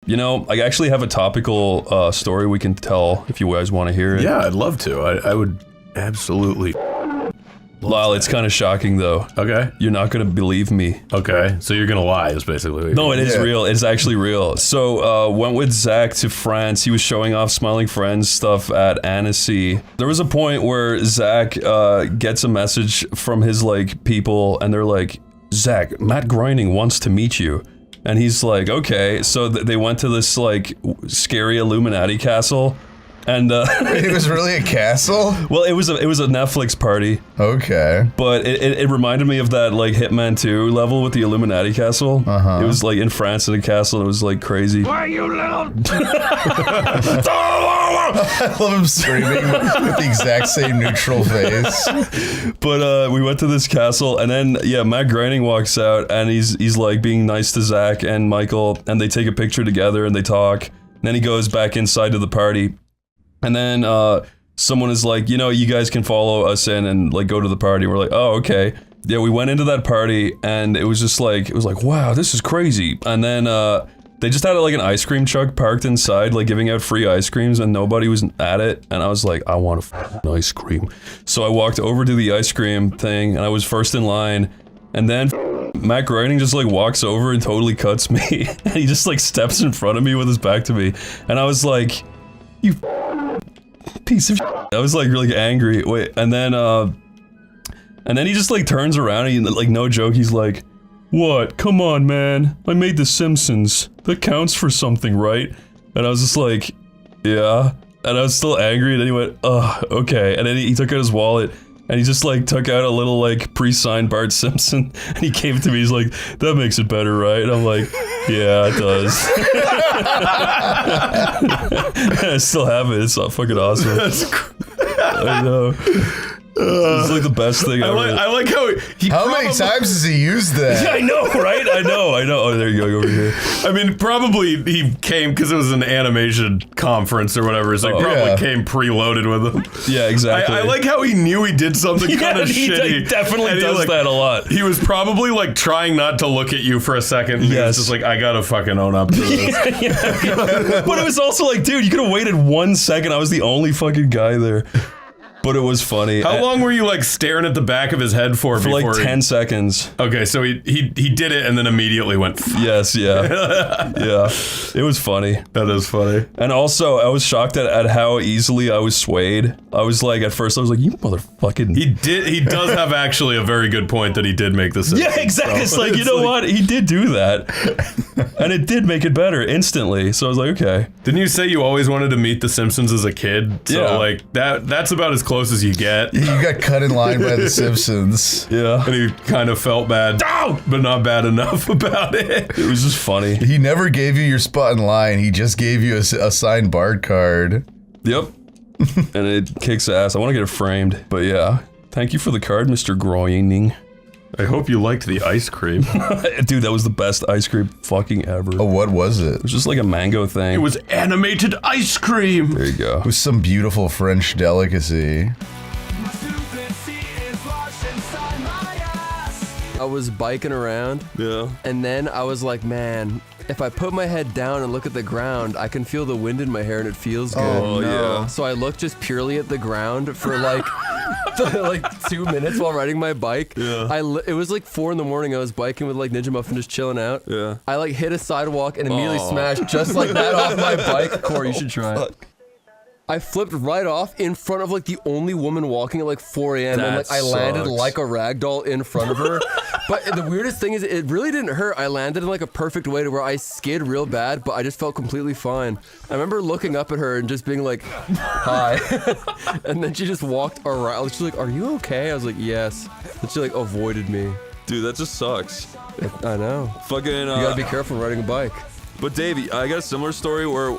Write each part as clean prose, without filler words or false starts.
You know, I actually have a topical story we can tell if you guys want to hear it. Yeah, I'd love to. I would absolutely. Lyle, it's kind of shocking though. Okay. You're not going to believe me. Okay, so you're gonna lie is basically what No, it is real. It's actually real. So, went with Zach to France. He was showing off Smiling Friends stuff at Annecy. There was a point where Zach gets a message from his, like, people, and they're like, Zach, Matt Groening wants to meet you. And he's like, okay. So they went to this, like, scary Illuminati castle. And it was really a castle? Well, it was a Netflix party. Okay. But it reminded me of that like Hitman 2 level with the Illuminati castle. It was like in France in a castle and it was like crazy. Why you little I love him screaming with the exact same neutral face. But we went to this castle and then Matt Groening walks out and he's like being nice to Zach and Michael and they take a picture together and they talk. And then he goes back inside to the party. And then someone is like, you know, you guys can follow us in and like go to the party. We're like, oh, okay. Yeah, we went into that party and it was just like, wow, this is crazy. And then they just had like an ice cream truck parked inside, like giving out free ice creams and nobody was at it. And I was like, I want a ice cream. So I walked over to the ice cream thing and I was first in line. And then Matt Groening just like walks over and totally cuts me. And he just like steps in front of me with his back to me. And I was like, you piece of shit. I was like really angry. Wait, and then he just like turns around and like no joke, he's like, what? Come on, man. I made The Simpsons. That counts for something, right? And I was just like, yeah. And I was still angry and then he went, okay. And then he took out his wallet and he just like took out a little like pre-signed Bart Simpson and he gave it to me. He's like, that makes it better, right? And I'm like, yeah, it does. I still have it. It's fucking awesome. I know. It's like the best thing ever. I like how How many times has he used that? Yeah, I know, right? I know. Oh, there you go, over here. I mean, probably he came because it was an animation conference or whatever, so he probably came preloaded with them. Yeah, exactly. I like how he knew he did something kind of shitty. He definitely does that a lot. He was probably like trying not to look at you for a second. And he was just like, I gotta fucking own up to this. But it was also like, dude, you could have waited 1 second. I was the only fucking guy there. But it was funny. How long were you like staring at the back of his head for like 10 seconds. Okay, so he did it and then immediately went. Yes, yeah. Yeah. It was funny. That is funny. And also, I was shocked at how easily I was swayed. I was like, at first, I was like, you motherfucking. He does have actually a very good point that he did make this. Yeah, exactly. So it's like, you know what? He did do that. And it did make it better instantly. So I was like, okay. Didn't you say you always wanted to meet The Simpsons as a kid? So yeah. like that's about as close as you get. You got cut in line by The Simpsons. Yeah. And he kind of felt bad, but not bad enough about it. It was just funny. He never gave you your spot in line. He just gave you a signed Bard card. Yep. And it kicks ass. I want to get it framed. But yeah. Thank you for the card, Mr. Groening. I hope you liked the ice cream. Dude, that was the best ice cream fucking ever. Oh, what was it? It was just like a mango thing. It was animated ice cream. There you go. It was some beautiful French delicacy. I was biking around. Yeah. And then I was like, man, if I put my head down and look at the ground, I can feel the wind in my hair and it feels good. Oh, yeah. So I looked just purely at the ground for like 2 minutes while riding my bike. Yeah. It was like 4 a.m. I was biking with like Ninja Muffin just chilling out. Yeah. I like hit a sidewalk and immediately smashed just like that off my bike. Corey, you should try it. I flipped right off in front of like the only woman walking at like 4 a.m. and like I landed like a ragdoll in front of her. But the weirdest thing is it really didn't hurt. I landed in like a perfect way to where I skid real bad, but I just felt completely fine. I remember looking up at her and just being like, hi. And then she just walked around. She's like, are you okay? I was like, yes. And she like avoided me. Dude, that just sucks. I know. Fucking. You gotta be careful riding a bike. But Davey, I got a similar story where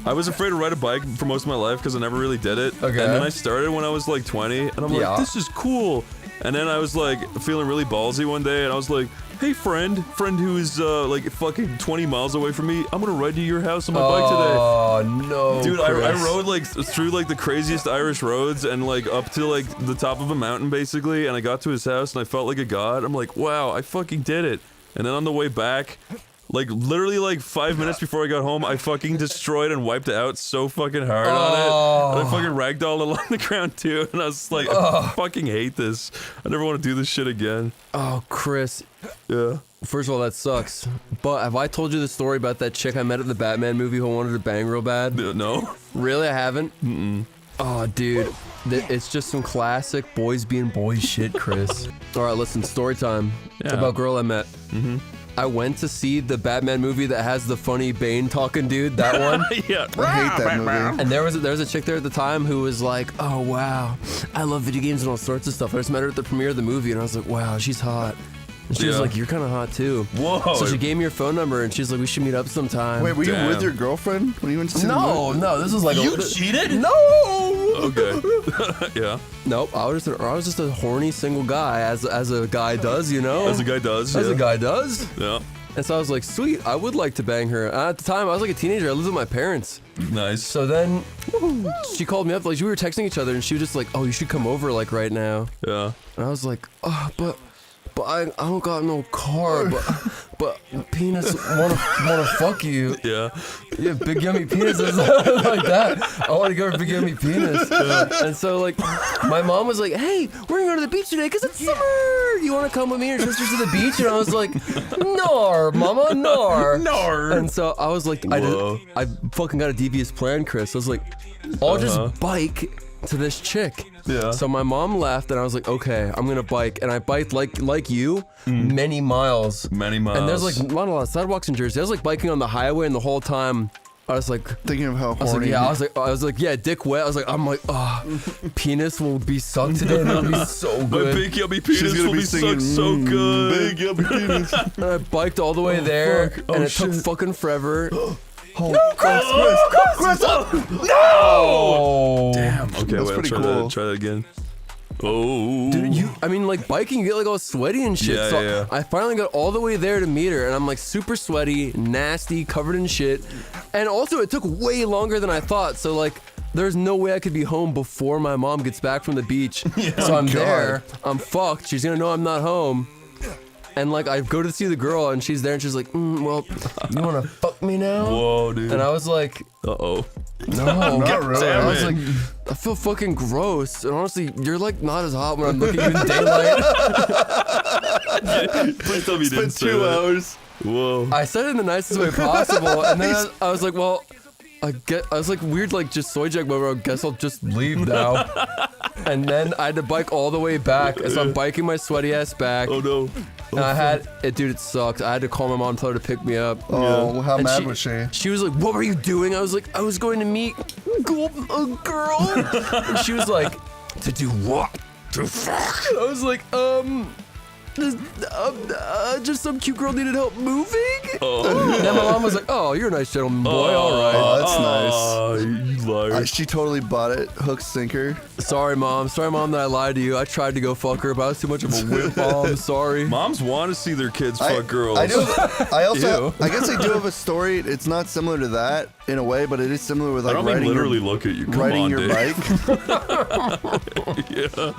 I was afraid to ride a bike for most of my life because I never really did it. Okay. And then I started when I was like 20, and I'm like, this is cool. And then I was like feeling really ballsy one day, and I was like, hey friend who's like fucking 20 miles away from me, I'm gonna ride to your house on my bike today. Oh no, dude, I rode like through like the craziest Irish roads and like up to like the top of a mountain basically, and I got to his house and I felt like a god. I'm like, wow, I fucking did it. And then on the way back, Like literally like 5 minutes before I got home, I fucking destroyed and wiped it out so fucking hard on it. And I fucking ragdolled along the ground too. And I was like, I fucking hate this. I never want to do this shit again. Oh, Chris. Yeah. First of all, that sucks. But have I told you the story about that chick I met at the Batman movie who wanted to bang real bad? No. Really? I haven't? Oh, dude. It's just some classic boys being boys shit, Chris. All right, listen, story time. It's about a girl I met. I went to see the Batman movie that has the funny Bane talking dude, that one. Yeah. I hate that movie. And there was a chick there at the time who was like, oh, wow, I love video games and all sorts of stuff. I just met her at the premiere of the movie, and I was like, wow, she's hot. And she was like, you're kind of hot, too. Whoa. So she gave me her phone number, and she's like, we should meet up sometime. Wait, were you Damn. with your girlfriend when you went to see the movie? No, this was like You cheated? No! Okay. Yeah. Nope, I was just a horny single guy, as a guy does, you know? As a guy does. As yeah. a guy does. Yeah. And so I was like, sweet, I would like to bang her. At the time, I was like a teenager. I lived with my parents. Nice. So then she called me up. Like, we were texting each other, and she was just like, oh, you should come over, like, right now. Yeah. And I was like, oh, but I don't got no car, but penis wanna fuck you. Yeah. Yeah, big yummy penises like that. I want to go for big yummy penis. And so like, my mom was like, "Hey, we're gonna go to the beach today because it's summer. You want to come with me and your sisters to the beach?" And I was like, "Nar, mama, nar, Nar." And so I was like, I fucking got a devious plan, Chris. I was like, I'll just bike to this chick. Yeah. So my mom left, and I was like, okay, I'm gonna bike, and I biked like you, many miles. Many miles. And there's like not a lot of sidewalks in Jersey. I was like biking on the highway, and the whole time I was like Thinking of how I was like, horny. yeah, I was like, yeah, dick wet. I was like, I'm like, penis will be sucked today, and it'll be so My good. big yummy penis She's gonna will be be singing, sucked so good. Big yummy penis. And I biked all the way there, fuck. and Oh, it took shit. fucking forever. No, Chris! Oh, Damn. Okay, That's wait, pretty I'll cool. try that again. Oh. dude, I mean, like biking, you get like all sweaty and shit. Yeah, so yeah. I finally got all the way there to meet her, and I'm like super sweaty, nasty, covered in shit. And also, it took way longer than I thought. So like, there's no way I could be home before my mom gets back from the beach. So I'm there, I'm fucked. She's gonna know I'm not home. And like, I go to see the girl, and she's there, and she's like, well, you wanna fuck me now? Whoa, dude. And I was like, Uh-oh. no, Not really. I was it. like, I feel fucking gross. And honestly, you're like not as hot when I'm looking at you in daylight. Please tell me you didn't say 2 that. hours. Whoa. I said it in the nicest way possible, and then I was like, well, I was like weird, like just soy jack moment. I guess I'll just leave now. And then I had to bike all the way back, so I'm biking my sweaty ass back. Oh no. And I had it, dude. It sucked. I had to call my mom, tell her to pick me up. Oh, how And mad was she? She was like, "What were you doing?" I was like, "I was going to meet a girl." And she was like, "To do what? To fuck?" I was like, just some cute girl needed help moving. Oh. And then my mom was like, "Oh, you're a nice gentleman boy. All Oh, right." that's nice. Oh, you liar. She totally bought it, hook, sinker. Sorry, mom. Sorry, mom, that I lied to you. I tried to go fuck her, but I was too much of a whip. Mom, sorry. Moms want to see their kids fuck girls. I do. I also. Ew. I guess I do have a story. It's not similar to that in a way, but it is similar with I like don't mean riding literally your, look at you. Come riding on, your Dave. bike. Yeah.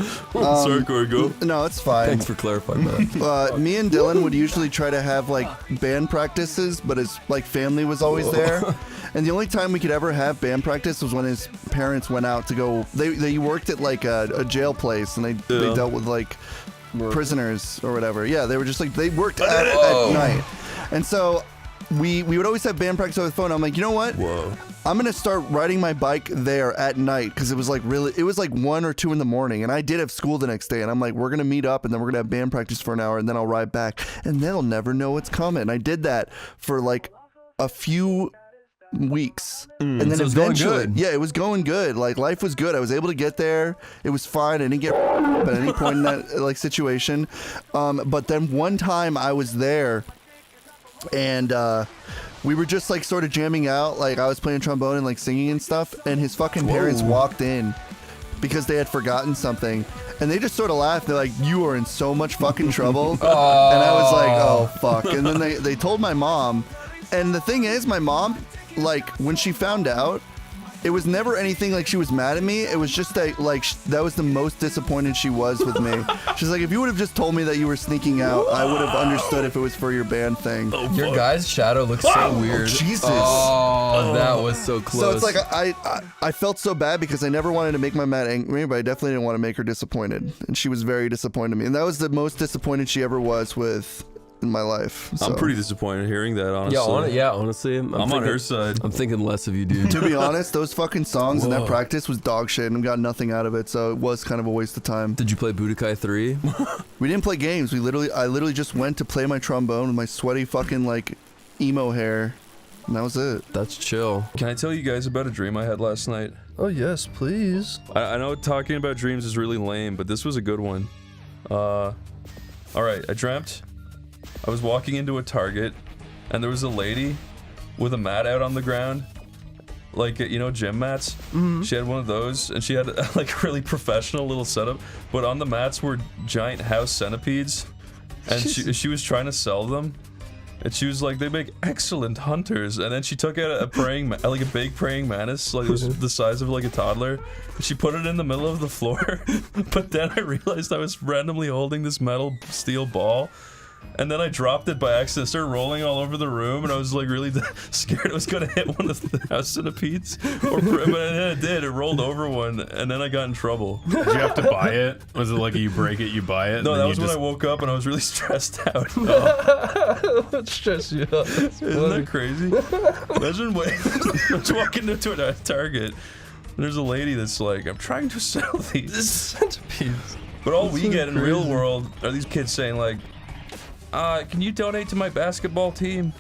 Sorry, Corey, go. No, it's fine. Thanks for clarifying that. Me and Dylan would usually try to have like band practices, but his like family was always there. And the only time we could ever have band practice was when his parents went out to go. They worked at like a jail place, and they dealt with like prisoners or whatever. Yeah, they were just like they worked at night, and so we would always have band practice over the phone. I'm like, you know what? Whoa. I'm gonna start riding my bike there at night because it was like 1 or 2 in the morning, and I did have school the next day. And I'm like, we're gonna meet up, and then we're gonna have band practice for an hour, and then I'll ride back, and they'll never know what's coming. And I did that for like a few weeks, and then So it was going eventually, good. yeah, it was going good. Like life was good. I was able to get there. It was fine. I didn't get at any point in that like situation. But then one time I was there, and we were just like sort of jamming out. Like I was playing trombone and like singing and stuff, and his fucking parents walked in because they had forgotten something, and they just sort of laughed. They're like, "You are in so much fucking trouble," and I was like, "Oh fuck!" And then they told my mom, and the thing is, my mom, like when she found out, it was never anything like she was mad at me. It was just that like that was the most disappointed she was with me. She's like, if you would have just told me that you were sneaking out, I would have understood if it was for your band thing. Your guy's shadow looks so weird. Jesus. Oh, that was so close. So it's like I felt so bad because I never wanted to make my Matt angry, but I definitely didn't want to make her disappointed, and she was very disappointed in me, and that was the most disappointed she ever was with in my life. So. I'm pretty disappointed hearing that, honestly. Yeah, honestly, I'm on her side. I'm thinking less of you, dude. To be honest, those fucking songs and that practice was dog shit and got nothing out of it, so it was kind of a waste of time. Did you play Budokai 3? We didn't play games. I literally just went to play my trombone with my sweaty fucking like emo hair, and that was it. That's chill. Can I tell you guys about a dream I had last night? Oh yes, please. I know talking about dreams is really lame, but this was a good one. Alright, I dreamt I was walking into a Target, and there was a lady with a mat out on the ground, like, you know, gym mats. Mm-hmm. She had one of those, and she had like a really professional little setup, but on the mats were giant house centipedes, and she was trying to sell them, and she was like, they make excellent hunters, and then she took out a praying, like a big praying mantis, like it was the size of like a toddler, and she put it in the middle of the floor, but then I realized I was randomly holding this metal steel ball. And then I dropped it by accident, started rolling all over the room, and I was like really scared it was gonna hit one of the house centipedes. But then it did, it rolled over one, and then I got in trouble. Did you have to buy it? Was it like you break it, you buy it? No, that was when I woke up and I was really stressed out. What stressed you out? Isn't that crazy? Imagine I was walking into a Target, and there's a lady that's like, I'm trying to sell these centipedes. But all we get in the real world are these kids saying like, can you donate to my basketball team?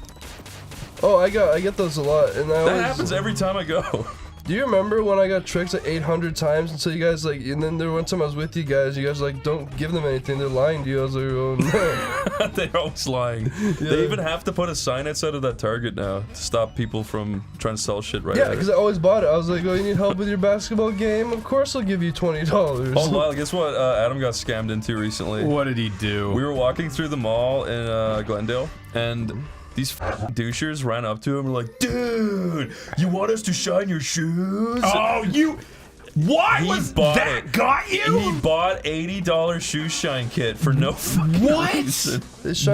Oh, I get those a lot, and that happens every time I go. Do you remember when I got tricked like 800 times until you guys like, and then there one time I was with you guys like, don't give them anything, they're lying to you. I was like, oh no. They're always lying. Yeah. They even have to put a sign outside of that Target now to stop people from trying to sell shit right. Yeah, because I always bought it. I was like, oh, you need help with your basketball game? Of course I'll give you $20. Oh, well, guess what? Adam got scammed into recently. What did he do? We were walking through the mall in Glendale, and these douchers ran up to him and were like, dude, you want us to shine your shoes? Oh, you... Why was that it. Got you? He bought $80 shoe shine kit for no fucking reason.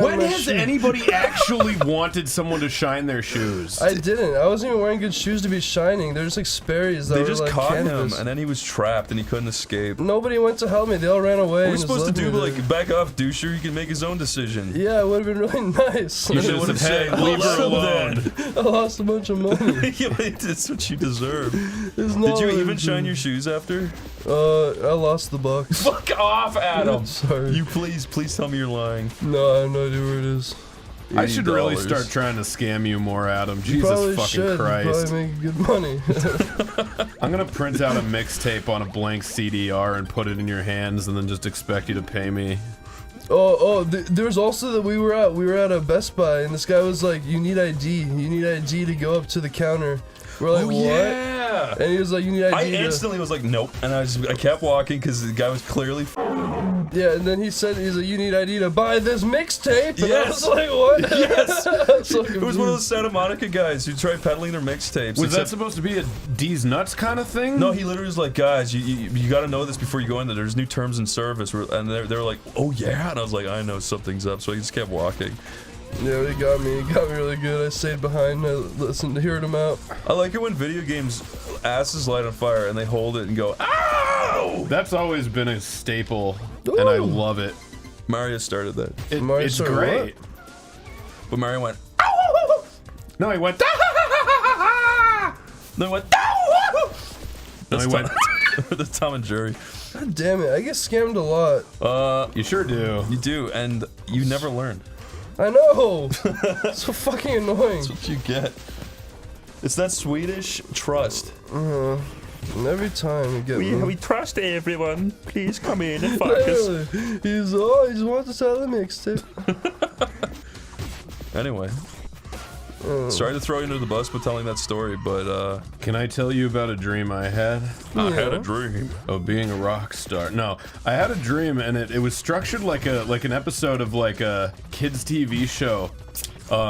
When has anybody actually wanted someone to shine their shoes? I didn't. I wasn't even wearing good shoes to be shining. They're just like Sperry's that They were just like caught canvas. him, and then he was trapped, and he couldn't escape. Nobody went to help me. They all ran away. What are we supposed to do? Like, back off, doucher. He can make his own decision. Yeah, it would have been really nice. You should have said, leave her alone. I lost a bunch of money. Yeah, that's what you deserve. Did you even shine your shoes after? I lost the bucks. Fuck off, Adam. Sorry. You please tell me you're lying. No, I have no idea where it is. I should really start trying to scam you more, Adam. You Jesus fucking should. Christ. You probably make good money. I'm gonna print out a mixtape on a blank CDR and put it in your hands, and then just expect you to pay me. There's also that we were at a Best Buy, and this guy was like, you need ID. You need ID to go up to the counter. We're like, what? Yeah. And he was like, you need ID. I instantly was like, nope. And I kept walking because the guy was clearly. Yeah, and then he's like, you need ID to buy this mixtape. And Yes. I was like, what? Yes. So It was one of those Santa Monica guys who tried peddling their mixtapes. Was that supposed to be a D's nuts kind of thing? No, he literally was like, guys, you got to know this before you go in there. There's new terms and service. And they were like, oh yeah. And I was like, I know something's up. So I just kept walking. Yeah, he got me really good. I stayed behind, I listened to hearing him out. I like it when video games asses light on fire and they hold it and go, ow! That's always been a staple, and I love it. Mario started that. It's great. But Mario went, no, he went, then went, he went. the Tom and Jerry. God damn it, I get scammed a lot. You sure do. You do, and you never learn. I know! So fucking annoying. That's what you get. It's that Swedish trust. And every time you get We trust everyone. Please come in and fuck us. He just wants to sell a mixtape. Anyway. Sorry to throw you under the bus with telling that story, but can I tell you about a dream I had? I had a dream of being a rock star. No, I had a dream, and it was structured like an episode of like a kids TV show.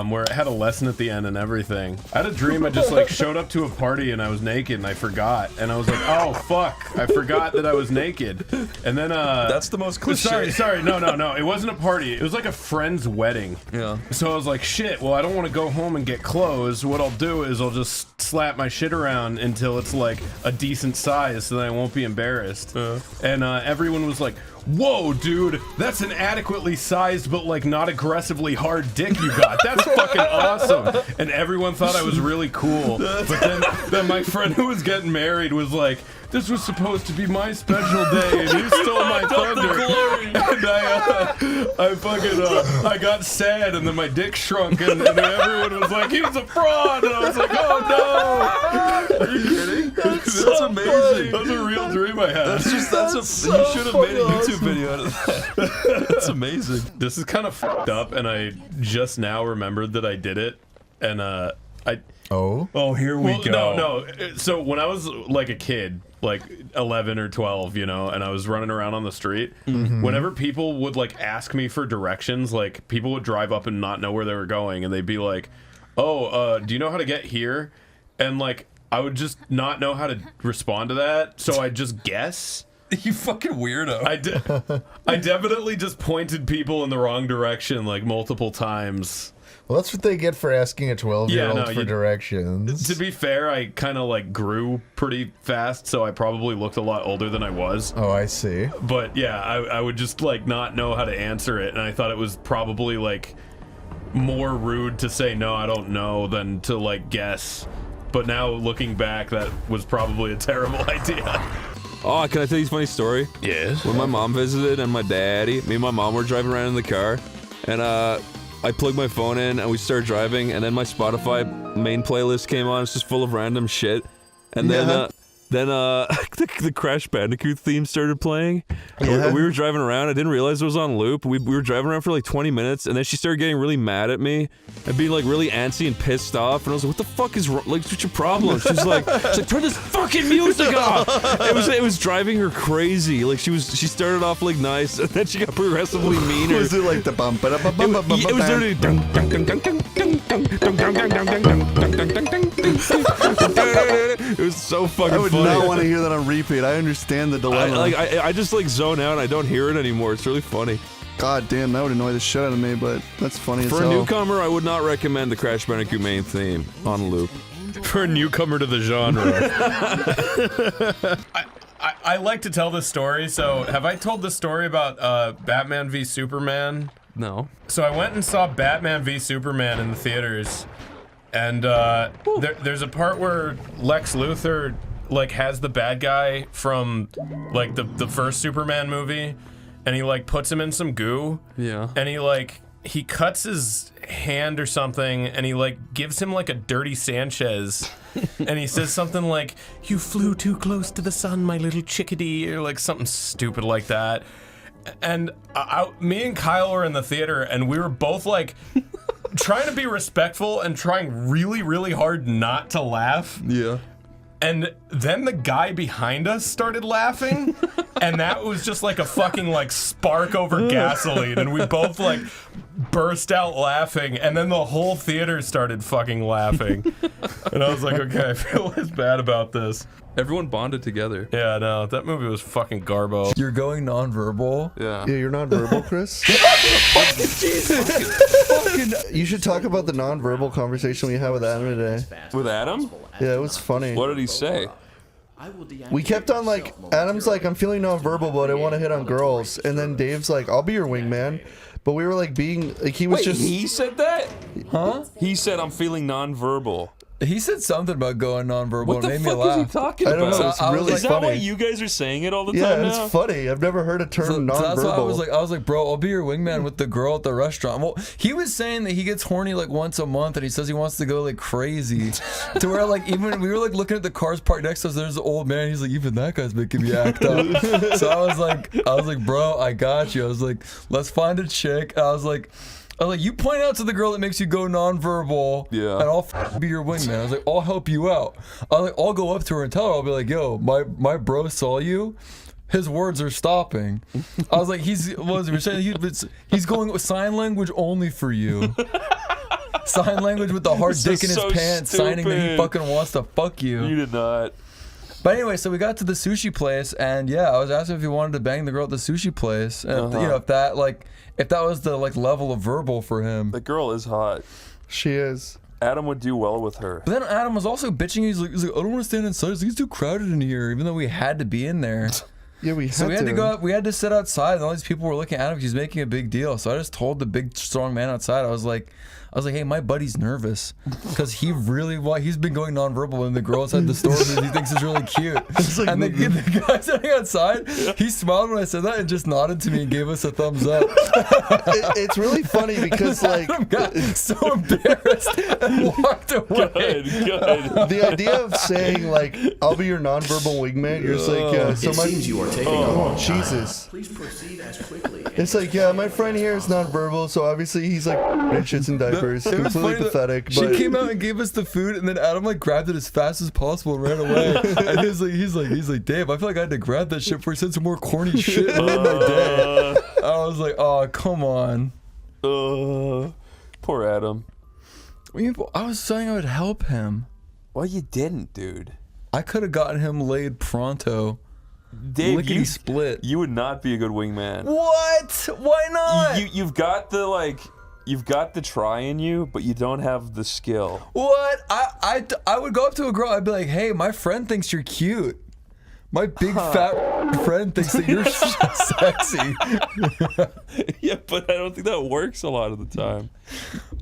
where it had a lesson at the end and everything. I had a dream I just like showed up to a party and I was naked and I forgot. And I was like, oh fuck, I forgot that I was naked. And then that's the most cliche. Sorry, no. It wasn't a party. It was like a friend's wedding. Yeah. So I was like, shit, well, I don't want to go home and get clothes. What I'll do is I'll just slap my shit around until it's like a decent size so that I won't be embarrassed. And everyone was like, whoa, dude, that's an adequately sized but like not aggressively hard dick you got. That's fucking awesome. And everyone thought I was really cool. But then my friend who was getting married was like, this was supposed to be my special day, and you stole my thunder. And I got sad, and then my dick shrunk, and everyone was like, he was a fraud, and I was like, oh no. Are you kidding? That's amazing. That was a real dream I had. You should have made a YouTube video out of that. That's amazing. This is kind of fucked up, and I just now remembered that I did it, and Oh, here we go. No. So when I was like a kid, like 11 or 12, you know, and I was running around on the street, whenever people would like ask me for directions, like people would drive up and not know where they were going, and they'd be like, oh, do you know how to get here? And like, I would just not know how to respond to that, so I'd just guess. You fucking weirdo. I definitely just pointed people in the wrong direction like multiple times. Well, that's what they get for asking a 12-year-old for directions. To be fair, I kind of like grew pretty fast, so I probably looked a lot older than I was. Oh, I see. But yeah, I would just like not know how to answer it, and I thought it was probably like more rude to say no, I don't know, than to like guess. But now looking back, that was probably a terrible idea. Oh, can I tell you a funny story? Yes. When my mom visited and my daddy, me and my mom were driving around in the car, and I plugged my phone in and we started driving, and then my Spotify main playlist came on. It's just full of random shit, and then the Crash Bandicoot theme started playing. Yeah. We were driving around. I didn't realize it was on loop. We were driving around for like 20 minutes, and then she started getting really mad at me and being like really antsy and pissed off. And I was like, "What the fuck is wrong? Like, what's your problem?" She's like, "Turn this fucking music off." It was driving her crazy. Like she started off like nice, and then she got progressively meaner. Was it like the bum ba da bum bum bum bum? It was literally. It was so fucking I would funny. not want to hear that on repeat. I understand the dilemma. I just like zone out and I don't hear it anymore. It's really funny. God damn, that would annoy the shit out of me, but that's funny as For hell. a newcomer, I would not recommend the Crash Bandicoot main theme on loop. For a newcomer to the genre. I like to tell this story, so have I told this story about Batman v Superman? No. So I went and saw Batman v Superman in the theaters, and there's a part where Lex Luthor like has the bad guy from like the first Superman movie, and he like puts him in some goo. Yeah. And he cuts his hand or something, and he like gives him like a dirty Sanchez, and he says something like, "You flew too close to the sun, my little chickadee," or like something stupid like that. And me and Kyle were in the theater, and we were both like trying to be respectful and trying really, really hard not to laugh. Yeah. And then the guy behind us started laughing, and that was just like a fucking like spark over gasoline, and we both like burst out laughing, and then the whole theater started fucking laughing. And I was like, okay, I feel less bad about this. Everyone bonded together. Yeah, no, that movie was fucking garbo. You're going nonverbal? Yeah. Yeah, you're non-verbal, Chris. You should talk about the non-verbal conversation we had with Adam today. With Adam? Yeah, it was funny. What did he say? We kept on like, Adam's like, I'm feeling non-verbal, but I want to hit on girls. And then Dave's like, I'll be your wingman. But we were like being, like he was Wait, just. he said that? Huh? He said, I'm feeling nonverbal. He said something about going nonverbal. What the and made me fuck is he laugh. talking I about? don't know, it's really is that funny. why you guys are saying it all the Yeah, time it's now? funny. I've never heard a term So non-verbal. that's why I was like, bro, I'll be your wingman with the girl at the restaurant. Well, he was saying that he gets horny like once a month, and he says he wants to go like crazy, to where like even we were like looking at the cars parked next to us. There's an old man. He's like, even that guy's making me act up. So I was like, bro, I got you. I was like, let's find a chick. I was like, you point out to the girl that makes you go nonverbal, Yeah. and I'll be your wingman. I was like, I'll help you out. I'll go up to her and tell her. I'll be like, yo, my bro saw you. His words are stopping. I was like, he's going with sign language only for you. sign language with the hard This dick in is his so pants, signing that he stupid. fucking wants to fuck you. You did not. But anyway, so we got to the sushi place, and yeah, I was asking if he wanted to bang the girl at the sushi place, and you know, if that was the like level of verbal for him. The girl is hot. She is. Adam would do well with her. But then Adam was also bitching. He's like, I don't want to stand inside. He's like, it's too crowded in here, even though we had to be in there. Yeah, we had So we had to go out, we had to sit outside, and all these people were looking at him because he's making a big deal. So I just told the big strong man outside, I was like, hey, my buddy's nervous because he's been going nonverbal when the girl outside the store because he thinks it's really cute. And the guy sitting outside, he smiled when I said that and just nodded to me and gave us a thumbs up. It's really funny because like Adam got so embarrassed and walked away. Good. the idea of saying like I'll be your nonverbal wingman, you're just like so It my seems you are taking a oh long time. Jesus. Please proceed as quickly. It's like my friend here is nonverbal, so obviously he's like shits and diapers, It was completely funny that pathetic. She But came out and gave us the food, and then Adam like grabbed it as fast as possible and ran away. And he's like, Dave, I feel like I had to grab that shit before he said some more corny shit and made my day. I was like, oh, come on. Poor Adam. I was saying I would help him. Well, you didn't, dude. I could have gotten him laid pronto. Dave, Lickety split. You would not be a good wingman. What? Why not? You've got the try in you, but you don't have the skill. What? I would go up to a girl. I'd be like, hey, my friend thinks you're cute. My big fat friend thinks that you're sexy. Yeah, but I don't think that works a lot of the time.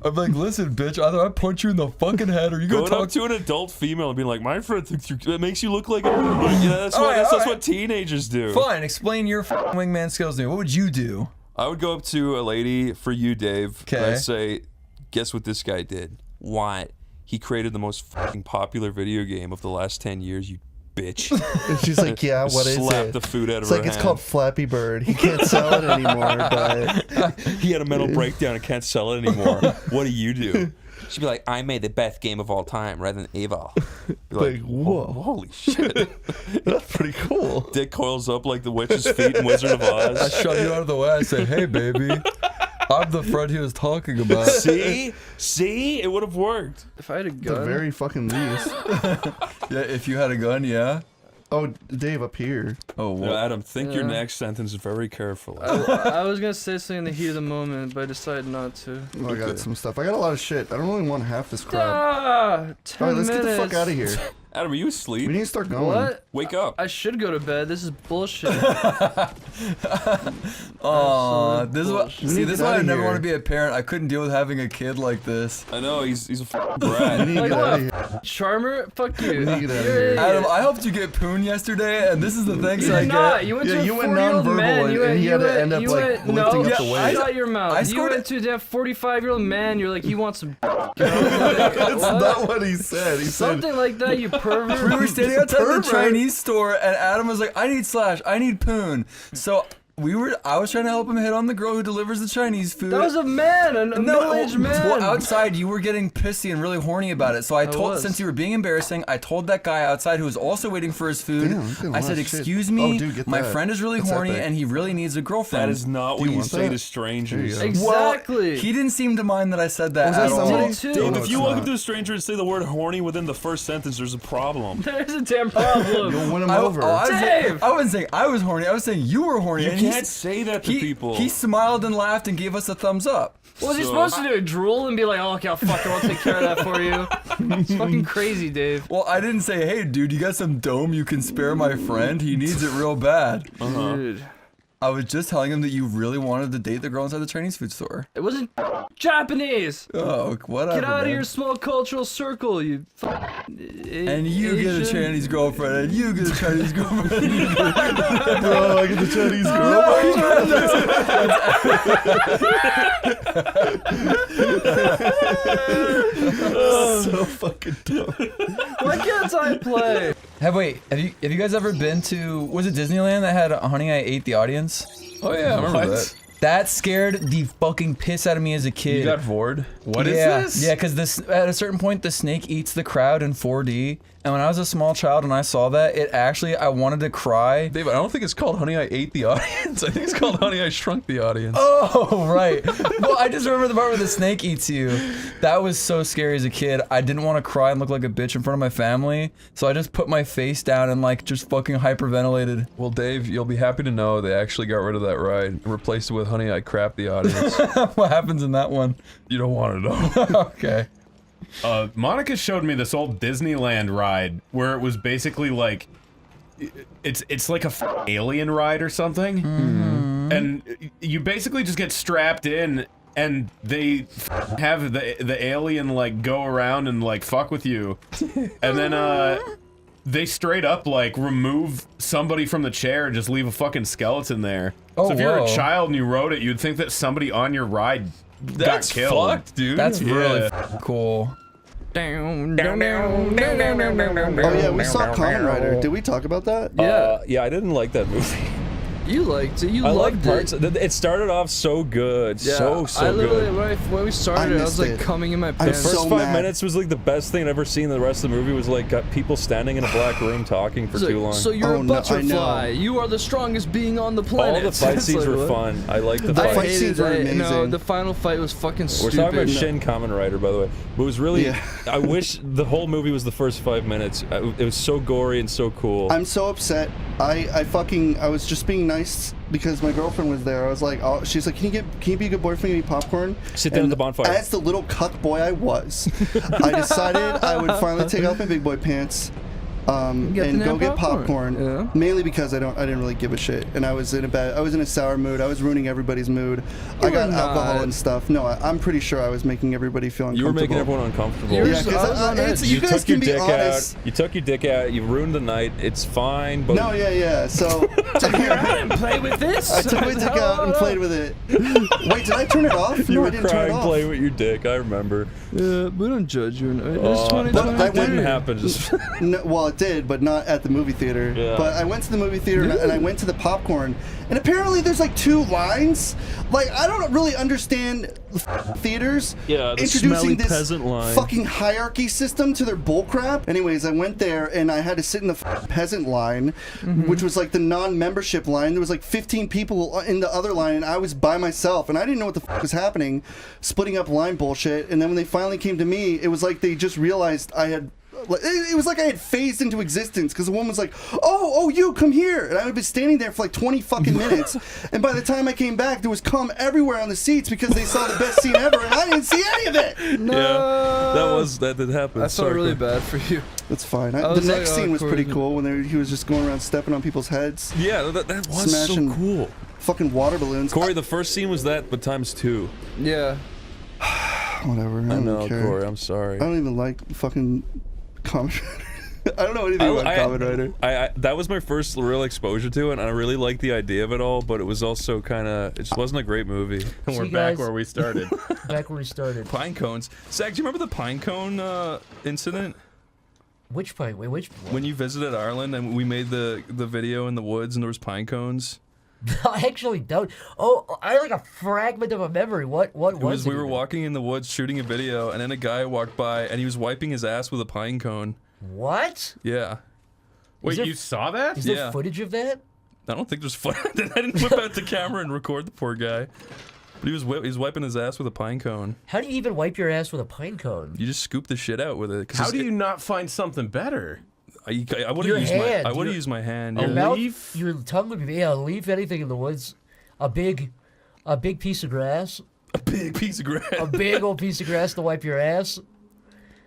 I'm like, listen, bitch, either I punch you in the fucking head or you go Going talk up to an adult female and being like, my friend thinks you're cute. It makes you look like that's what teenagers do. Fine, explain your wingman skills to me. What would you do? I would go up to a lady, for you, Dave, and Okay. I'd say, guess what this guy did? What? He created the most fucking popular video game of the last 10 years, you bitch. and she's like, yeah, what is Slap it? the food out of It's her like it's hand. called Flappy Bird. He can't sell it anymore, but He had a mental breakdown and can't sell it anymore. What do you do? She'd be like, I made the best game of all time rather than evil. Be like, whoa. Holy shit. that's pretty cool. Dick coils up like the witch's feet in Wizard of I Oz. shove you out of the way. I say, hey, baby, I'm the friend he was talking about. See? It would have worked. If I had a The gun, very fucking least. Yeah, if you had a gun, yeah. Oh, Dave, up here. Oh, Now, what? Adam, think your Yeah. next sentence very carefully. I was gonna say something in the heat of the moment, but I decided not to. Oh, I got some stuff. I got a lot of shit. I don't really want half this crap. Ah, 10 All right, let's get minutes. the fuck out of here. Adam, are you We asleep? need to start going. What? Wake up. I should go to bed. This is bullshit. Aw, this is what. bullshit. See, need this is to get why I outta never here. want to be a parent. I couldn't deal with having a kid like this. I know, he's a fucking We brat. need to Like get out what? of here. Charmer? Fuck you. We need to get out of You're here. an Adam, idiot. I helped you get poon yesterday, and this is the thanks You I did get. not. You went Yeah, to you a went 40-year-old nonverbal man. and- You and went, he had you to went, end up, you like, went, lifting no, up the I weight. got your mouth. I You scored went to a 45-year-old man. You're like, you want some? That's not what he said. He said, Something like that, you pervert. We were standing outside the Pervert. Chinese store, and Adam was like, "I need slash, I need poon." So I was trying to help him hit on the girl who delivers the Chinese food. That was a man, a middle-aged man. Well, outside you were getting pissy and really horny about it. So I told, was. since you were being embarrassing, I told that guy outside who was also waiting for his food. Damn, I'm getting a I lot said, of shit. "Excuse me, Oh, dude, get my that. friend is really That's horny epic. and he really needs a girlfriend." That is not what you want say that? to strangers. There you go. well, Exactly. he didn't seem to mind that I said that Was that at all. somebody? too. Dave, No, if it's you walk not. up to a stranger and say the word horny within the first sentence, there's a problem. There's a damn problem. You'll win him over. Dave! I wasn't saying I was horny. I was saying you were horny. You and can't say that to people. He smiled and laughed and gave us a thumbs up. What was he So- supposed to do? Drool and be like, oh, okay, I'll take care of that for you. It's fucking crazy, Dave. Well, I didn't say, hey, dude, you got some dome you can spare my friend? He needs it real bad. Dude. I was just telling him that you really wanted to date the girl inside the Chinese food store. It wasn't Japanese. Oh, whatever. Get out of man. your small cultural circle, you And you get a Chinese girlfriend, and you get a Chinese girlfriend. And you get Bro, I get the Chinese girl. So fucking dumb. Why can't I play? Have you guys ever been to, was it Disneyland that had Honey, I Ate the Audience? Oh yeah, I remember that. That scared the fucking piss out of me as a kid. You got bored? What is yeah, this? Yeah, because at a certain point, the snake eats the crowd in 4D, And when I was a small child and I saw that, I wanted to cry. Dave, I don't think it's called Honey, I Ate the Audience. I think it's called Honey, I Shrunk the Audience. Oh, right. Well, I just remember the part where the snake eats you. That was so scary as a kid. I didn't want to cry and look like a bitch in front of my family, so I just put my face down and like just fucking hyperventilated. Well, Dave, you'll be happy to know they actually got rid of that ride and replaced it with Honey, I Crap the Audience. What happens in that one? You don't want to know. Okay. Monica showed me this old Disneyland ride where it was basically like, it's like a alien ride or something, and you basically just get strapped in, and they have the alien like go around and like fuck with you, and then they straight up like remove somebody from the chair and just leave a fucking skeleton there. Oh, so if you're whoa. a child and you rode it, you'd think that somebody on your ride That's got killed. fucked, dude. That's really cool. Oh yeah, we saw Kamen Rider. Did we talk about that? Yeah, I didn't like that movie. You liked it. You I loved liked parts. it. It started off so good, Yeah, so I literally, good. when we started, I was missed like it. coming in my I'm pants. First so 5 mad. minutes was like the best thing I'd ever seen. The rest of the movie was like people standing in a black room talking for It's too like, long. So you're Oh, a no, I butterfly. know. You are the strongest being on the All planet. the fight It's scenes like, were what? fun. I liked the The fight. fight hated scenes were it. No, amazing. the final fight was fucking We're stupid. talking about Shin Kamen Rider, by the way. But it was really. Yeah. I wish the whole movie was the first 5 minutes. It was so gory and so cool. I'm so upset. I was just being nice because my girlfriend was there. I was like, oh, she's like, can you be a good boyfriend and eat popcorn? Sit down And at the bonfire. As the little cuck boy I was, I decided I would finally take off my big boy pants. And Get the go damn get popcorn. popcorn. Yeah. Mainly because I didn't really give a shit, and I was in a sour mood. I was ruining everybody's mood. I got were alcohol not. and stuff. No, I'm pretty sure I was making everybody feel You uncomfortable. were making everyone uncomfortable. You're Yeah, I was on because edge. you guys took your can be dick honest. out. You took your dick out. You ruined the night. It's fine, but No, yeah. So Play with this. I took my dick out and played with it. Wait, did I turn it off? you No, were I didn't turn it crying off. playing with your dick. I remember. Yeah, we don't judge you. It's but 2020. I It didn't went- happen. Just No, well, it did, but not at the movie theater. Yeah. But I went to the movie theater and I went to the popcorn, and apparently there's like 2 lines. Like, I don't really understand theaters Yeah, the introducing smelly this peasant line. fucking hierarchy system to their bullcrap. Anyways, I went there and I had to sit in the peasant line, which was like the non-membership line. There was like 15 people in the other line, and I was by myself, and I didn't know what the was happening, splitting up line bullshit. And then when they finally came to me, it was like they just realized I had. It was like I had phased into existence because the woman was like, "Oh, you come here," and I had been standing there for like 20 fucking minutes. And by the time I came back, there was cum everywhere on the seats because they saw the best scene ever, and I didn't see any of it. No. yeah, that did happen. I felt Sorry, really Corey. bad for you. That's fine. I The was next like, scene was pretty Corey. cool when he was just going around stepping on people's heads, Yeah, that was Smashing- so cool. fucking water balloons. Corey, the first scene was that, but times 2. Yeah. Whatever. I I don't know, care. Corey. I'm sorry. I don't even like fucking Kamen Rider. I don't know anything about Kamen Rider. I that was my first real exposure to it, and I really liked the idea of it all, but it was also kind of, it just wasn't a great movie. And we're See, back guys. where we started. Back where we started. Pine cones. Zach, do you remember the pine cone incident? Which part? Wait, which? When you visited Ireland and we made the video in the woods and there was pine cones? I actually don't. Oh, I like a fragment of a memory. What was It was, it? we were even? walking in the woods shooting a video, and then a guy walked by and he was wiping his ass with a pine cone. What? Yeah. Wait, there- you saw that? Is there Yeah. footage of that? I don't think there's fun. I didn't whip out the camera and record the poor guy. But he was wiping his ass with a pine cone. How do you even wipe your ass with a pine cone? You just scoop the shit out with it. 'cause How it's- do you not find something better? I would Your have used hand, my I would have your- used my hand. Your Yeah. mouth, leaf? your tongue would be a leaf, anything in the woods, a big piece of grass, A big piece of grass. a big old piece of grass to wipe your ass,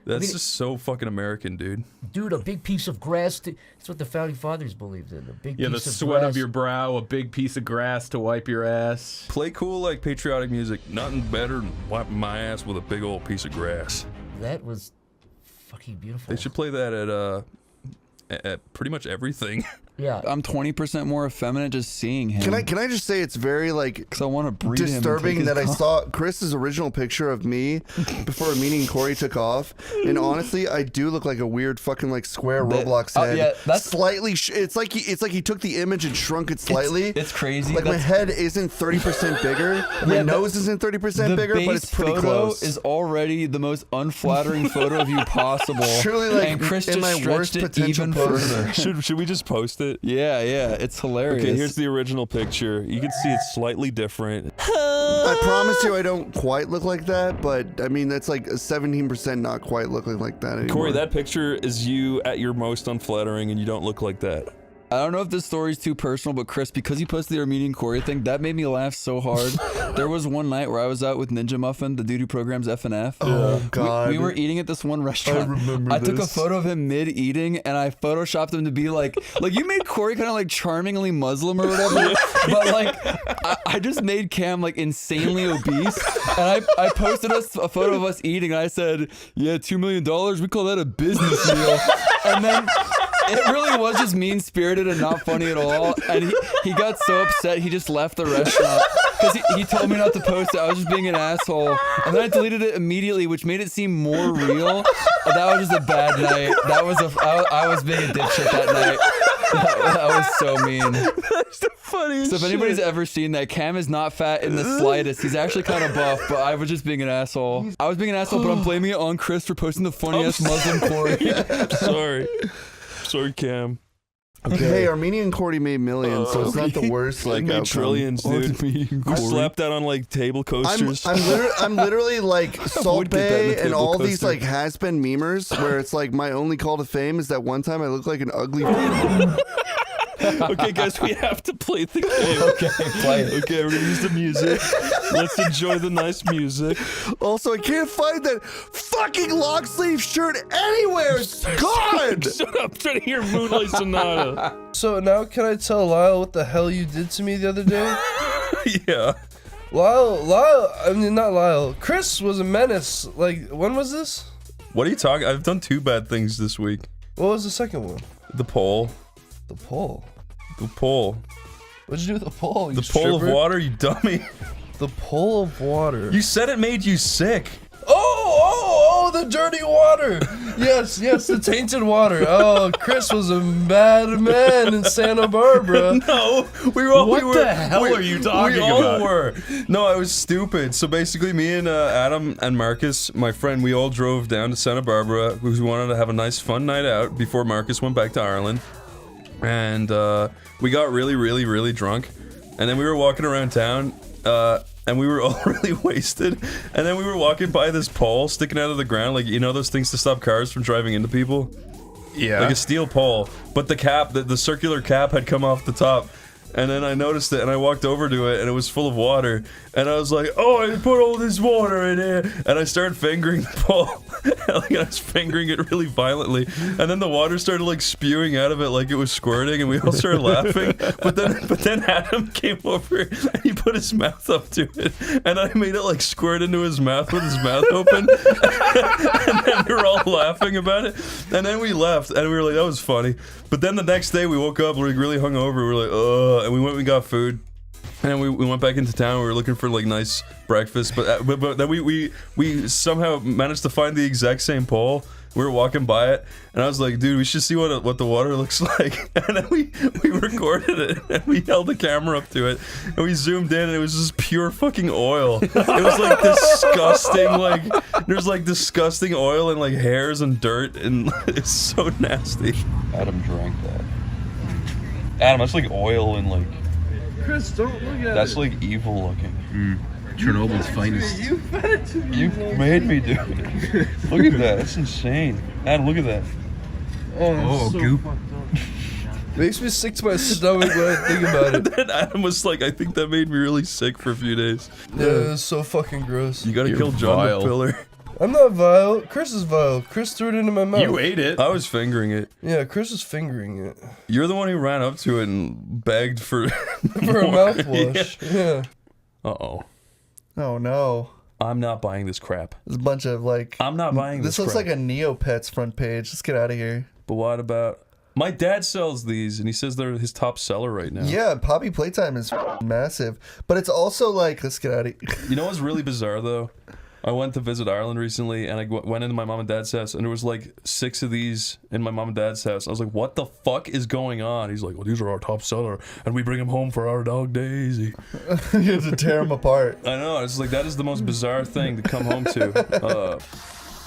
That's mean- just so fucking American, dude. dude. A big piece of grass. That's what the founding fathers believed in. A big Yeah, the piece of sweat grass. of your brow, a big piece of grass to wipe your ass. Play cool like patriotic music. Nothing better than wiping my ass with a big old piece of grass. That was fucking beautiful. They should play that at pretty much everything. Yeah. I'm 20% more effeminate just seeing him. Can I just say it's very like Because I want to breed disturbing him that I saw Chris's original picture of me before me and Corey took off, and honestly, I do look like a weird fucking like square Roblox head. Yeah, that's slightly. It's like he took the image and shrunk it slightly. It's crazy. Like my head isn't 30% bigger, and my nose isn't 30% bigger, but it's pretty close. Is already the most unflattering photo of you possible. Truly, like, and Chris in just my worst stretched it potential even pose. further. Should we just post it? Yeah, it's hilarious. Okay, here's the original picture. You can see it's slightly different. I promise you, I don't quite look like that, but I mean that's like 17% not quite looking like that anymore. Corey, that picture is you at your most unflattering, and you don't look like that. I don't know if this story's too personal, but Chris, because you posted the Armenian Corey thing, that made me laugh so hard. There was one night where I was out with Ninja Muffin, the dude who programs FNF. Oh God! We were eating at this one restaurant. I remember I took a this. photo of him mid-eating, and I photoshopped him to be like you made Corey kind of like charmingly Muslim or whatever, but like I just made Cam like insanely obese, and I posted us a photo of us eating, and I said, yeah, $2 million, we call that a business meal, and then. It really was just mean-spirited and not funny at all. And he got so upset, he just left the restaurant. Because he told me not to post it. I was just being an asshole. And then I deleted it immediately, which made it seem more real. That was just a bad night. I was being a dipshit that night. That was so mean. That's the funniest So if anybody's ever seen that, Cam is not fat in the slightest. He's actually kind of buff, but I was just being an asshole. I was being an asshole, but I'm blaming it on Chris for posting the funniest Muslim Corey. Sorry, Cam. Okay. Hey, Armenian Corey made millions, so it's not the worst. Like made outcome. trillions, dude. I slapped that on like table coasters. I'm literally like Salt would get that in Bay the and table all these coaster. like has-been memers where it's like my only call to fame is that one time I look like an ugly. Okay, guys, we have to play the game. Okay, play it. Okay, we're gonna use the music. Let's enjoy the nice music. Also, I can't find that fucking long sleeve shirt anywhere. It's gone. Shut up! I'm trying to hear Moonlight Sonata. So now can I tell Lyle what the hell you did to me the other day? Yeah. I mean not Lyle. Chris was a menace. Like, when was this? What are you talking? I've done 2 bad things this week. What was the second one? The pole. The pole. The pole. What'd you do with the pole? You The pole of stripper? water, you dummy. The pole of water. You said it made you sick. Oh, the dirty water. Yes, the tainted water. Oh, Chris was a bad man in Santa Barbara. No, we all What the hell are you talking We all about? were. No, I was stupid. So basically, me and Adam and Marcus, my friend, we all drove down to Santa Barbara because we wanted to have a nice, fun night out before Marcus went back to Ireland. And we got really, really, really drunk. And then we were walking around town. And we were all really wasted. And then we were walking by this pole sticking out of the ground, like, you know those things to stop cars from driving into people? Yeah. Like a steel pole. But the cap, the circular cap had come off the top. And then I noticed it, and I walked over to it, and it was full of water. And I was like, oh, I put all this water in here. And I started fingering the pole. Like, I was fingering it really violently. And then the water started, like, spewing out of it like it was squirting, and we all started laughing. But then Adam came over, and he put his mouth up to it. And I made it, like, squirt into his mouth with his mouth open. And then we were all laughing about it. And then we left, and we were like, that was funny. But then the next day, we woke up, we were really hungover. We were like, ugh. And we went and got food. And then we went back into town. We were looking for like nice breakfast, but then we somehow managed to find the exact same pole. We were walking by it, and I was like, "Dude, we should see what the water looks like." And then we recorded it, and we held the camera up to it, and we zoomed in, and it was just pure fucking oil. It was like disgusting, like there's like disgusting oil and like hairs and dirt, and it's so nasty. Adam drank that. Adam, that's like oil and like. Chris, don't look at That's like evil looking. Chernobyl's finest. You fed it to me. You made me do it. Look at that. That's insane. Adam, look at that. Oh, so goop. fucked up. Makes me sick to my stomach when I think about it. Then Adam was like, I think that made me really sick for a few days. Yeah, it's so fucking gross. You gotta kill John vile. the Pillar. I'm not vile. Chris is vile. Chris threw it into my mouth. You ate it. I was fingering it. Yeah, Chris is fingering it. You're the one who ran up to it and begged for For a more. mouthwash. Yeah. Uh-oh. Oh no. I'm not buying this crap. There's a bunch of like. I'm not buying this This looks crap. like a Neopets front page. Let's get out of here. But what about My dad sells these, and he says they're his top seller right now. Yeah, Poppy Playtime is massive, but it's also like, let's get out of here. You know what's really bizarre though? I went to visit Ireland recently, and I went into my mom and dad's house, and there was like 6 of these in my mom and dad's house. I was like, "What the fuck is going on?" He's like, "Well, these are our top seller, and we bring them home for our dog Daisy." You have to tear them apart. I know. It's like that is the most bizarre thing to come home to.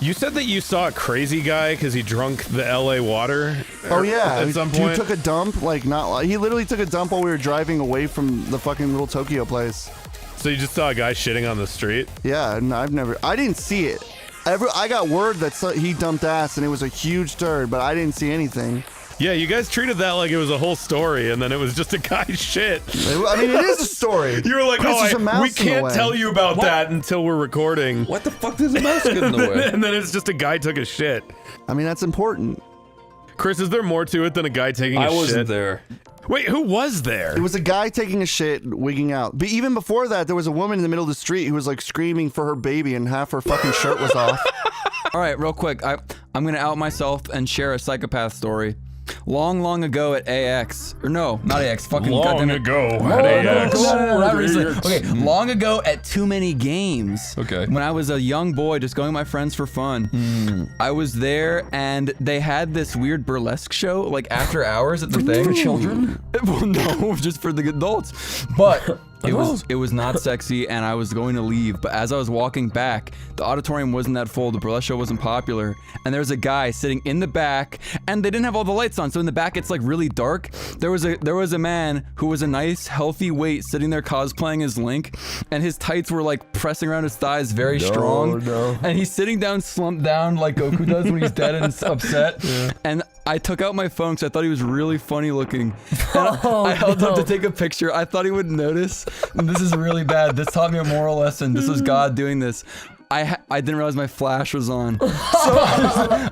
You said that you saw a crazy guy because he drunk the LA water. Oh yeah, at some point. He took a dump, like not. He literally took a dump while we were driving away from the fucking little Tokyo place. So you just saw a guy shitting on the street? Yeah, and I didn't see it. I got word that he dumped ass and it was a huge turd, but I didn't see anything. Yeah, you guys treated that like it was a whole story, and then it was just a guy's shit. I mean, it is a story. You were like, we can't tell you about that until we're recording. What the fuck does a mouse get in the way? And then it's just a guy took a shit. I mean, that's important. Chris, is there more to it than a guy taking a shit? I wasn't there. Wait, who was there? It was a guy taking a shit, wigging out. But even before that, there was a woman in the middle of the street who was like screaming for her baby, and half her fucking shirt was off. All right, real quick. I'm going to out myself and share a psychopath story. Long ago at AX, or no, not AX, fucking long ago at AX. No, not recently. Okay, long ago at Too Many Games. Okay. When I was a young boy, just going with my friends for fun. I was there, and they had this weird burlesque show, like after hours at the thing. For children? Well, no, just for the adults. But it was not sexy, and I was going to leave. But as I was walking back, the auditorium wasn't that full. The burlesque show wasn't popular, and there was a guy sitting in the back, and they didn't have all the lights on. So in the back, it's like really dark. There was a man who was a nice, healthy weight sitting there cosplaying as Link, and his tights were like pressing around his thighs, very strong. And he's sitting down, slumped down like Goku does when he's dead and upset. Yeah. And I took out my phone because I thought he was really funny looking. And I held up to take a picture. I thought he wouldn't notice. And this is really bad. This taught me a moral lesson. This was God doing this. I didn't realize my flash was on. So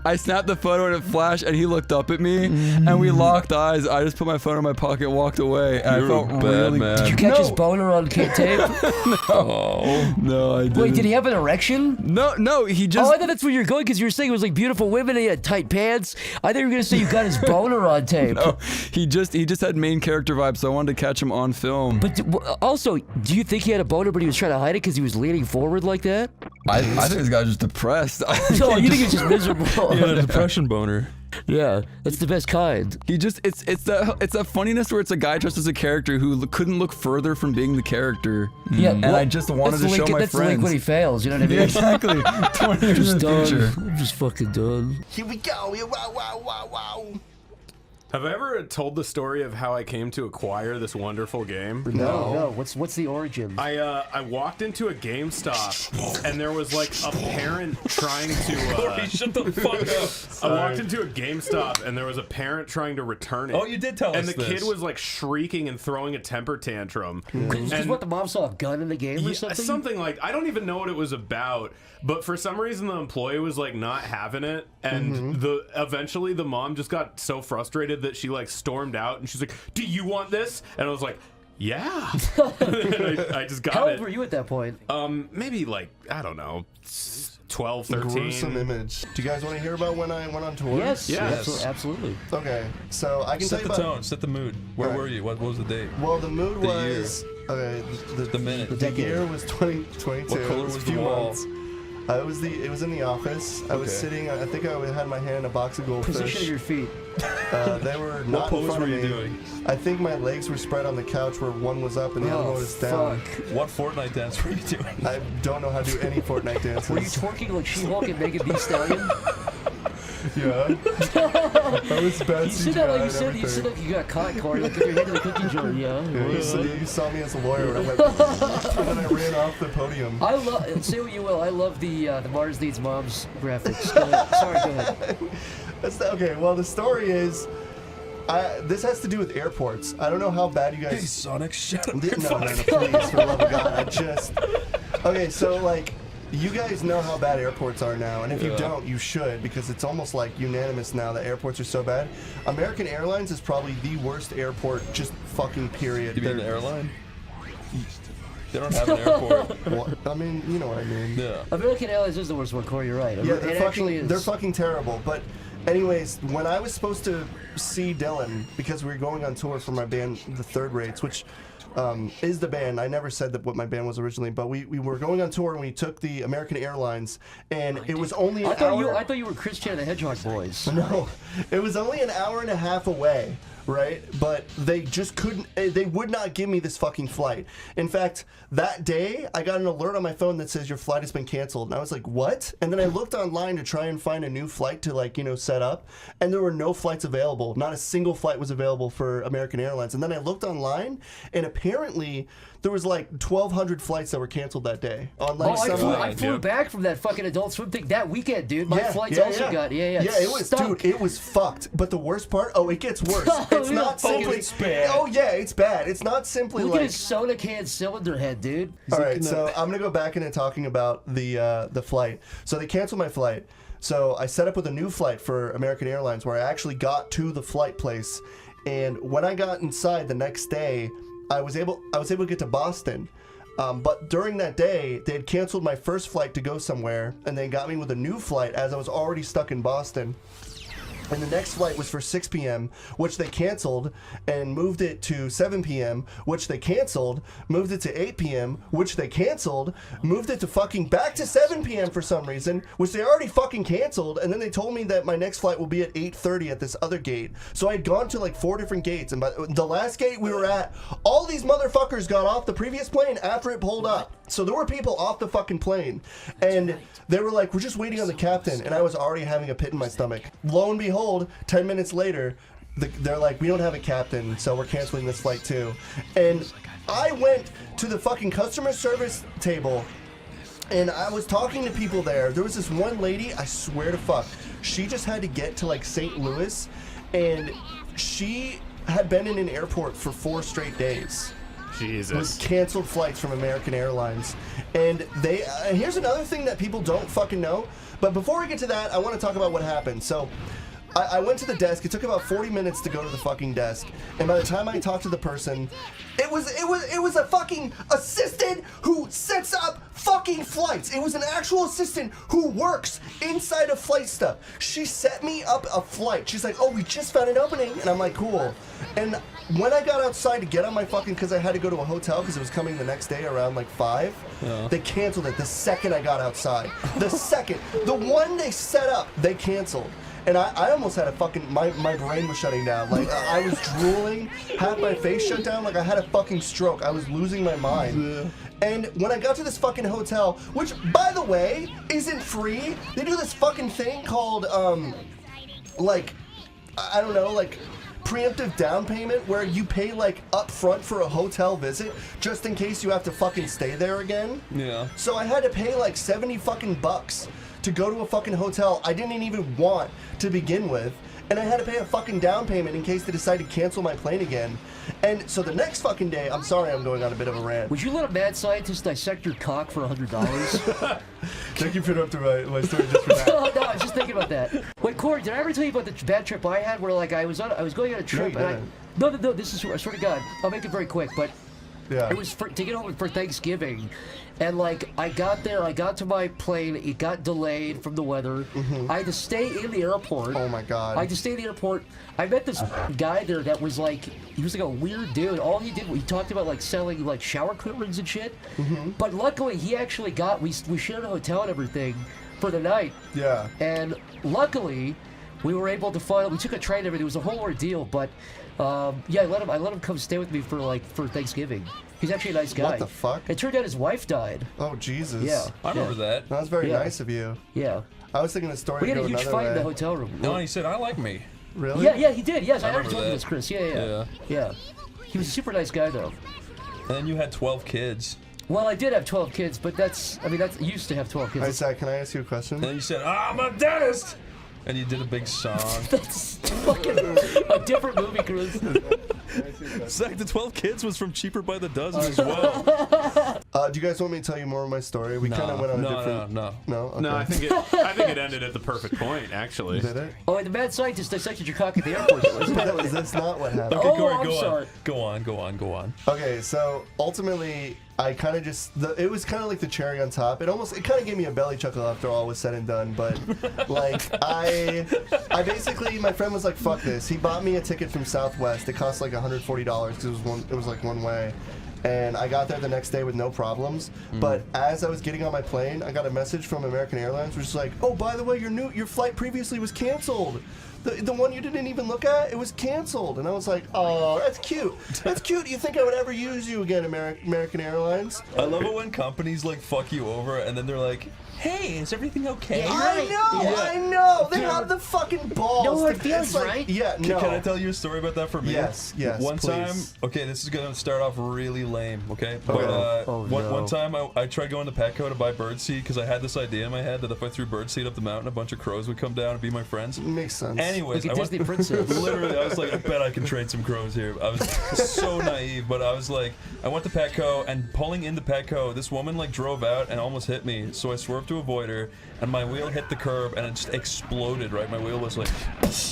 I snapped the photo and it flashed, and he looked up at me, and we locked eyes. I just put my phone in my pocket, walked away, and I felt really man. Did you catch his boner on tape? No, I didn't. Wait, did he have an erection? No, he just... Oh, I thought that's where you're going, because you were saying it was like beautiful women and he had tight pants. I thought you were going to say you got his boner on tape. No, he just had main character vibes, so I wanted to catch him on film. But also, do you think he had a boner, but he was trying to hide it because he was leaning forward like that? I think this guy was just depressed. No, you think he's just miserable? Yeah, a depression boner. Yeah, that's the best kind. He just it's that funniness where it's a guy dressed as a character who couldn't look further from being the character. Yeah, and I just wanted to show my that's friends. That's the link when he fails. You know what I mean? Yeah, exactly. 20 years in the future. I'm just fucking done. Here we go. Wow. Have I ever told the story of how I came to acquire this wonderful game? No. What's the origin? I walked into a GameStop and there was like a parent trying to. Shut the fuck up. I walked into a GameStop and there was a parent trying to return it. Oh, you did tell us And the this. kid was like shrieking and throwing a temper tantrum. Because what, the mom saw a gun in the game or something? Something like, I don't even know what it was about, but for some reason the employee was like not having it, and eventually the mom just got so frustrated that she like stormed out, and she's like, "Do you want this?" And I was like, "Yeah." And I just got How it. old were you at that point? Maybe like, I don't know, 12, 13. Gruesome image. Do you guys want to hear about when I went on tour? Yes. Yes. Absolutely. Okay, so I can Set tell the you about. tone, set the mood. Where Right. were you? What was the date? Well, the mood The was. Okay, The minute. the year was 2022. What color It was a the few wall? months. It was in the office. I was Okay. sitting. I think I had my hand in a box of Position of goldfish. your feet. They were not in pose front of were you me. doing? I think my legs were spread on the couch where one was up and the other one was down. fuck. What Fortnite dance were you doing? I don't know how to do any Fortnite dances. Were you twerking like She-Hulk and Megan Thee Stallion? Yeah. I was bad You said that like you said like you got caught, Corey, like with your head in the cookie jar. Yeah. You saw me as a lawyer and I went, and then I ran off the podium. I love. Say what you will. I love the Mars Needs Moms graphics. Go ahead. Sorry, go ahead. Okay, well the story is, this has to do with airports. I don't know how bad you guys. Hey, Sonic, shut up. No, please, for the love of God, Okay, so like, you guys know how bad airports are now, and if you don't, you should, because it's almost like unanimous now that airports are so bad. American Airlines is probably the worst airport, just fucking period. You mean an airline? They don't have an airport. Well, I mean, you know what I mean. Yeah. American Airlines is the worst one, Corey. You're right. Yeah, It they're fucking terrible. But anyways, when I was supposed to see Dylan, because we were going on tour for my band, the Third Rates, which is the band. I never said that what my band was originally, but we were going on tour and we took the American Airlines, and it was only an hour. I thought you were Christian and the Hedgehog boys. No, it was only an hour and a half away. Right, but they just couldn't. They would not give me this fucking flight. In fact, that day I got an alert on my phone that says your flight has been canceled, and I was like, "What?" And then I looked online to try and find a new flight to set up, and there were no flights available. Not a single flight was available for American Airlines. And then I looked online, and apparently there was like 1,200 flights that were canceled that day. On like I flew back from that fucking Adult Swim thing that weekend, dude. My flights also got it was stunk. dude. It was fucked. But the worst part, it gets worse. It's not simply. It's bad. Oh yeah, it's bad. It's not simply Look like. at his soda can cylinder head, dude. All right, so I'm gonna go back into talking about the flight. So they canceled my flight. So I set up with a new flight for American Airlines, where I actually got to the flight place, and when I got inside the next day, I was able to get to Boston. But during that day, they had canceled my first flight to go somewhere, and they got me with a new flight as I was already stuck in Boston. And the next flight was for 6 p.m., which they canceled, and moved it to 7 p.m., which they canceled, moved it to 8 p.m., which they canceled, moved it to fucking back to 7 p.m. for some reason, which they already fucking canceled, and then they told me that my next flight will be at 8:30 at this other gate. So I had gone to like 4 different gates, and by the last gate we were at, all these motherfuckers got off the previous plane after it pulled up. So there were people off the fucking plane, and they were like, "We're just waiting on the captain," and I was already having a pit in my stomach. Lo and behold, 10 minutes later, they're like, "We don't have a captain, so we're canceling this flight too." And I went to the fucking customer service table, and I was talking to people there. There was this one lady, I swear to fuck, she just had to get to like St. Louis, and she had been in an airport for 4 straight days. Jesus. With canceled flights from American Airlines. And they here's another thing that people don't fucking know. But before we get to that, I want to talk about what happened. So I went to the desk. It took about 40 minutes to go to the fucking desk. And by the time I talked to the person, it was a fucking assistant who sets up fucking flights. It was an actual assistant who works inside of flight stuff. She set me up a flight. She's like, "Oh, we just found an opening." And I'm like, "Cool." And when I got outside to get on my fucking, because I had to go to a hotel because it was coming the next day around like 5, they canceled it the second I got outside. The second. The one they set up, they canceled. And I almost had a fucking, my brain was shutting down. Like, I was drooling, half my face shut down, like I had a fucking stroke. I was losing my mind. Yeah. And when I got to this fucking hotel, which, by the way, isn't free, they do this fucking thing called, like, I don't know, like, preemptive down payment, where you pay, like, up front for a hotel visit, just in case you have to fucking stay there again. Yeah. So I had to pay, like, 70 fucking bucks to go to a fucking hotel I didn't even want to begin with, and I had to pay a fucking down payment in case they decide to cancel my plane again. And so the next fucking day, I'm sorry I'm going on a bit of a rant. Would you let a mad scientist dissect your cock for $100? Thank you for interrupting my story just for that. No, I was just thinking about that. Wait, Corey, did I ever tell you about the bad trip I had where like I was going on a trip No, you and no, this is, I swear to God, I'll make it very quick, but yeah. It was to get home for Thanksgiving. And like I got there, I got to my plane, it got delayed from the weather. Mm-hmm. I had to stay in the airport. Oh my God. I had to stay in the airport. I met this guy there that was like, he was like a weird dude. All he did, he talked about like selling like shower curtains and shit. Mm-hmm. But luckily he actually got, we shared a hotel and everything for the night. Yeah. And luckily we were able to we took a train and everything. It was a whole ordeal, but yeah, I let him come stay with me for Thanksgiving. He's actually a nice guy. What the fuck? It turned out his wife died. Oh, Jesus. Yeah. I remember that. That was very nice of you. Yeah. I was thinking the story We had would a go huge another fight way. in the hotel room. No, he said, "I like me." Really? Yeah, he did. Yes, I already remember told you that. this, Chris. Yeah. He was a super nice guy, though. And then you had 12 kids. Well, I did have 12 kids, but that's used to have 12 kids. Hey, Zach, can I ask you a question? And then you said, "I'm a dentist," and you did a big song. That's fucking a different movie, Chris. Zach, the 12 kids was from Cheaper by the Dozen as well. Do you guys want me to tell you more of my story? We kind of went on a different. No. Okay. No, I think it ended at the perfect point. Actually, Did it? Oh, and the mad scientist dissected your cock at the airport. Is this not what happened? Okay, Oh, Corey, I'm go sorry. on. Go on. Okay, so ultimately, I kind of just it was kind of like the cherry on top. It kind of gave me a belly chuckle after all was said and done. But like I basically, my friend was like, "Fuck this." He bought me a ticket from Southwest. It cost like $140 because it was like one way. And I got there the next day with no problems. But as I was getting on my plane, I got a message from American Airlines, which was like, "Oh, by the way, your flight previously was canceled. The one you didn't even look at, it was canceled." And I was like, "Oh, that's cute. That's cute. Do you think I would ever use you again, American Airlines?" I love it when companies like fuck you over and then they're like, "Hey, is everything okay?" I know. They have the fucking balls. No hard feelings, like, right? Yeah, no. Can I tell you a story about that for me? Yes, One please. time, okay, this is gonna start off really lame, okay? But Oh, one time I tried going to Petco to buy birdseed because I had this idea in my head that if I threw birdseed up the mountain, a bunch of crows would come down and be my friends. Makes sense. Anyways, Like a I went, Disney princess. literally, I was like, I bet I can trade some crows here. I was so naive, but I was like, I went to Petco, and pulling into Petco, this woman like drove out and almost hit me, so I swerved to avoid her, and my wheel hit the curb, and it just exploded, right? My wheel was like,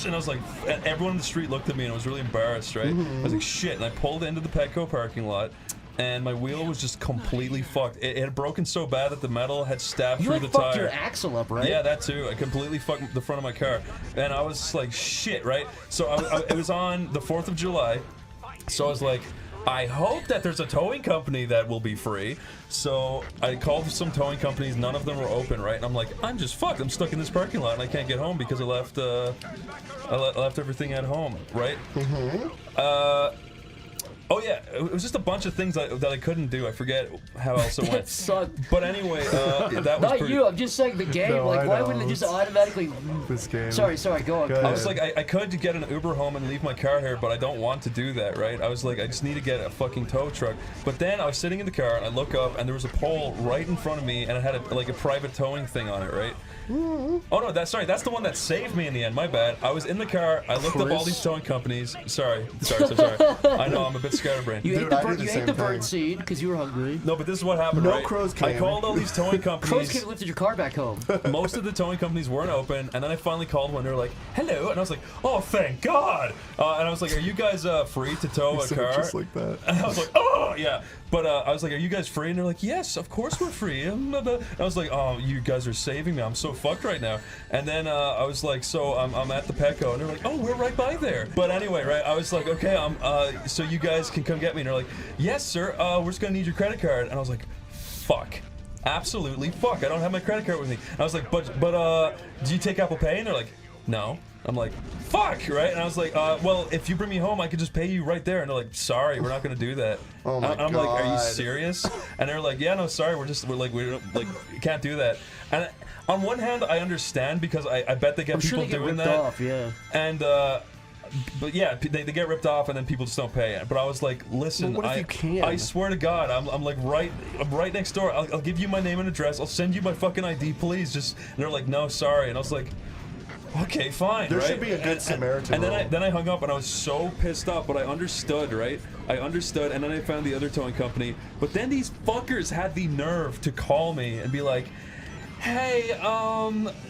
and I was like, and everyone in the street looked at me, and I was really embarrassed, right? I was like, shit, and I pulled into the Petco parking lot, and my wheel was just completely fucked. It had broken so bad that the metal had stabbed You through like the fucked tire. your axle up, right? Yeah, that too. I completely fucked the front of my car, and I was just like, shit, right? So it was on the 4th of July, so I was like, I hope that there's a towing company that will be free. So I called some towing companies. None of them were open, right? And I'm like, I'm just fucked. I'm stuck in this parking lot and I can't get home because I left everything at home, right? Oh yeah, it was just a bunch of things that I couldn't do. I forget how else it That went. sucked. But anyway, that was Not pretty. you. I'm just saying the game. No, like, I why know. wouldn't it just automatically? This game. Sorry. Go on. Go I ahead. was like, I could get an Uber home and leave my car here, but I don't want to do that, right? I was like, I just need to get a fucking tow truck. But then I was sitting in the car and I look up and there was a pole right in front of me and it had a private towing thing on it, right? Oh no, that's the one that saved me in the end. My bad. I was in the car. I looked up all these towing companies. Sorry. I know I'm a bit scatterbrained. You Dude, ate I do the you same ate the thing. bird seed because you were hungry. No, but this is what happened, No right? crows I came. called all these towing Crows companies. came and lifted your car back home. Most of the towing companies weren't open, and then I finally called one. They were like, "Hello," and I was like, "Oh, thank God!" And I was like, "Are you guys free to tow a said car?" it just like that. And I was like, "Oh, yeah." But I was like, "Are you guys free?" And they're like, "Yes, of course we're free." And I was like, "Oh, you guys are saving me. I'm so fucked right now." And then I was like, "So I'm at the Petco," and they're like, "Oh, we're right by there." But anyway, right? I was like, "Okay, so you guys can come get me." And they're like, "Yes, sir. We're just gonna need your credit card." And I was like, "Fuck." Absolutely fuck. I don't have my credit card with me. And I was like, but do you take Apple Pay? And they're like, no. I'm like, fuck, right? And I was like, well, if you bring me home, I could just pay you right there. And they're like, sorry, we're not gonna do that. Oh my I'm like, are you God. serious? And they're like, yeah, no, sorry, we can't do that. And on one hand, I understand because I bet they get I'm people sure they get doing ripped that. off. Yeah. And but yeah, they get ripped off and then people just don't pay. But I was like, listen, Well, what if you can? I swear to God, I'm like right next door. I'll give you my name and address. I'll send you my fucking ID, please. Just and they're like, no, sorry. And I was like, okay, fine. There right? should be a good Samaritan And rule. then I hung up and I was so pissed off, but I understood, right? I understood, and then I found the other towing company. But then these fuckers had the nerve to call me and be like, hey,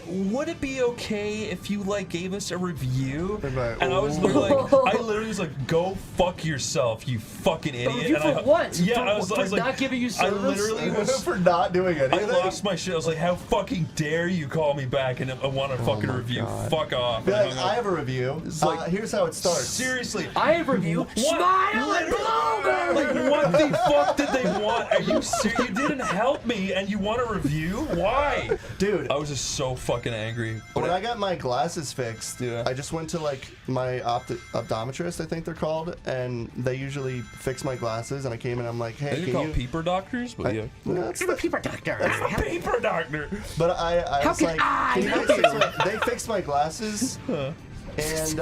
would it be okay if you like gave us a review? Like, And I was literally was like, go fuck yourself, you fucking idiot. Review And for what? Yeah, For- I was for like, not giving you I service? literally was. For not doing anything. I lost my shit. I was like, how fucking dare you call me back and I want a fucking review? God. Fuck off. Be And I like, hung up. I have a review. like- Here's how it starts. Seriously. I have review. Smile and blow. Like, what the fuck did they want? Are you serious? You didn't help me and you want a review? Why? Dude, I was just so fucking angry. when I got my glasses fixed, Yeah. I just went to like my optometrist, I think they're called, and they usually fix my glasses. And I came in, I'm like, hey, They're can called you? peeper doctors, but yeah. No, it's I'm a peeper doctor. Paper doctor. But I How was can like, I can you help guys you? they fixed my glasses, and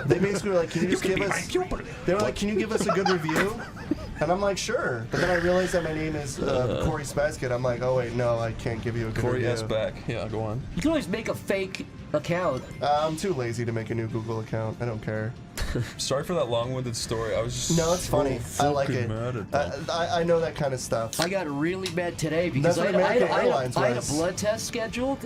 they basically were like, can you just give us? They were like, can you give us a good review? And And I'm like, sure. But then I realized that my name is Corey Spazkid. I'm like, oh wait, no, I can't give you a good Corey review. S. back. Yeah, go on. You can always make a fake account. I'm too lazy to make a new Google account. I don't care. Sorry for that long-winded story. I was just No, it's funny. I like it. mad at that. I know that kind of stuff. I got really mad today because That's I what had American Airlines a was. blood test scheduled,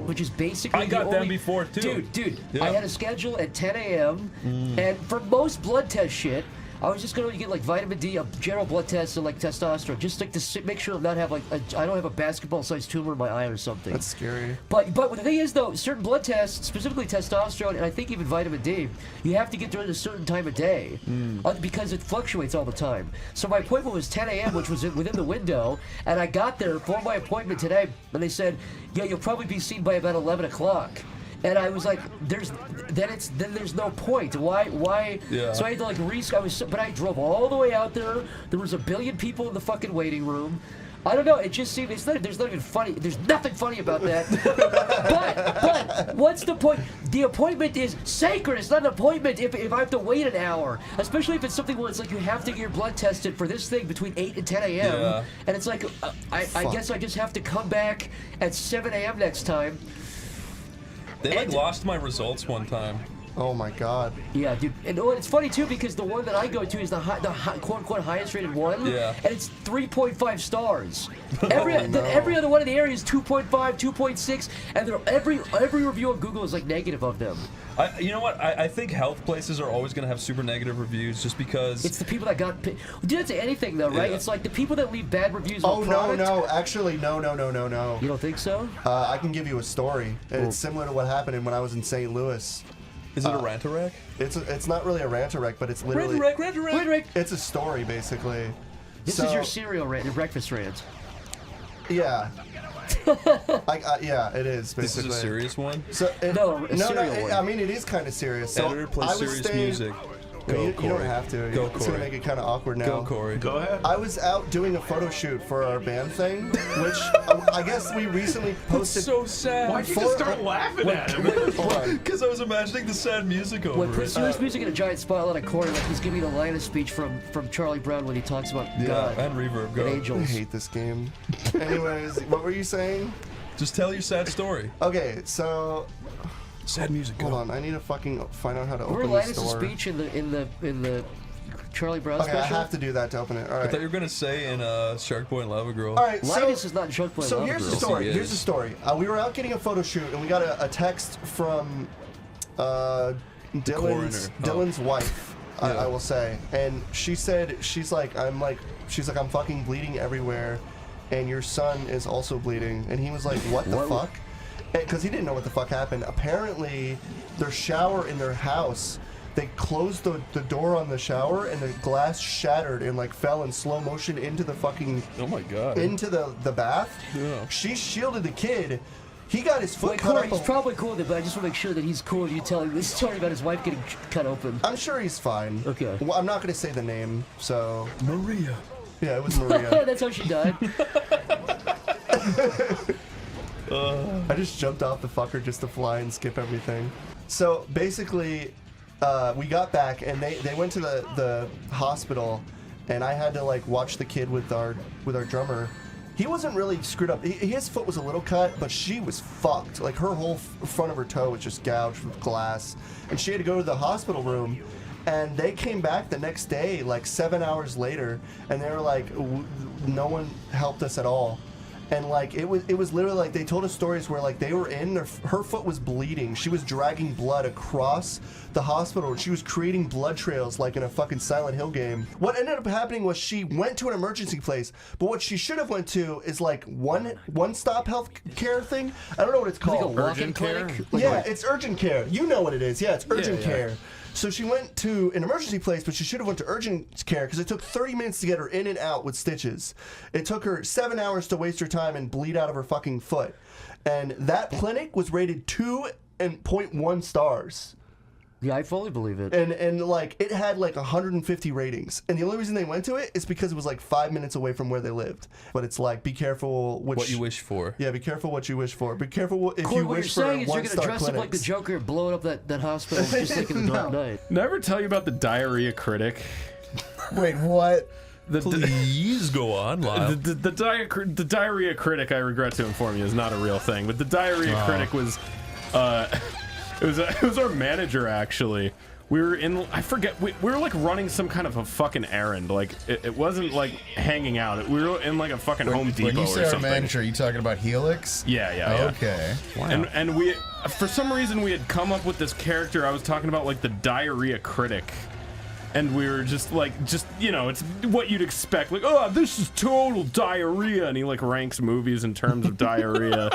which is basically I got the them only, before, too. Dude, Yeah. I had a schedule at 10 a.m. And for most blood test shit, I was just going to get like vitamin D, a general blood test, and like testosterone, just like to make sure I'm not have like I don't have a basketball-sized tumor in my eye or something. That's scary. But the thing is though, certain blood tests, specifically testosterone, and I think even vitamin D, you have to get during a certain time of day because it fluctuates all the time. So my appointment was 10 a.m., which was within the window, and I got there for my appointment today, and they said, yeah, you'll probably be seen by about 11 o'clock. And I was like, then there's no point. Why? Yeah. So I had to like but I drove all the way out there. There was a billion people in the fucking waiting room. I don't know. It just seemed there's not even funny. There's nothing funny about that. but what's the point? The appointment is sacred. It's not an appointment if I have to wait an hour, especially if it's something where it's like you have to get your blood tested for this thing between 8 and 10 a.m. Yeah. And it's like I guess I just have to come back at 7 a.m. next time. They like lost my results one time. Oh my god. Yeah, dude. And it's funny too because the one that I go to is the quote unquote highest rated one. Yeah. And it's 3.5 stars. Every other one in the area is 2.5, 2.6, and every review on Google is like negative of them. You know what? I think health places are always going to have super negative reviews just because. It's the people that got. Dude, that's anything though, right? Yeah. It's like the people that leave bad reviews Oh on no, product. no, actually, no. You don't think so? I can give you a story, and it's similar to what happened when I was in St. Louis. Is it a rant-a-wreck? It's not really a rant-a-wreck, but it's literally Wait. it's a story basically. This is your cereal rant, your breakfast rant. Yeah. Yeah, it is basically. This is a serious one? So No, a serial one. I mean, it is kind of serious. So Editor plays I was serious staying, music. You Corey. don't have to. Go, It's gonna Corey. make it kind of awkward now. Go, Corey. Go ahead. I was out doing a photo shoot for our band thing, which I guess we recently posted. So sad. Why'd you just start laughing at him? Hold on. Because I was imagining the sad music over When put it. serious music in a giant spotlight on Corey, like he's giving the line of speech from Charlie Brown when he talks about God and reverb. Go. and I angels. hate this game. Anyways, what were you saying? Just tell your sad story. Okay, so Sad music. hold on. I need to fucking find out how to Remember open this Linus' door. speech in the Charlie Brown Okay, I special? have to do that to open it. All I right. thought you were gonna say in Shark Boy and Lava Girl. All right. Linus is not in Shark Boy So Lava here's Girl. the story. Yes, he Here's the is. story. We were out getting a photo shoot, and we got a text from Dylan's wife. Yeah. I will say, and she said she's like I'm fucking bleeding everywhere, and your son is also bleeding. And he was like, what the fuck? Because he didn't know what the fuck happened. Apparently, their shower in their house. They closed the door on the shower, and the glass shattered and like fell in slow motion into the fucking Oh my god. into the bath. Yeah. She shielded the kid. He got his foot Wait, cut Corey, up. he's probably cool with it, but I just want to make sure that he's cool with you telling this story about his wife getting cut open. I'm sure he's fine. Okay. Well, I'm not going to say the name, so. Maria. Yeah, it was Maria. That's how she died. I just jumped off the fucker just to fly and skip everything. So basically, we got back and they went to the hospital, and I had to like watch the kid with our drummer. He wasn't really screwed up. His foot was a little cut, but she was fucked. Like her whole front of her toe was just gouged with glass, and she had to go to the hospital room. And they came back the next day, like 7 hours later, and they were like, no one helped us at all. And like it was literally like they told us stories where like they were her foot was bleeding. She was dragging blood across the hospital. She was creating blood trails like in a fucking Silent Hill game. What ended up happening was she went to an emergency place, but what she should have went to is like one stop health care thing. I don't know what it's Like a called. walk-in Urgent care? clinic? Yeah, it's urgent care. You know what it is. Yeah, it's urgent yeah. care. So she went to an emergency place, but she should have went to urgent care because it took 30 minutes to get her in and out with stitches. It took her 7 hours to waste her time and bleed out of her fucking foot. And that clinic was rated 2.1 stars. Yeah, I fully believe it. And like it had like 150 ratings. And the only reason they went to it is because it was like 5 minutes away from where they lived. But it's like, be careful What you wish for. Yeah, be careful what you wish for. Be careful if Corey, you what you're wish for saying is you're going to one-star dress up like the clinics. Joker and blow up that hospital just like in the Dark No. Knight. Never tell you about the Diarrhea critic. Wait, what? Please go on, Lyle. The diarrhea critic, I regret to inform you, is not a real thing. But the diarrhea critic was, it was our manager actually. We were in, I forget, we were like running some kind of a fucking errand. Like it wasn't like hanging out. We were in like a fucking Home Depot or something. When you say our manager, are you talking about Helix? Yeah. Okay. Wow. And we, for some reason, we had come up with this character. I was talking about like the diarrhea critic. And we were just you know, it's what you'd expect. Like, oh, this is total diarrhea. And he like ranks movies in terms of diarrhea.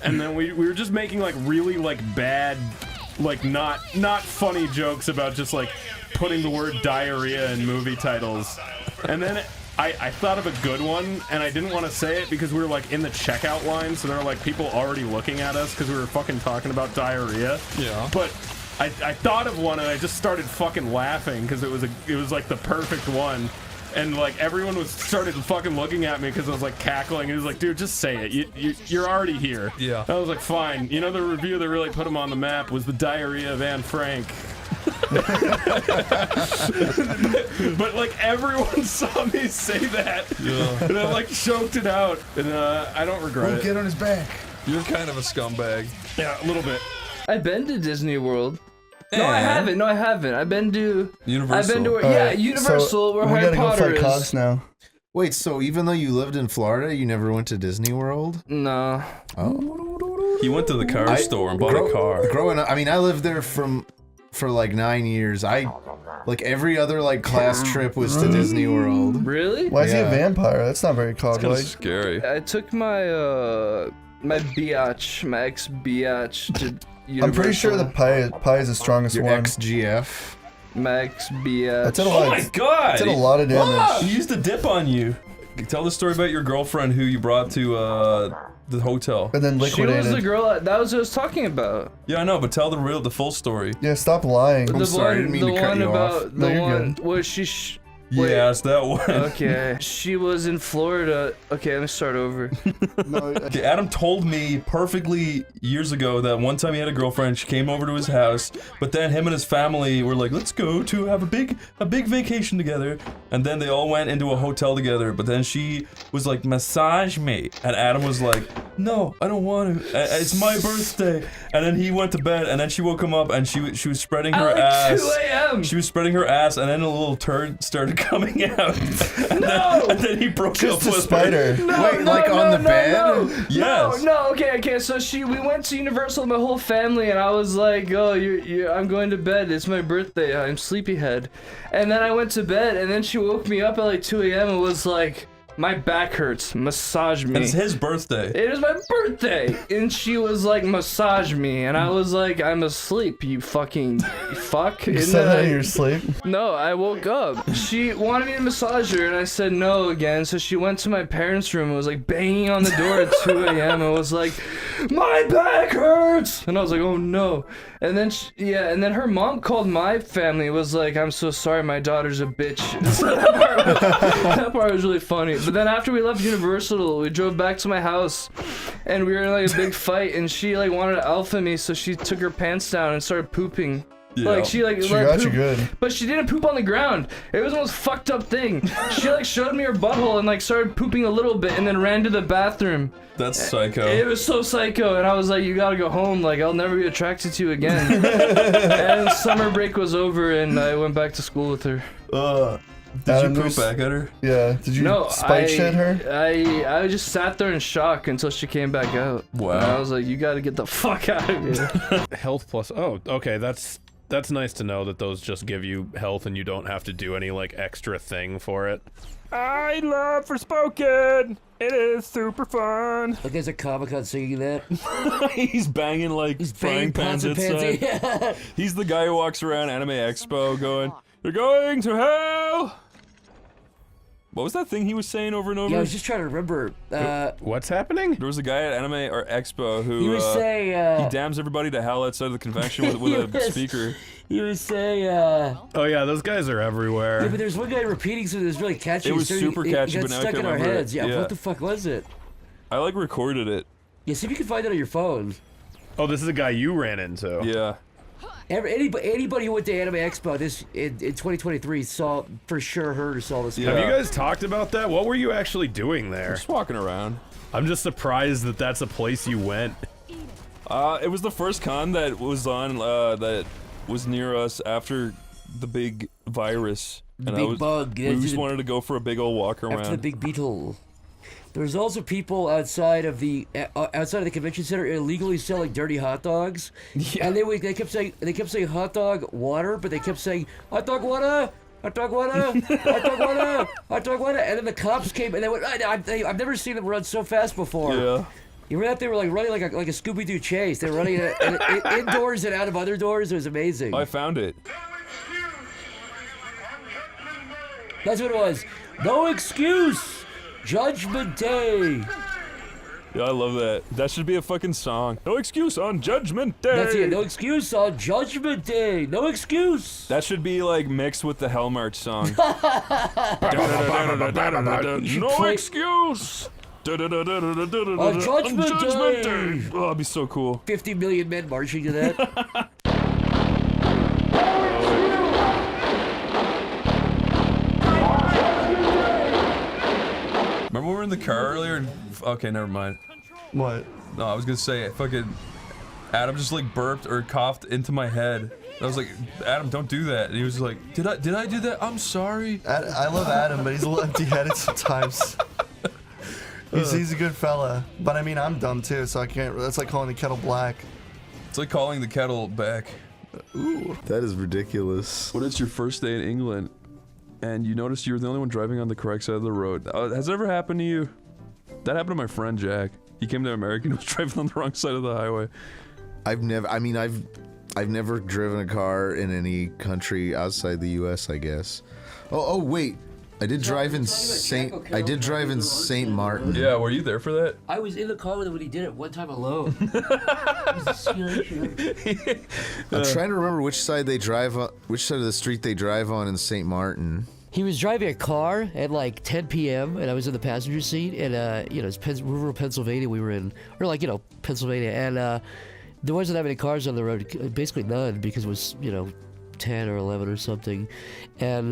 And then we were just making like really like bad, like not funny jokes about just like putting the word diarrhea in movie titles. And then I thought of a good one, and I didn't want to say it because we were like in the checkout line. So there were like people already looking at us because we were fucking talking about diarrhea. Yeah. But I thought of one and I just started fucking laughing because it was like the perfect one, and like everyone started fucking looking at me because I was like cackling. It was like, dude, just say it. You're already here. Yeah. I was like, fine. You know, the review that really put him on the map was the diarrhea of Anne Frank. But like everyone saw me say that, and I like choked it out, and I don't regret it. Get on his back. You're kind of a scumbag. Yeah, a little bit. I've been to Disney World. No, I haven't. I've been to Universal. I've been to Universal, where Harry Potter is. Go fight Cox now. Wait, so even though you lived in Florida, you never went to Disney World? No. Oh. He went to the car store and bought a car. Growing up, I mean, I lived there for like 9 years. Like every other like class trip was to Disney World. Really? Why is he a vampire? That's not very cog-like. That's scary. I took my my biatch, my ex-biatch to Universal. I'm pretty sure the pie is the strongest Your one. ex-GF. Max biatch. That's a lot. Oh my god! That's a lot of damage. He used a dip on you. Tell the story about your girlfriend who you brought to the hotel. And then liquidated. She was the girl that was what I was talking about. Yeah, I know, but tell the full story. Yeah, stop lying. I'm sorry, I didn't mean to cut you off. The one where she. Yes, that one. Okay, she was in Florida. Okay, let me start over. Okay, Adam told me perfectly years ago that one time he had a girlfriend. She came over to his house, but then him and his family were like, "Let's go to have a big vacation together." And then they all went into a hotel together. But then she was like, "Massage me," and Adam was like, "No, I don't want to. It's my birthday." And then he went to bed, and then she woke him up, and she was spreading her ass. 2 a.m. She was spreading her ass, and then a little turd started coming out. And then he broke up with spider. her. Wait, like on the bed? Yes. No, okay. So we went to Universal with my whole family, and I was like, "Oh, I'm going to bed. It's my birthday. I'm sleepyhead." And then I went to bed, and then she woke me up at like 2 a.m. and was like, "My back hurts. Massage me." And it's his birthday. It is my birthday, and she was like, "Massage me," and I was like, "I'm asleep. You fucking fuck." You said that in your sleep? No, I woke up. She wanted me to massage her, and I said no again. So she went to my parents' room and was like banging on the door at 2 a.m. and was like, "My back hurts," and I was like, "Oh no." And then and then her mom called my family. Was like, "I'm so sorry, my daughter's a bitch." So that part was really funny. But then after we left Universal, we drove back to my house, and we were in like a big fight, and she like wanted to alpha me, so she took her pants down and started pooping. Yeah. Like she got poop, you good. but she didn't poop on the ground. It was the most fucked up thing. She like showed me her butthole and like started pooping a little bit, and then ran to the bathroom. That's psycho. It was so psycho, and I was like, "You gotta go home. Like I'll never be attracted to you again." And summer break was over, and I went back to school with her. Did you poop back at her? Yeah. Did you spike shit her? I just sat there in shock until she came back out. Wow. And I was like, "You gotta get the fuck out of here." Health plus. Oh, okay. That's nice to know that those just give you health and you don't have to do any like extra thing for it. I love Forspoken. It is super fun. Like there's a Comic-Con singing that. He's banging like frying pans outside. Yeah. He's the guy who walks around Anime Expo going, "You're going to hell." What was that thing he was saying over and over? Yeah, I was just trying to remember. What's happening? There was a guy at Anime or Expo who He would say. he damns everybody to hell outside of the convention with a speaker. He would say. Oh yeah, those guys are everywhere. Yeah, but there's one guy repeating something that's really catchy. It was super catchy, it but got now I stuck can't in our remember it. heads. Yeah, Yeah. what the fuck was it? I like recorded it. Yeah, see if you can find it on your phone. Oh, this is a guy you ran into. Yeah. Anybody who went to Anime Expo in 2023 saw for sure heard or saw this. Have you guys talked about that? What were you actually doing there? Just walking around. I'm just surprised that that's a place you went. It was the first con that was on that was near us after the big virus. Big bug. We just wanted to go for a big old walk around. After the big beetle. There's also people outside of the convention center illegally selling dirty hot dogs, and they kept saying hot dog water, but they kept saying hot dog water, hot dog water, hot dog water, hot dog water, and then the cops came and they went. I've never seen them run so fast before. Yeah. You remember that they were like running like a Scooby-Doo chase. They were running indoors and out of other doors. It was amazing. I found it. That's what it was. No excuse. Judgment Day. Yeah, I love that. That should be a fucking song. No excuse on Judgment Day. That's it. No excuse on Judgment Day. No excuse. That should be like mixed with the Hell March song. No excuse. On Judgment Day. Oh, that'd be so cool. 50 million men marching to that. Remember we were in the car earlier and okay, never mind. What? No, I was gonna say fucking Adam just like burped or coughed into my head. I was like, Adam, don't do that. And he was like, did I do that? I'm sorry. I love Adam, but he's a little empty-headed sometimes. He's a good fella, but I mean I'm dumb too, so I can't. That's like calling the kettle black. It's like calling the kettle back. Ooh, that is ridiculous. What is your first day in England? And you noticed you were the only one driving on the correct side of the road. Has it ever happened to you? That happened to my friend Jack. He came to America and was driving on the wrong side of the highway. I've never driven a car in any country outside the U.S. I guess. Oh wait, I did drive in Saint Martin. Yeah, were you there for that? I was in the car with him when he did it one time alone. I'm trying to remember which side of the street they drive on in Saint Martin. He was driving a car at like 10 p.m. and I was in the passenger seat, and it's rural Pennsylvania we were in, or like Pennsylvania, and there wasn't that many cars on the road, basically none, because it was 10 or 11 or something, and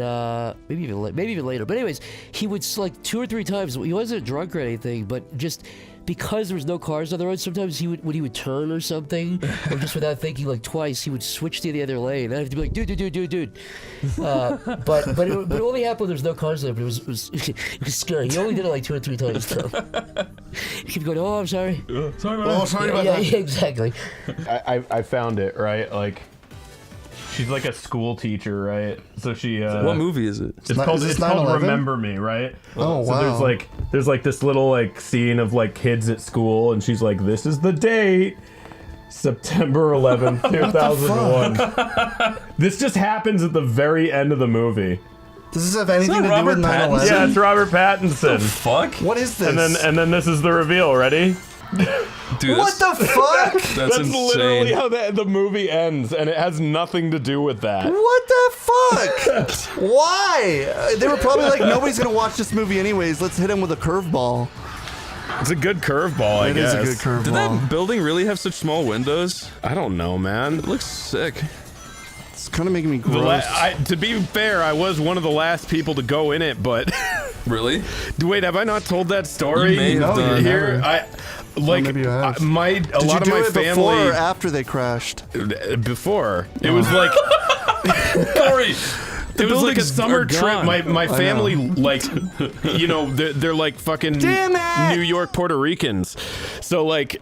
maybe even later. But anyways, he would like 2 or 3 times. He wasn't drunk or anything, but just because there was no cars on the road, sometimes when he would turn or something, or just without thinking like twice, he would switch to the other lane. And I have to be like, dude. But it only happened when there was no cars there. But it was scary. He only did it like 2 or 3 times though. He kept going, oh, I'm sorry. Sorry about that. Yeah, exactly. I found it, right? Like, she's like a school teacher, right? So she. What movie is it? It's called Remember Me, right? Oh, wow. So there's like this little like scene of like kids at school, and she's like, "This is the date, September 11th, 2001." This just happens at the very end of the movie. Does this have anything to do with 9/11? Yeah, it's Robert Pattinson. The fuck? What is this? And then this is the reveal. Ready? Dude, what the fuck? That's insane. Literally how the movie ends, and it has nothing to do with that. What the fuck? Why? They were probably like, nobody's gonna watch this movie anyways. Let's hit him with a curveball. It's a good curveball, I guess. It is a good curveball. Did that building really have such small windows? I don't know, man. It looks sick. It's kind of making me gross. To be fair, I was one of the last people to go in it, but Really? Wait, have I not told that story? You may have done. Here, a lot of my family. Before or after they crashed? Before. It was like Corey. It was like a summer trip. My family, like, they're like fucking New York Puerto Ricans. So like,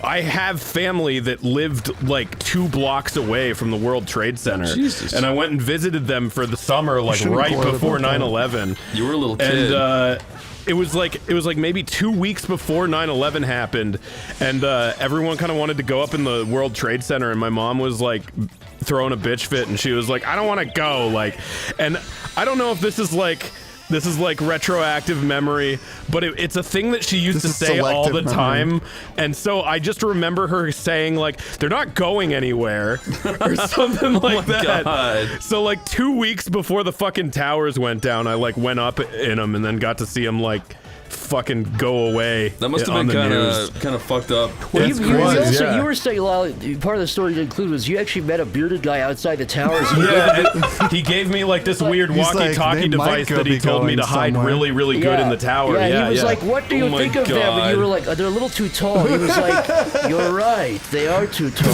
I have family that lived like 2 blocks away from the World Trade Center. Jesus. And I went and visited them for the summer, like right before 9/11. You were a little kid. And it was like maybe 2 weeks before 9/11 happened, and everyone kind of wanted to go up in the World Trade Center, and my mom was like throwing a bitch fit, and she was like, I don't want to go, like, and I don't know if this is like retroactive memory, but it's a thing that she used to say all the time, and so I just remember her saying like, they're not going anywhere or something like that. God. So like 2 weeks before the fucking towers went down, I like went up in them and then got to see them like fucking go away. That must have been kind of fucked up. Well, It's you crazy, were saying, Lyle, part of the story you include was you actually met a bearded guy outside the towers. He gave me like this weird He's like, walkie-talkie they might device go that he be told me going to hide somewhere. really, really good in the tower. Yeah, he was like, what do you think of them? And God. you were like, they're a little too tall. He was like, you're right, they are too tall.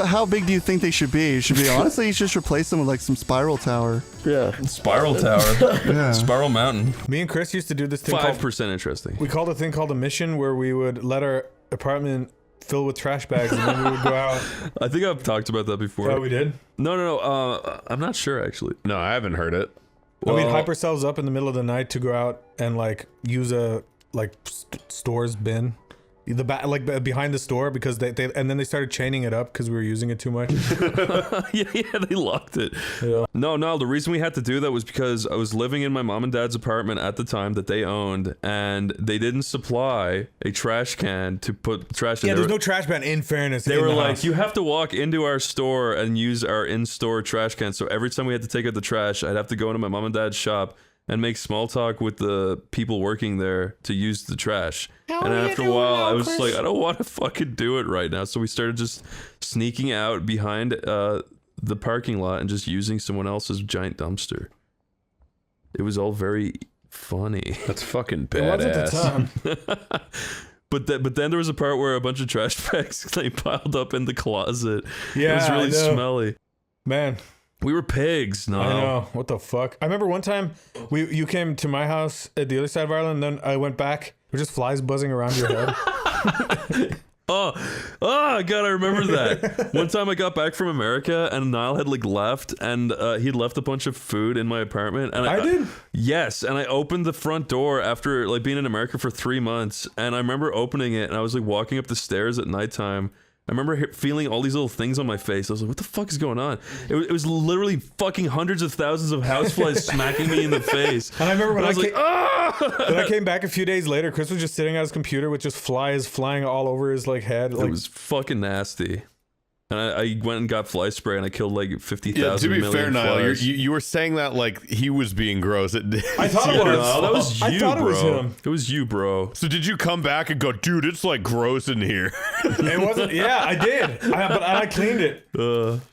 How big do you think they should be? Honestly, you should just replace them with like some spiral tower. Yeah. Spiral tower. Yeah. Spiral mountain. Me and Chris used to do this thing 5% interesting. We called a thing called a mission where we would let our apartment fill with trash bags and then we would go out. I think I've talked about that before. Oh, we did? No. I'm not sure actually. No, I haven't heard it. Well, we'd hype ourselves up in the middle of the night to go out and like use a store's bin. The back, like behind the store, because they and then they started chaining it up because we were using it too much. yeah, they locked it. Yeah. No, the reason we had to do that was because I was living in my mom and dad's apartment at the time that they owned, and they didn't supply a trash can to put trash in. Yeah, there's no trash can, in fairness. They were like, you have to walk into our store and use our in-store trash can. So every time we had to take out the trash, I'd have to go into my mom and dad's shop and make small talk with the people working there to use the trash. And after a while, I was like, I don't want to fucking do it right now. So we started just sneaking out behind the parking lot and just using someone else's giant dumpster. It was all very funny. That's fucking badass. But then there was a part where a bunch of trash bags they piled up in the closet. Yeah, it was really smelly. Man. We were pigs, no. I know. What the fuck? I remember one time you came to my house at the other side of Ireland, and then I went back. There were just flies buzzing around your head. Oh, God, I remember that. One time I got back from America and Nile had like left and he'd left a bunch of food in my apartment. And I did? Yes, and I opened the front door after like being in America for 3 months, and I remember opening it and I was like walking up the stairs at nighttime. I remember feeling all these little things on my face. I was like, what the fuck is going on? It was literally fucking hundreds of thousands of houseflies smacking me in the face. And I remember when I was like, when I came back a few days later, Chris was just sitting at his computer with just flies flying all over his like head. It was fucking nasty. And I went and got fly spray and I killed like 50,000 Yeah, to be fair, Nile, flies. you were saying that like he was being gross. I thought it was. No, that was you, I thought bro. it was him. It was you, bro. So did you come back and go, dude, it's like gross in here? It wasn't. Yeah, I did. But I cleaned it.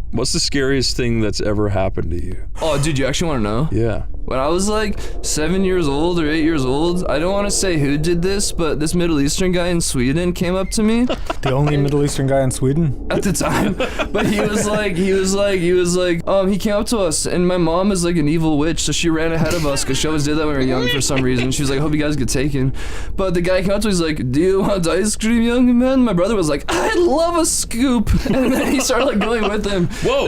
What's the scariest thing that's ever happened to you? Oh, dude, you actually want to know? Yeah. When I was like 7 years old or 8 years old, I don't want to say who did this, but this Middle Eastern guy in Sweden came up to me. The only Middle Eastern guy in Sweden? At the time. But he came up to us, and my mom is like an evil witch, so she ran ahead of us because she always did that when we were young for some reason. She was like, I hope you guys get taken. But the guy came up to us, he's like, do you want ice cream, young man? My brother was like, I'd love a scoop. And then he started like going with him. Whoa.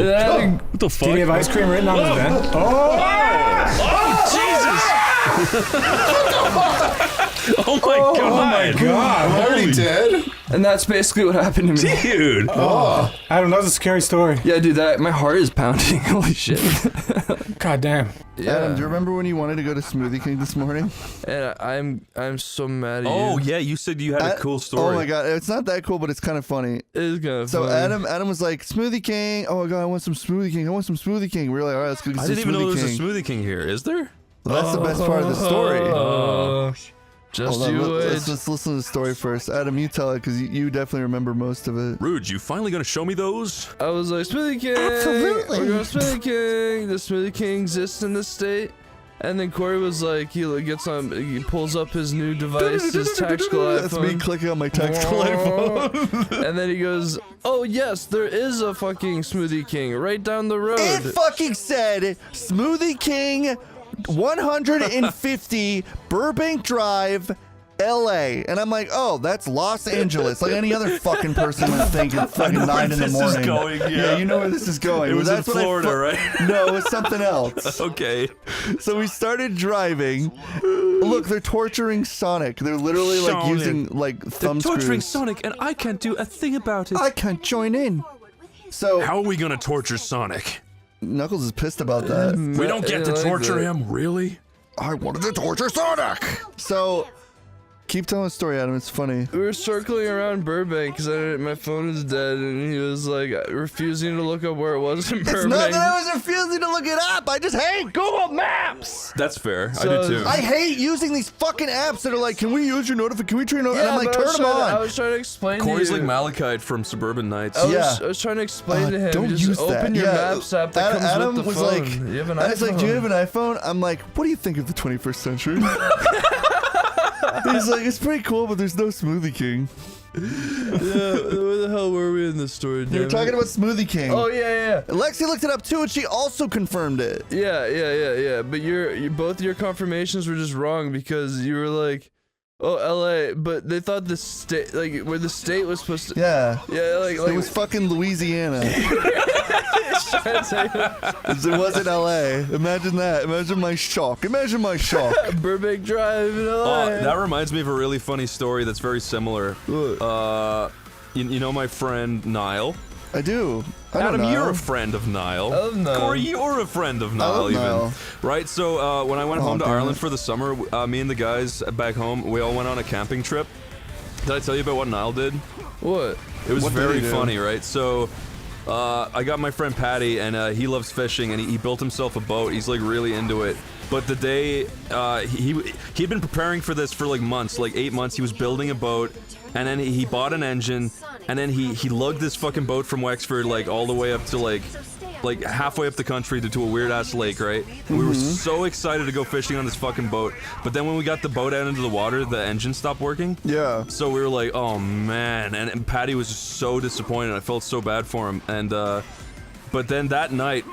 What the fuck? Did he have ice cream written on his vent? Oh my god! Oh my god! I'm already dead. And that's basically what happened to me. Dude! Adam, that was a scary story. Yeah, dude, my heart is pounding. Holy shit. God damn. Yeah. Adam, do you remember when you wanted to go to Smoothie King this morning? And I'm so mad at you. Oh yeah, you said you had a cool story. Oh my god, it's not that cool, but it's kind of funny. It is kind of So funny. Adam was like, Smoothie King. Oh my god, I want some Smoothie King. I want some Smoothie King. We were like, all right, let's go get I some didn't even know Smoothie there was King. a Smoothie King here. Is there? Well, that's the best part of the story. Just Hold on, you let's wait. just listen to the story first. Adam, you tell it because you definitely remember most of it. Rude, you finally gonna show me those? I was like, Smoothie King! Absolutely. We're going to Smoothie King! The Smoothie King exists in this state. And then Corey was like, he pulls up his new device, his tactical iPhone. That's me clicking on my tactical iPhone. And then he goes, oh yes, there is a fucking Smoothie King right down the road. It fucking said Smoothie King 150 Burbank Drive, LA. And I'm like, oh, that's Los Angeles. Like any other fucking person would think at fucking 9 in the morning. This is going, yeah. You know where this is going. It was That's in what Florida, right? No, it was something else. Okay. So we started driving. Look, they're torturing Sonic. They're literally like Sonic. using like thumb screws. Sonic, and I can't do a thing about it. I can't join in. So How are we gonna torture Sonic? Knuckles is pissed about that. We don't get to I like torture that. him, really? I wanted to torture Sonic. So Keep telling the story, Adam. It's funny. We were circling around Burbank because my phone was dead, and he was like refusing to look up where it was in Burbank. It's not that I was refusing to look it up. I just hate Google Maps. That's fair. I So- do too. I hate using these fucking apps that are like, can we use your notification? Can we turn on? Yeah, And I'm like, but turn them I on. was trying to explain Corey's to like you. Malachite from Suburban Nights. I Yeah. was trying to explain to him. Don't Just use open that. your Yeah, Maps app that comes Adam with the was phone. like, You have an I was like, iPhone. do you have an iPhone? I'm like, what do you think of the 21st century? He's like, it's pretty cool, but there's no Smoothie King. Yeah, where the hell were we in this story? You were damn talking it? about Smoothie King. Oh yeah. Lexi looked it up too, and she also confirmed it. Yeah. But both your confirmations were just wrong because you were like, oh, L.A., but they thought the state, like where the state was supposed to. Yeah. Yeah, like It was fucking Louisiana. trying to say It wasn't LA. Imagine that. Imagine my shock. Imagine my shock. Burbank Drive in LA. That reminds me of a really funny story that's very similar. You know my friend Nile? I do. I Adam, know. you're a friend of Nile. I love Nile. Corey, you're a friend of Nile, love even. Nile. Right? So when I went home to damn Ireland it. for the summer, me and the guys back home, we all went on a camping trip. Did I tell you about what Nile did? What? It was What did very he do? funny, right? So I got my friend Patty, and he loves fishing, and he built himself a boat. He's like really into it. But the day he'd been preparing for this for like months, like 8 months. He was building a boat, and then he bought an engine, and then he lugged this fucking boat from Wexford like all the way up to like halfway up the country to a weird ass lake, right? And we were so excited to go fishing on this fucking boat. But then when we got the boat out into the water, the engine stopped working. Yeah. So we were like, oh man, and Patty was so disappointed. I felt so bad for him. And but then that night,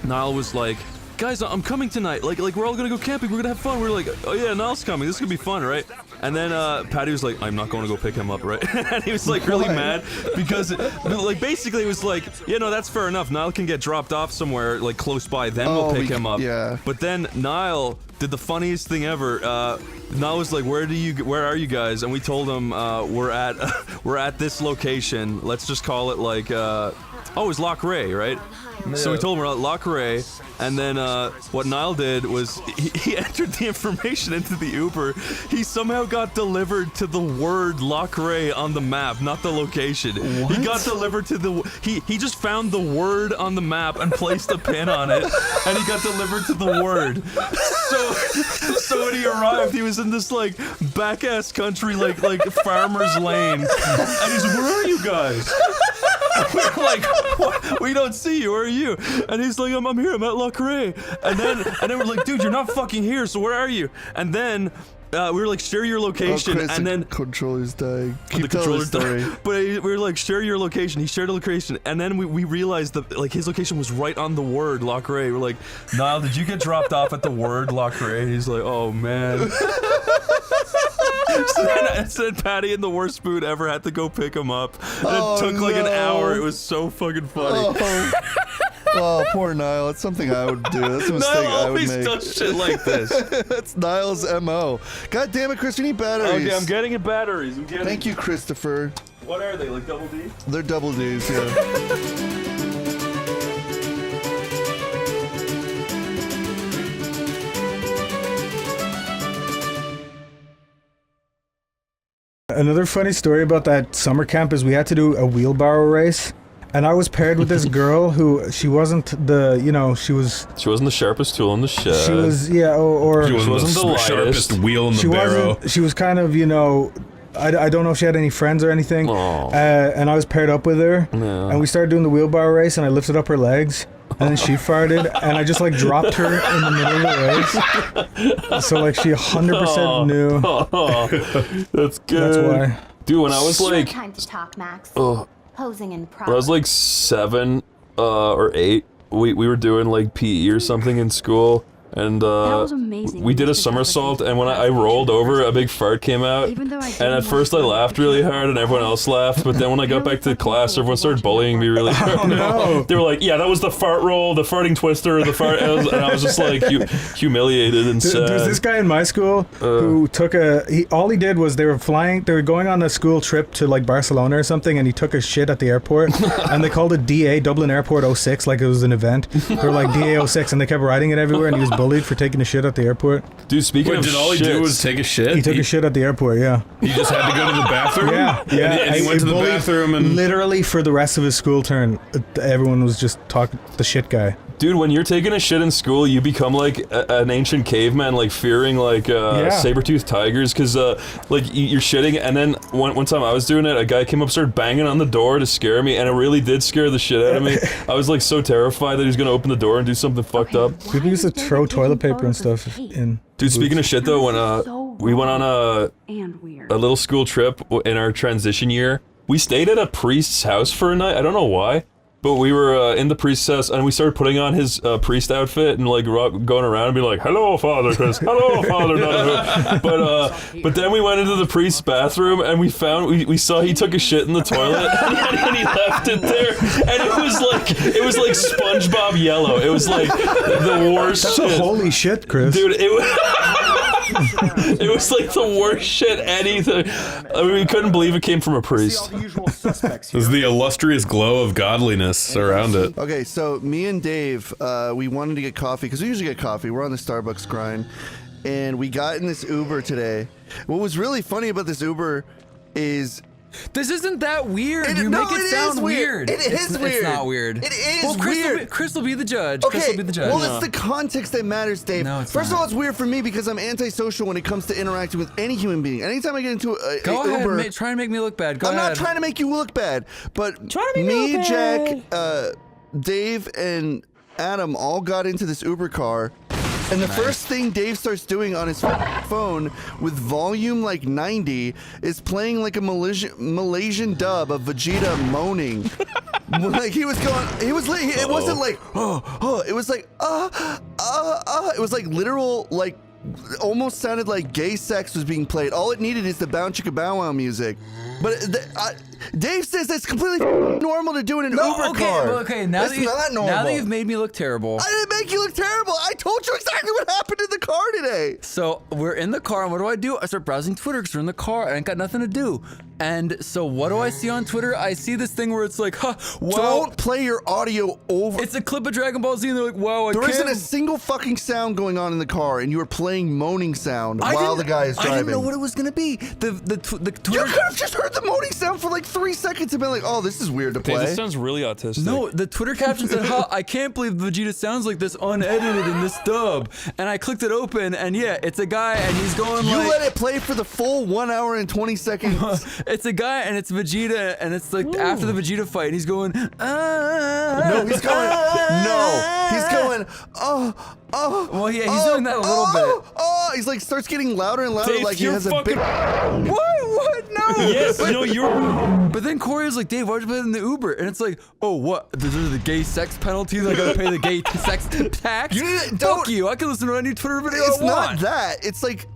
Nile was like, guys, I'm coming tonight. Like we're all gonna go camping. We're gonna have fun. We were like, oh yeah, Nile's coming. This is gonna be fun, right? And then Patty was like, I'm not going to go pick him up, right? And he was like really mad because like basically it was like, yeah, no, that's fair enough. Nile can get dropped off somewhere like close by, then we'll pick him up. Yeah. But then Nile did the funniest thing ever. Nile was like, where are you guys? And we told him we're at this location. Let's just call it like it was Loch Ray, right? So we told him we're at Loch Ray, and then what Nile did was he entered the information into the Uber. He somehow got delivered to the word Loch Ray on the map, not the location. What? He got delivered to the he just found the word on the map and placed a pin on it, and he got delivered to the word. So when he arrived, he was in this like back ass country like farmer's lane, and he's like, where are you guys? And we're like, what? We don't see you. Where are you? And he's like, I'm here. I'm at Loch Ray. And then we're like, dude, you're not fucking here. So where are you? And then we were like, share your location. Chris, and then the controller's dying. the Keep telling the controller story. But we were like, share your location. He shared a location, and then we realized that like his location was right on the word Loch Ray. We're like, Niall, did you get dropped off at the word Loch Ray? And he's like, oh man. So then Patty, in the worst mood ever, had to go pick him up. And it took like an hour. It was so fucking funny. Oh, poor Niall. It's something I would do. That's a mistake Niall I would always make. does shit like this. That's Niall's MO. God damn it, Chris, we need batteries. Okay, I'm getting it batteries. Thank you, Christopher. What are they, like double D? They're double Ds, yeah. Another funny story about that summer camp is we had to do a wheelbarrow race. And I was paired with this girl who, she wasn't the, she was... She wasn't the sharpest tool in the shed. She was, or... She wasn't the sharpest wheel in the barrow. She was kind of, I don't know if she had any friends or anything. And I was paired up with her. Yeah. And we started doing the wheelbarrow race, and I lifted up her legs. And then she farted, and I just dropped her in the middle of the race. So she 100% knew. That's good. That's why. Dude, when I was like, time to talk, Max. Posing in when I was like 7 or 8, we were doing PE or something in school. And was amazing. we did a somersault, and when I rolled over, a big fart came out. And at first I laughed really hard, and everyone else laughed. But then when I got back to class, everyone started bullying me really hard. Oh, no. They were like, "Yeah, that was the fart roll, the farting twister, the fart." And I was just like humiliated and sad. There was this guy in my school who took all he did was they were going on a school trip to Barcelona or something, and he took a shit at the airport, and they called it DA, Dublin Airport 06, like it was an event. They were like DA 06, and they kept writing it everywhere, and he was bullied bullied for taking a shit at the airport? Dude, speaking of did all he do was take a shit? He took a shit at the airport, yeah. He just had to go to the bathroom? Yeah. And he went to the bathroom and... Literally for the rest of his school term, everyone was just talking the shit guy. Dude, when you're taking a shit in school, you become like an ancient caveman, like fearing like saber-toothed tigers, because like you're shitting, and then one time I was doing it, a guy came up, started banging on the door to scare me, and it really did scare the shit out of me. I was like so terrified that he was gonna open the door and do something fucked up. People used to throw toilet paper and stuff in. Dude, speaking of shit though, when we went on a little school trip in our transition year, we stayed at a priest's house for a night. I don't know why. But we were in the priest's house, and we started putting on his priest outfit and like going around and being like, "Hello, Father Chris. Hello, Father Donahue." But then we went into the priest's bathroom, and we saw he took a shit in the toilet, and he left it there, and it was like SpongeBob yellow. It was like the worst. That's shit. Holy shit, Chris. Dude, it was. It was like the worst shit anything. I mean, we couldn't believe it came from a priest. There's the illustrious glow of godliness around it. Okay, so me and Dave, we wanted to get coffee because we usually get coffee. We're on the Starbucks grind, and we got in this Uber today. What was really funny about this Uber is this isn't that weird. You no, make it sound weird. It is weird. It's not weird. It is weird. Chris will be the judge. Okay, Chris will be the judge. well, it's the context that matters, Dave. No, it's First not. of all, it's weird for me because I'm antisocial when it comes to interacting with any human being. Anytime I get into a Uber, try and make me look bad. Go I'm ahead. not trying to make you look bad, but me, Jack, Dave, and Adam all got into this Uber car. And the first thing Dave starts doing on his phone with volume like 90 is playing like a Malaysian dub of Vegeta moaning. Like it wasn't like, it was like, it was like literal, like, almost sounded like gay sex was being played. All it needed is the Bow Chicka Bow Wow music. But Dave says that's completely normal to do in an Uber car. Okay, now that you've made me look terrible. I didn't make you look terrible. I told you exactly what happened in the car today. So we're in the car, and what do? I start browsing Twitter because we're in the car. I ain't got nothing to do. And so what do I see on Twitter? I see this thing where it's like, wow. Don't play your audio over. It's a clip of Dragon Ball Z, and they're like, wow, There isn't a single fucking sound going on in the car, and you are playing moaning sound while the guy is driving. I didn't know what it was going to be. The Twitter... You could have just heard the moaning sound for like 3 seconds and been like, oh, this is weird to play. This sounds really autistic. No, the Twitter caption said, I can't believe Vegeta sounds like this unedited in this dub. And I clicked it open, and yeah, it's a guy, and he's going You let it play for the full 1 hour and 20 seconds. It's a guy, and it's Vegeta, and it's like after the Vegeta fight, and he's going, No, he's going, Well, yeah, he's doing that a little bit. He's like, starts getting louder and louder, Dave, like he has a big... What? No. Yes, no, you're... But then Corey was like, Dave, why'd you play it in the Uber? And it's like, oh, what? There's the gay sex penalty that I gotta pay the gay sex tax? Fuck you, I can listen to any Twitter video I want. It's not that. It's like,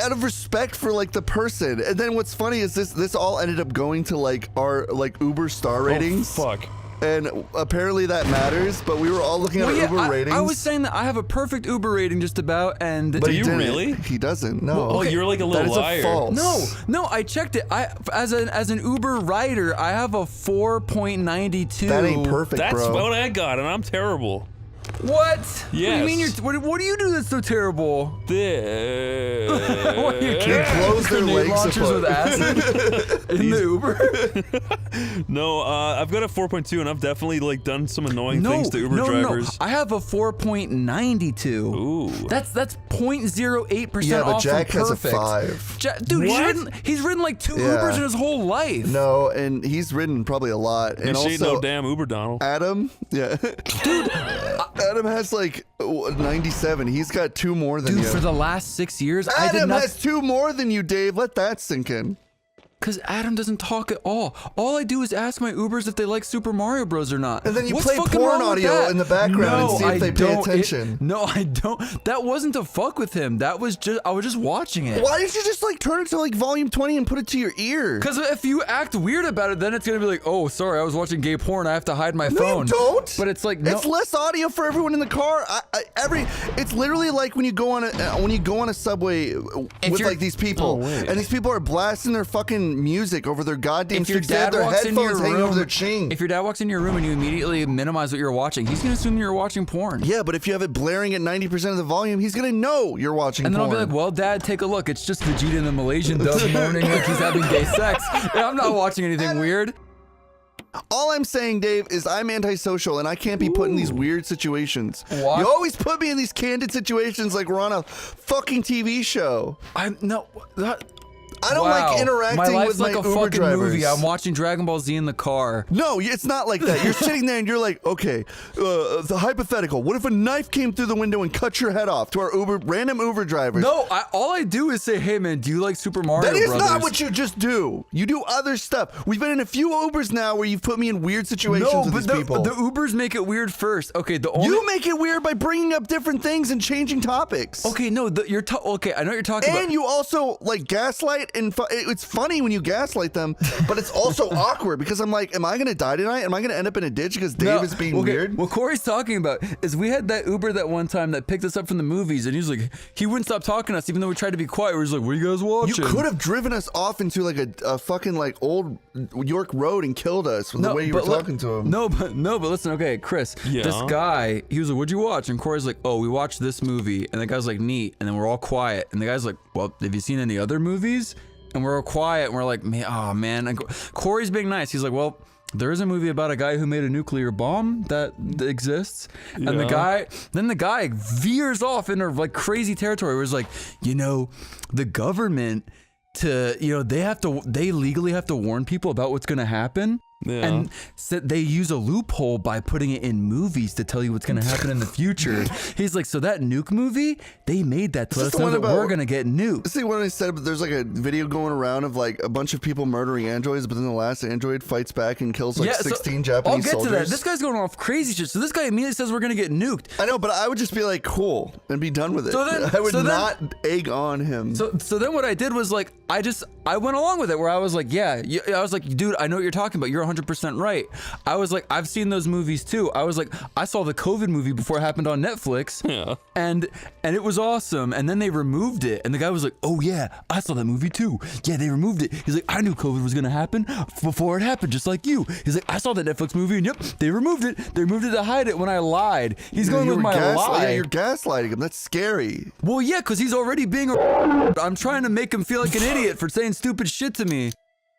out of respect for like the person. And then what's funny is this all ended up going to like our like Uber star ratings. Oh, fuck. And apparently that matters, but we were all looking at Uber ratings. I was saying that I have a perfect Uber rating just about, and... But do you really? He doesn't, no. Well, you're like a little liar. That is a false. No, I checked it. As an Uber rider, I have a 4.92. That ain't perfect, That's bro. what I got, and I'm terrible. What? Yes. What do you mean what do you do that's so terrible? What, You close their legs launchers with acid in the Uber? No, I've got a 4.2, and I've definitely like done some annoying things to Uber drivers. I have a 4.92. Ooh. That's 0.08% Yeah, but off Jack from has a perfect. 5. Dude, he's ridden like 2 Ubers in his whole life. No, and he's ridden probably a lot. And She ain't also, no damn Uber Donald. Adam, yeah. Dude, Adam has like 97. He's got 2 more than dude, you. for the last 6 years, I did Adam not... has 2 more than you, Dave. Let that sink in. Because Adam doesn't talk at all. All I do is ask my Ubers if they like Super Mario Bros. Or not. And then you What's play fucking porn wrong with audio that? in the background and see if they pay don't. attention. No, I don't. That wasn't to fuck with him. That was just, I was just watching it. Why didn't you just like turn it to like volume 20 and put it to your ear? Because if you act weird about it, then it's going to be like, oh, sorry, I was watching gay porn. I have to hide my phone. No, you don't. But it's like, no. It's less audio for everyone in the car. It's literally like when you go on a subway with like these people, and these people are blasting their fucking fucking music over their goddamn If your streets. They have dad their walks into your headphones hanging over room, their ching. if your dad walks into your room and you immediately minimize what you're watching, he's gonna assume you're watching porn. Yeah, but if you have it blaring at 90% of the volume, he's gonna know you're watching And then porn. I'll be like, well, Dad, take a look. It's just Vegeta in the Malaysian dub moaning like he's having gay sex. Yeah, I'm not watching anything weird. All I'm saying, Dave, is I'm antisocial and I can't be put in these weird situations. What? You always put me in these candid situations like we're on a fucking TV show. I don't like interacting my life's with like my a Uber fucking drivers. movie. I'm watching Dragon Ball Z in the car. No, it's not like that. You're sitting there and you're like, okay, the hypothetical. What if a knife came through the window and cut your head off to our random Uber drivers? No, all I do is say, hey man, do you like Super Mario That is Brothers? not what you just do. You do other stuff. We've been in a few Ubers now where you've put me in weird situations No, with but these the people. Ubers make it weird first. Okay, the only You make it weird by bringing up different things and changing topics. Okay, no, okay, I know what you're talking about. And you also like gaslight, and it's funny when you gaslight them, but it's also awkward because I'm like, am I gonna die tonight? Am I gonna end up in a ditch because Dave is being weird? What Corey's talking about is we had that Uber that one time that picked us up from the movies, and he was like, he wouldn't stop talking to us even though we tried to be quiet. We was like, what are you guys watching? You could have driven us off into like a fucking like old York Road and killed us from the way you were talking to him. No, but listen, okay, Chris, this guy, he was like, what'd you watch? And Corey's like, oh, we watched this movie. And the guy's like, neat. And then we're all quiet. And the guy's like, well, have you seen any other movies? And we're all quiet, and we're like, man. And Corey's being nice. He's like, well, there is a movie about a guy who made a nuclear bomb that exists. And the guy veers off into like crazy territory where he's like, the government they legally have to warn people about what's going to happen. Yeah. And so they use a loophole by putting it in movies to tell you what's going to happen in the future. He's like, so that nuke movie, they made that to let us know that we're going to get nuked. See what I said, but there's like a video going around of like a bunch of people murdering androids, but then the last android fights back and kills like 16 Japanese soldiers. I'll get to that. This guy's going off crazy shit. So this guy immediately says we're going to get nuked. I know, but I would just be like, cool, and be done with it. I would not egg on him. So then what I did was like, I went along with it where I was like, I was like, dude, I know what you're talking about. You're 100% right. I was like, I've seen those movies too. I was like, I saw the COVID movie before it happened on Netflix. Yeah. And it was awesome. And then they removed it. And the guy was like, oh yeah, I saw that movie too. Yeah, they removed it. He's like, I knew COVID was gonna happen before it happened, just like you. He's like, I saw that Netflix movie and yep, they removed it. They removed it to hide it when I lied. He's going with my lie. Yeah, you're gaslighting him. That's scary. Well, yeah, because he's already being I'm trying to make him feel like an idiot for saying stupid shit to me.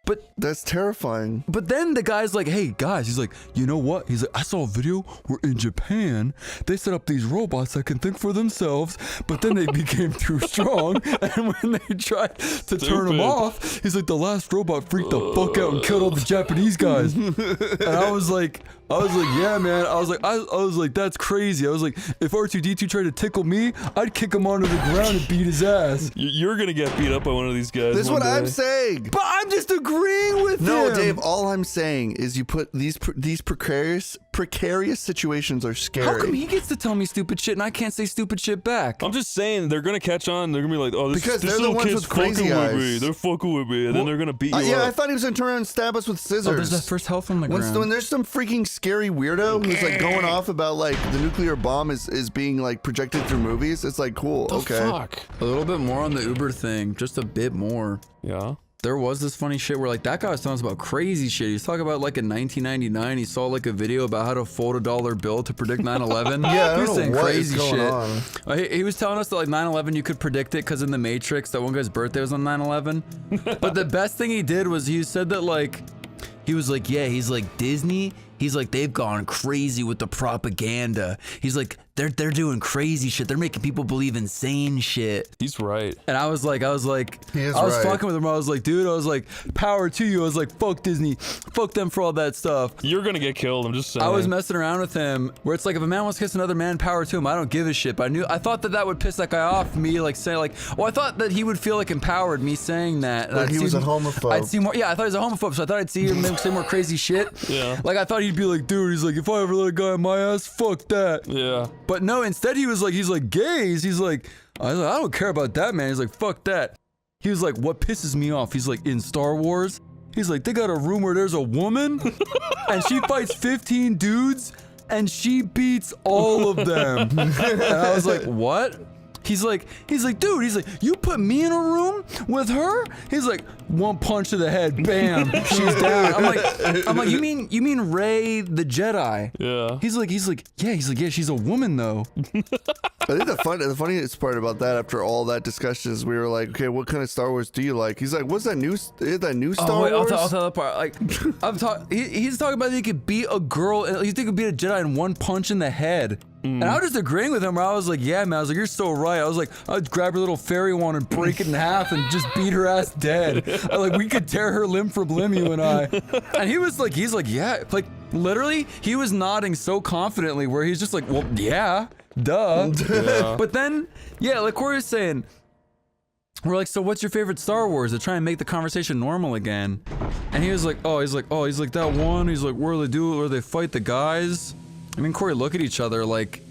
But that's terrifying. But then the guy's like, hey guys, he's like, you know what? He's like, I saw a video where in Japan they set up these robots that can think for themselves, but then they became too strong, and when they tried to turn them off, he's like, the last robot freaked the fuck out and killed all the Japanese guys. And I was like, yeah, man. I was like, that's crazy. I was like, if R2D2 tried to tickle me, I'd kick him onto the ground and beat his ass. You're gonna get beat up by one of these guys. That's what I'm saying. But I'm just agreeing with him. No, Dave. All I'm saying is you put these precarious situations are scary. How come he gets to tell me stupid shit and I can't say stupid shit back? I'm just saying they're gonna catch on. They're gonna be like, oh, this little kid's fucking with me. They're fucking with me, and then they're gonna beat you up. Yeah, I thought he was gonna turn around and stab us with scissors. Oh, there's that first health on the ground. When there's some freaking scary weirdo who's like going off about like the nuclear bomb is being like projected through movies, it's like cool. Okay. Fuck. A little bit more on the Uber thing, just a bit more. Yeah. There was this funny shit where like that guy was telling us about crazy shit. He was talking about like in 1999 he saw like a video about how to fold a $1 bill to predict 9/11. Yeah, he was saying crazy shit. On. He was telling us that like 9/11 you could predict it because in the Matrix that one guy's birthday was on 9/11. But the best thing he did was he said that like he was like, yeah, he's like Disney. He's like, they've gone crazy with the propaganda. He's like, they're doing crazy shit. They're making people believe insane shit. He's right. And I was fucking with him. I was like, dude, I was like, power to you. I was like, fuck Disney. Fuck them for all that stuff. You're gonna get killed. I'm just saying. I was messing around with him where it's like, if a man wants to kiss another man, power to him. I don't give a shit. But I thought that would piss that guy off. Me like saying like, well, I thought that he would feel like empowered me saying that. Like he was a homophobe. I'd see more. Yeah, I thought he was a homophobe. So I thought I'd see him say more crazy shit. Yeah. Like I thought he'd be like, dude, he's like, if I ever let a guy on my ass, fuck that. Yeah. But no, instead he's like gays. He's like, I don't care about that, man. He's like, fuck that. He was like, what pisses me off? He's like, in Star Wars, he's like, they got a room where there's a woman and she fights 15 dudes and she beats all of them. And I was like, what? He's like, dude, he's like, you put me in a room with her? He's like, one punch to the head, bam, she's down. I'm like, you mean Rey the Jedi? Yeah. He's like, yeah, she's a woman though. I think the funniest part about that, after all that discussion, is we were like, okay, what kind of Star Wars do you like? He's like, what's that new Star Wars? I'll tell the part. Like, he's talking about that he could beat a girl, he could beat a Jedi in one punch in the head. And I was just agreeing with him, where I was like, yeah, man, I was like, you're so right. I was like, I'd grab her little fairy wand and break it in half and just beat her ass dead. We could tear her limb from limb, you and I. And he's like, yeah, like, literally, he was nodding so confidently, where he's just like, well, yeah, duh. Yeah. But then, yeah, like Corey was saying, we're like, so what's your favorite Star Wars? To try and make the conversation normal again. And he's like, that one. He's like, where they fight the guys. I mean, Corey, look at each other like,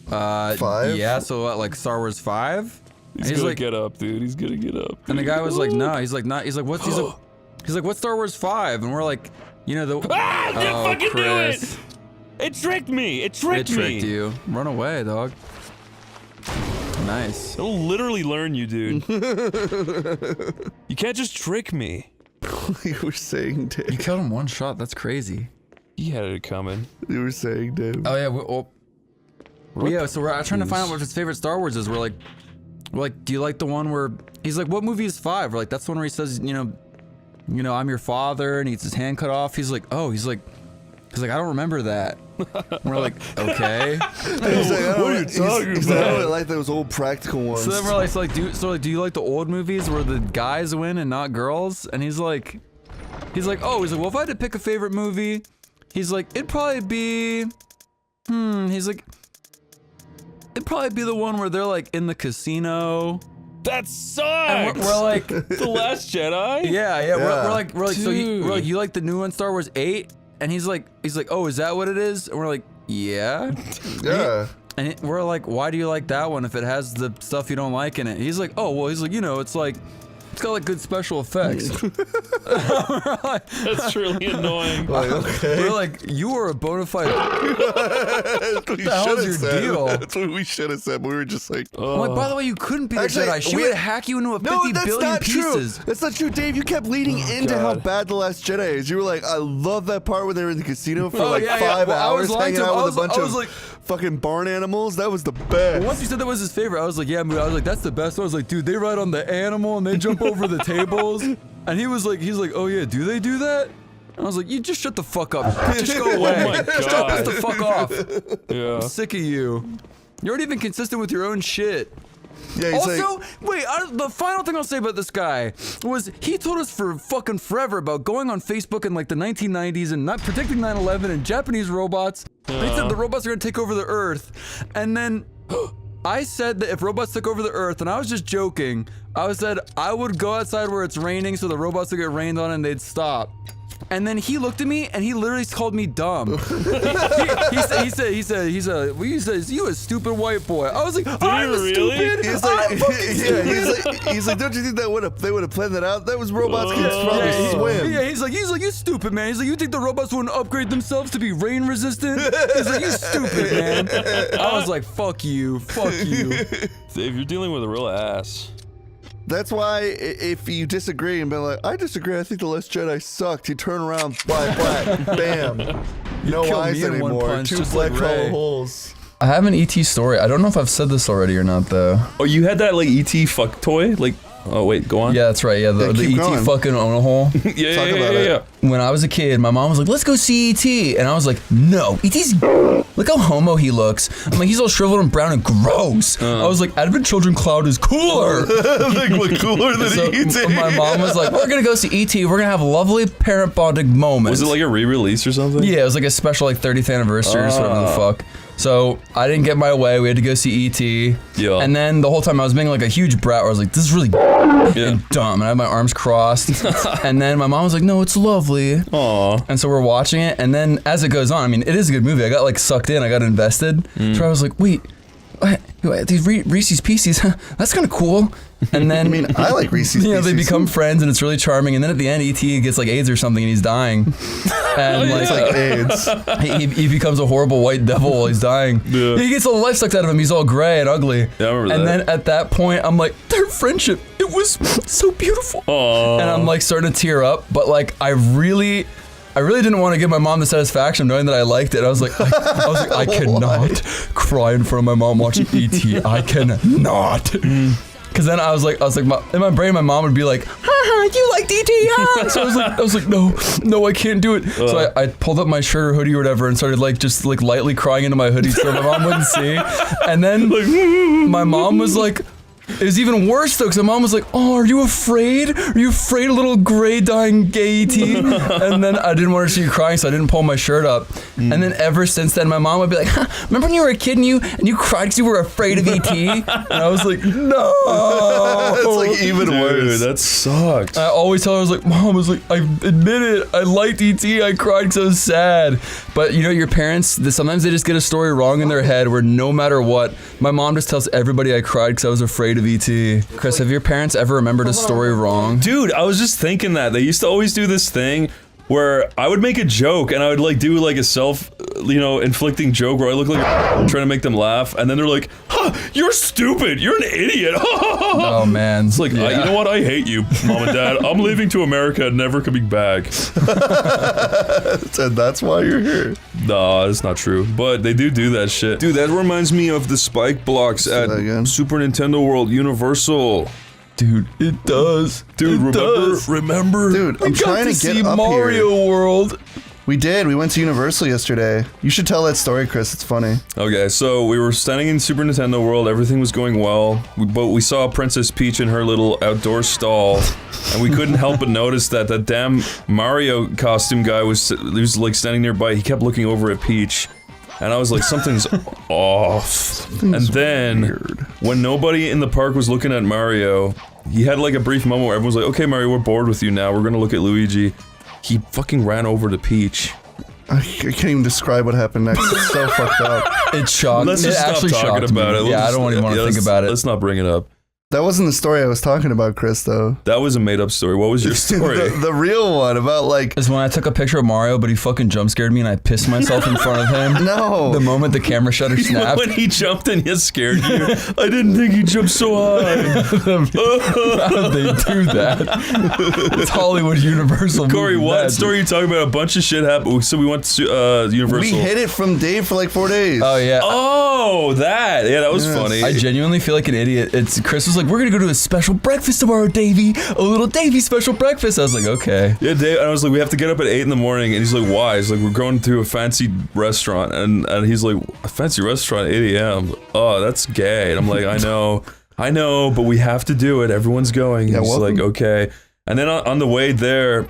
5? Yeah, so what, like Star Wars 5? He's gonna get up, dude. He's gonna get up. Dude. And the guy was like, no. He's like, not. He's like, what's Star Wars 5? And we're like, you know, I fucking Chris. Knew it! It tricked me. It tricked you. Run away, dog. Nice. It'll literally learn you, dude. You can't just trick me. You were saying, Dave. You killed him one shot. That's crazy. He had it coming. You were saying, Dave. Oh yeah. So we're trying to find out what his favorite Star Wars is. We're like, do you like the one where he's like, what movie is 5? We're like, that's the one where he says, you know, I'm your father, and he gets his hand cut off. He's like, he's like, I don't remember that. We're like, okay. What are you talking about? I don't like those old practical ones. So then we're like, do you like the old movies where the guys win and not girls? And he's like, well, if I had to pick a favorite movie, he's like, it'd probably be, it'd probably be the one where they're like in the casino. That sucks. And we're like, The Last Jedi. Yeah. We're like, so you like the new one, Star Wars 8? And he's like, oh, is that what it is? And we're like, yeah. Yeah. And we're like, why do you like that one if it has the stuff you don't like in it? He's like, it's like, it's got like good special effects. That's really annoying. Like, okay. We're like, you are a bona fide. What the hell's your deal? That's what we should have said, but we were just like, I'm like, by the way, you couldn't be the Jedi. She would hack you into 50 billion pieces. True. That's not true, Dave. You kept leading into how bad The Last Jedi is. You were like, I love that part where they were in the casino for 5 hours hanging out with a bunch of fucking barn animals. That was the best. Well, once you said that was his favorite, I was like, yeah, I was like, that's the best. I was like, dude, they ride on the animal and they jump over the tables. And he's like, oh yeah, do they do that? And I was like, you just shut the fuck up. Just go away. Oh my God. Just piss the fuck off. Yeah. I'm sick of you. You aren't even consistent with your own shit. Yeah, also, wait, the final thing I'll say about this guy was he told us for fucking forever about going on Facebook in like the 1990s and not predicting 9/11 and Japanese robots. He said the robots are gonna take over the Earth. And then I said that if robots took over the Earth, and I was just joking, I said I would go outside where it's raining so the robots would get rained on and they'd stop. And then he looked at me and he literally called me dumb. he said, you a stupid white boy. I was like, I'm stupid. He's like, he's like, don't you think that they would have planned that out? That was robots can probably swim. Yeah, he's like, you stupid, man. He's like, you think the robots wouldn't upgrade themselves to be rain resistant? He's like, you stupid, man. I was like, fuck you. Dave, you're dealing with a real ass. That's why if you disagree and be like, I disagree, I think The Last Jedi sucked, you turn around, black, bam. No eyes anymore. 2 black hollow holes. I have an ET story. I don't know if I've said this already or not, though. Oh, you had that like ET fuck toy? Like, oh wait, go on. Yeah, that's right. Yeah, the ET fucking own a hole. yeah. When I was a kid, my mom was like, let's go see ET. And I was like, no, ET's, look how homo he looks. I'm like, he's all shriveled and brown and gross. I was like, Advent Children Cloud is cooler. Like, what, cooler than ET? My mom was like, we're gonna go see ET. We're gonna have a lovely parent bonding moment. Was it like a re-release or something? Yeah, it was like a special like 30th anniversary or whatever the fuck. So I didn't get my way. We had to go see E.T. Yeah. And then the whole time I was being like a huge brat where I was like, this is really and dumb. And I had my arms crossed. And then my mom was like, no, it's lovely. Aww. And so we're watching it. And then as it goes on, I mean, it is a good movie. I got like sucked in. I got invested. So I was like, wait, these Reese's Pieces, huh? That's kind of cool. And then, I mean, I like Reese's Pieces. They become friends, and it's really charming. And then at the end, E.T. gets like AIDS or something, and he's dying. And It's like AIDS. He becomes a horrible white devil while he's dying. Yeah. He gets all the life sucked out of him. He's all gray and ugly. Yeah, I remember and that. then at that point, I'm like, their friendship, it was so beautiful. Aww. And I'm like starting to tear up, but like I really didn't want to give my mom the satisfaction knowing that I liked it. I was like, I cannot cry in front of my mom watching E.T. I cannot. Because then I was like, in my brain, my mom would be like, haha, you liked E.T., huh? So I was like, no, I can't do it. So I pulled up my shirt or hoodie or whatever and started like just like lightly crying into my hoodie so my mom wouldn't see. And then my mom was like, it was even worse though, because my mom was like, "Oh, are you afraid? Are you afraid of little gray dying gay E.T.?" And then I didn't want her to see you crying, so I didn't pull my shirt up. And then ever since then, my mom would be like, "Remember when you were a kid and you cried because you were afraid of E.T.?" And I was like, "No." It's like even worse. That sucked. I always tell her, I was like, "Mom, I was like, I admit it. I liked E.T. I cried because I was sad." But you know, your parents, sometimes they just get a story wrong in their head where no matter what, my mom just tells everybody I cried because I was afraid of E.T. Chris, have your parents ever remembered a story wrong? Dude, I was just thinking that. They used to always do this thing where I would make a joke and I would like do like a self-inflicting joke where I look like trying to make them laugh, and then they're like, "Huh, you're stupid. You're an idiot." Oh man, it's like, you know what? I hate you, Mom and Dad. I'm leaving to America and never coming back. And that's why you're here. Nah, that's not true. But they do that shit. Dude, that reminds me of the spike blocks at Super Nintendo World Universal. Dude, it does. Dude, remember? Dude, I'm trying to get see up Mario here. World. We did. We went to Universal yesterday. You should tell that story, Chris. It's funny. Okay, so we were standing in Super Nintendo World. Everything was going well. But we saw Princess Peach in her little outdoor stall. And we couldn't help but notice that damn Mario costume guy was like standing nearby. He kept looking over at Peach. And I was like, something's off. And then, when nobody in the park was looking at Mario, he had like a brief moment where everyone's like, "Okay, Mario, we're bored with you now. We're gonna look at Luigi." He fucking ran over to Peach. I can't even describe what happened next. It's so fucked up. It's shocked. Let's just stop talking about it. Yeah, I don't even want to think about it. Let's not bring it up. That wasn't the story I was talking about, Chris, though. That was a made-up story. What was your story? the real one about, like... Is when I took a picture of Mario, but he fucking jump-scared me and I pissed myself in front of him. No. The moment the camera shutter snapped. When he jumped and he scared you. I didn't think he jumped so high. How did they do that? It's Hollywood Universal. Corey, what story are you talking about? A bunch of shit happened. So we went to Universal. We hid it from Dave for like 4 days. Oh, yeah. Oh, that. Yeah, that was funny. I genuinely feel like an idiot. Chris was like, "We're going to go to a special breakfast tomorrow, Davey. A little Davey special breakfast." I was like, okay. Yeah, Dave, and I was like, "We have to get up at 8 in the morning." And he's like, "Why?" He's like, "We're going to a fancy restaurant." And he's like, "A fancy restaurant at 8 a.m.? Oh, that's gay." And I'm like, I know, but we have to do it. Everyone's going. And he's like, okay. And then on the way there,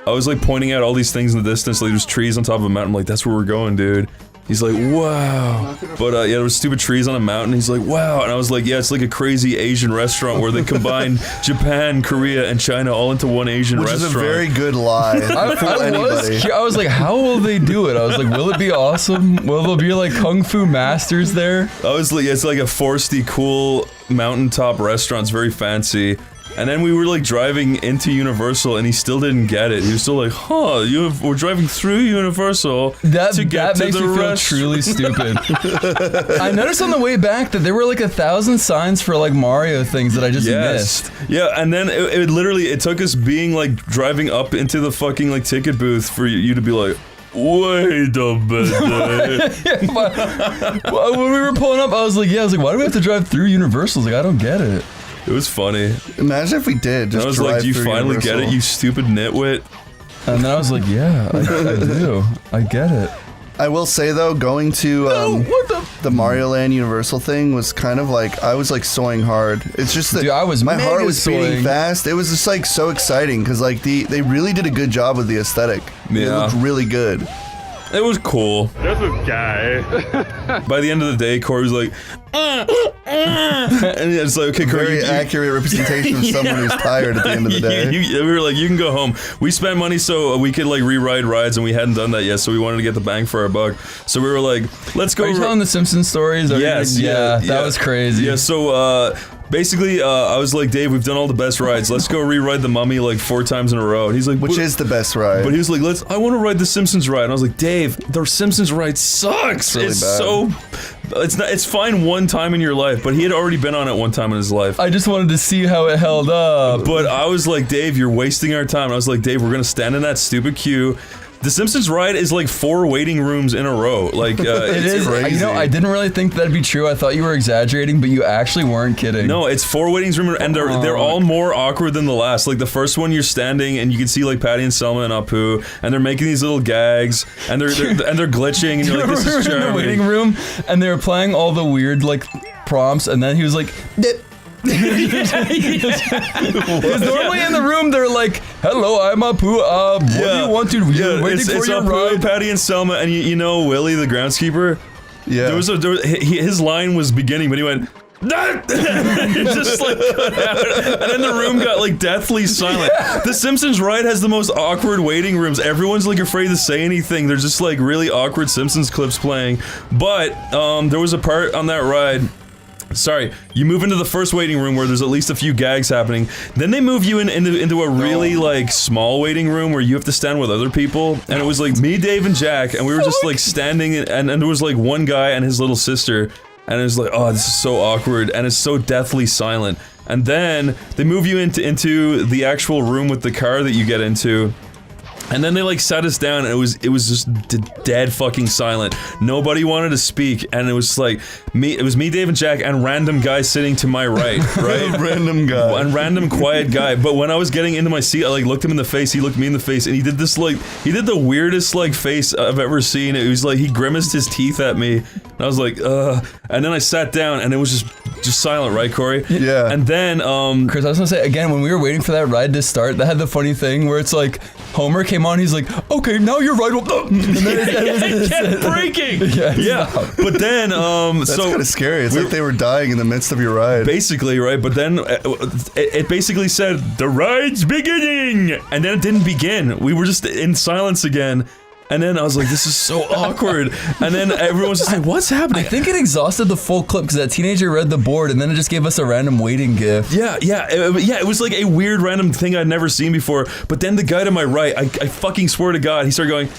I was like pointing out all these things in the distance. Like there's trees on top of a mountain. I'm like, "That's where we're going, dude." He's like, "Wow." But yeah, there was stupid trees on a mountain. He's like, "Wow." And I was like, "Yeah, it's like a crazy Asian restaurant where they combine Japan, Korea, and China all into one Asian Which restaurant." Which is a very good lie. I was like, how will they do it? I was like, will it be awesome? Will there be like kung fu masters there? I was like, it's like a foresty, cool mountaintop restaurant. It's very fancy. And then we were like driving into Universal and he still didn't get it. He was still like, "Huh, we're driving through Universal to get to makes the me feel restaurant." truly stupid. I noticed on the way back that there were like 1,000 signs for like Mario things that I just missed. Yeah, and then it literally took us being like driving up into the fucking like ticket booth for you to be like, "Wait a minute." When we were pulling up, I was like, why do we have to drive through Universal? I was like, I don't get it. It was funny. Imagine if we did. Just I was drive like, "Do you through finally Universal. get it, you stupid nitwit?" And then I was like, yeah, I do. I get it. I will say though, going to the Mario Land Universal thing was kind of like, I was like soaring hard. It's just that my heart was beating fast. It was just like so exciting because like they really did a good job with the aesthetic. It looked really good. It was cool. This is guy. By the end of the day, Corey was like, and it's like, okay, Corey, Very accurate representation of someone who's tired at the end of the day. We were like, you can go home. We spent money so we could like re-ride rides, and we hadn't done that yet, so we wanted to get the bang for our buck. So we were like, let's go. Are you telling the Simpsons stories? Yes. Yeah, that was crazy. Yeah, so basically, I was like, Dave, we've done all the best rides. Let's go re-ride the Mummy like 4 times in a row. And he's like, which is the best ride? But he was like, I want to ride the Simpsons ride. And I was like, Dave, the Simpsons ride sucks. It's really bad. It's fine one time in your life, but he had already been on it one time in his life. I just wanted to see how it held up. But I was like, Dave, you're wasting our time. And I was like, Dave, we're gonna stand in that stupid queue. The Simpsons ride is like 4 waiting rooms in a row. Like it is crazy. You know, I didn't really think that'd be true. I thought you were exaggerating, but you actually weren't kidding. No, it's 4 waiting rooms, and they're all more awkward than the last. Like the first one, you're standing and you can see like Patty and Selma and Apu, and they're making these little gags, and they're glitching, and you're like, this is charming. In the waiting room, and they were playing all the weird like prompts, and then he was like. Because normally in the room they're like, "Hello, I'm Apu. What do you want to? You're waiting for your ride." Patty and Selma, and you know Willie, the groundskeeper. Yeah. His line was beginning, but he went. Just like cut out, and then the room got like deathly silent. The Simpsons ride has the most awkward waiting rooms. Everyone's like afraid to say anything. There's just like really awkward Simpsons clips playing. But there was a part on that ride. Sorry, you move into the first waiting room where there's at least a few gags happening. Then they move you into a really like small waiting room where you have to stand with other people. And it was like me, Dave, and Jack, and we were just like standing, and there was like one guy and his little sister, and it was like, oh, this is so awkward, and it's so deathly silent. And then they move you into the actual room with the car that you get into. And then they like sat us down, and it was just dead fucking silent. Nobody wanted to speak, and it was like me, Dave, and Jack, and random guy sitting to my right, random guy, and random quiet guy. But when I was getting into my seat, I like looked him in the face. He looked me in the face, and he did this like the weirdest like face I've ever seen. It was like he grimaced his teeth at me, and I was like, ugh. And then I sat down, and it was just silent, right, Corey? Yeah. And then Chris, I was gonna say again, when we were waiting for that ride to start, that had the funny thing where it's like Homer came on, he's like, okay, now your ride will. And then it kept breaking. Yeah. But then, that's kind of scary. It's like they were dying in the midst of your ride. Basically, right? But then it basically said, the ride's beginning! And then it didn't begin. We were just in silence again. And then I was like, this is so awkward. And then everyone's just like, what's happening? I think it exhausted the full clip because that teenager read the board and then it just gave us a random waiting gift. Yeah, it was like a weird random thing I'd never seen before. But then the guy to my right, I fucking swear to God, he started going,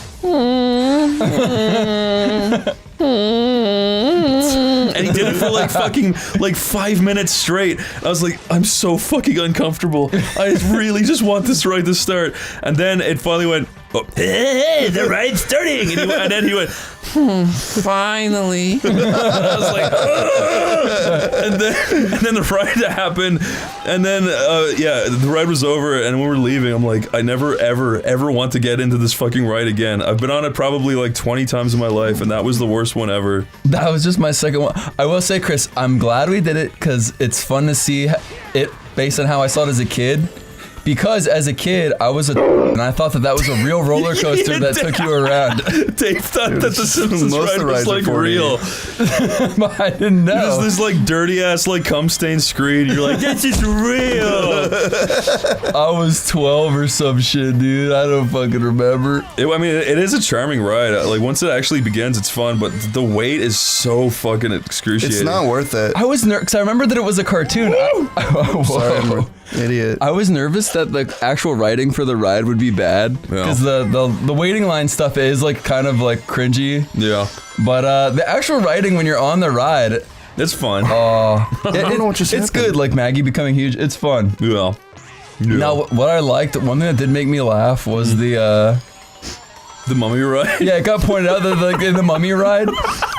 and he did it for like fucking like 5 minutes straight. I was like, I'm so fucking uncomfortable. I really just want this ride to start. And then it finally went, oh, hey, the ride's starting. And then he went, finally. I was like, and then the ride happened, and then the ride was over, and when we were leaving, I'm like, I never ever want to get into this fucking ride again. I've been on it probably like 20 times in my life, and that was the worst one ever. That was just my second one. I will say, Chris, I'm glad we did it because it's fun to see it based on how I saw it as a kid. Because as a kid, I was and I thought that was a real roller coaster that took you around. Dave thought that the Simpsons ride was like real. But I didn't know. This like dirty ass like cum stained screen. You're like, this is real. I was 12 or some shit, dude. I don't fucking remember. It is a charming ride. Like once it actually begins, it's fun. But the wait is so fucking excruciating. It's not worth it. I was nervous because I remember that it was a cartoon. Sorry, idiot. I was nervous that the actual writing for the ride would be bad because the waiting line stuff is like kind of like cringy. Yeah. But the actual writing when you're on the ride, it's fun. I don't know what just it's happened. good. Like Maggie becoming huge. It's fun. Yeah. Now what I liked, one thing that did make me laugh was the Mummy ride. Yeah, it got pointed out that like in the Mummy ride,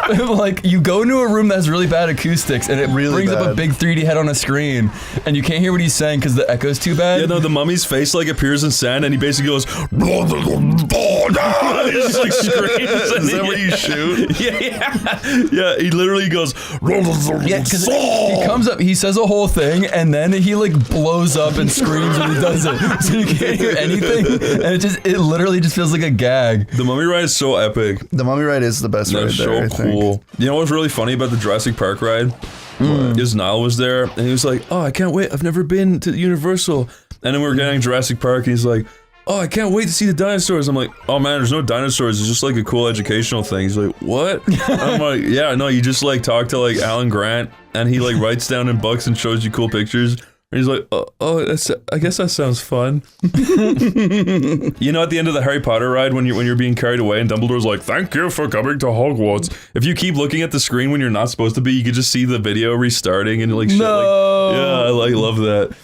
Like, you go into a room that has really bad acoustics, and it Really brings up a bad. big 3D head on a screen, and you can't hear what he's saying because the echo's too bad. Yeah, no, the mummy's face like appears in sand, and he basically goes. He just like screams. Is that what you shoot? Yeah. He literally goes. Yeah, because he comes up, he says a whole thing, and then he like blows up and screams when he does it, so you can't hear anything, and it literally just feels like a gag. The mummy ride is so epic. The mummy ride is the best ride That's there, I so think. cool. You know what's really funny about the Jurassic Park ride? Is Nile was there, and he was like, "Oh, I can't wait! I've never been to Universal." And then we were getting Jurassic Park, and he's like, "Oh, I can't wait to see the dinosaurs." I'm like, "Oh man, there's no dinosaurs. It's just like a cool educational thing." He's like, "What?" I'm like, "Yeah, no, you just like talk to like Alan Grant, and he like writes down in books and shows you cool pictures." And he's like, I guess that sounds fun. You know, at the end of the Harry Potter ride, when you're being carried away, and Dumbledore's like, "Thank you for coming to Hogwarts." If you keep looking at the screen when you're not supposed to be, you could just see the video restarting and like shit. No. Like, yeah, I like love that.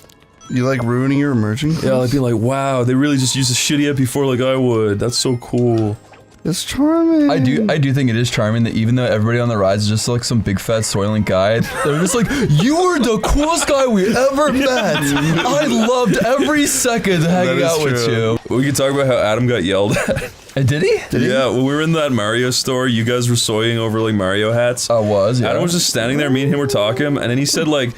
You like ruining your immersion? Yeah, I'd be like, wow, they really just use a shitty app before like I would. That's so cool. It's charming. I do think it is charming that even though everybody on the rides is just like some big fat soiling guy, they're just like, "You were the coolest guy we ever met. I loved every second hanging out with you." We could talk about how Adam got yelled at. Did he? Yeah, when we were in that Mario store, you guys were soying over like Mario hats. I was, yeah. Adam was just standing there, me and him were talking, and then he said like,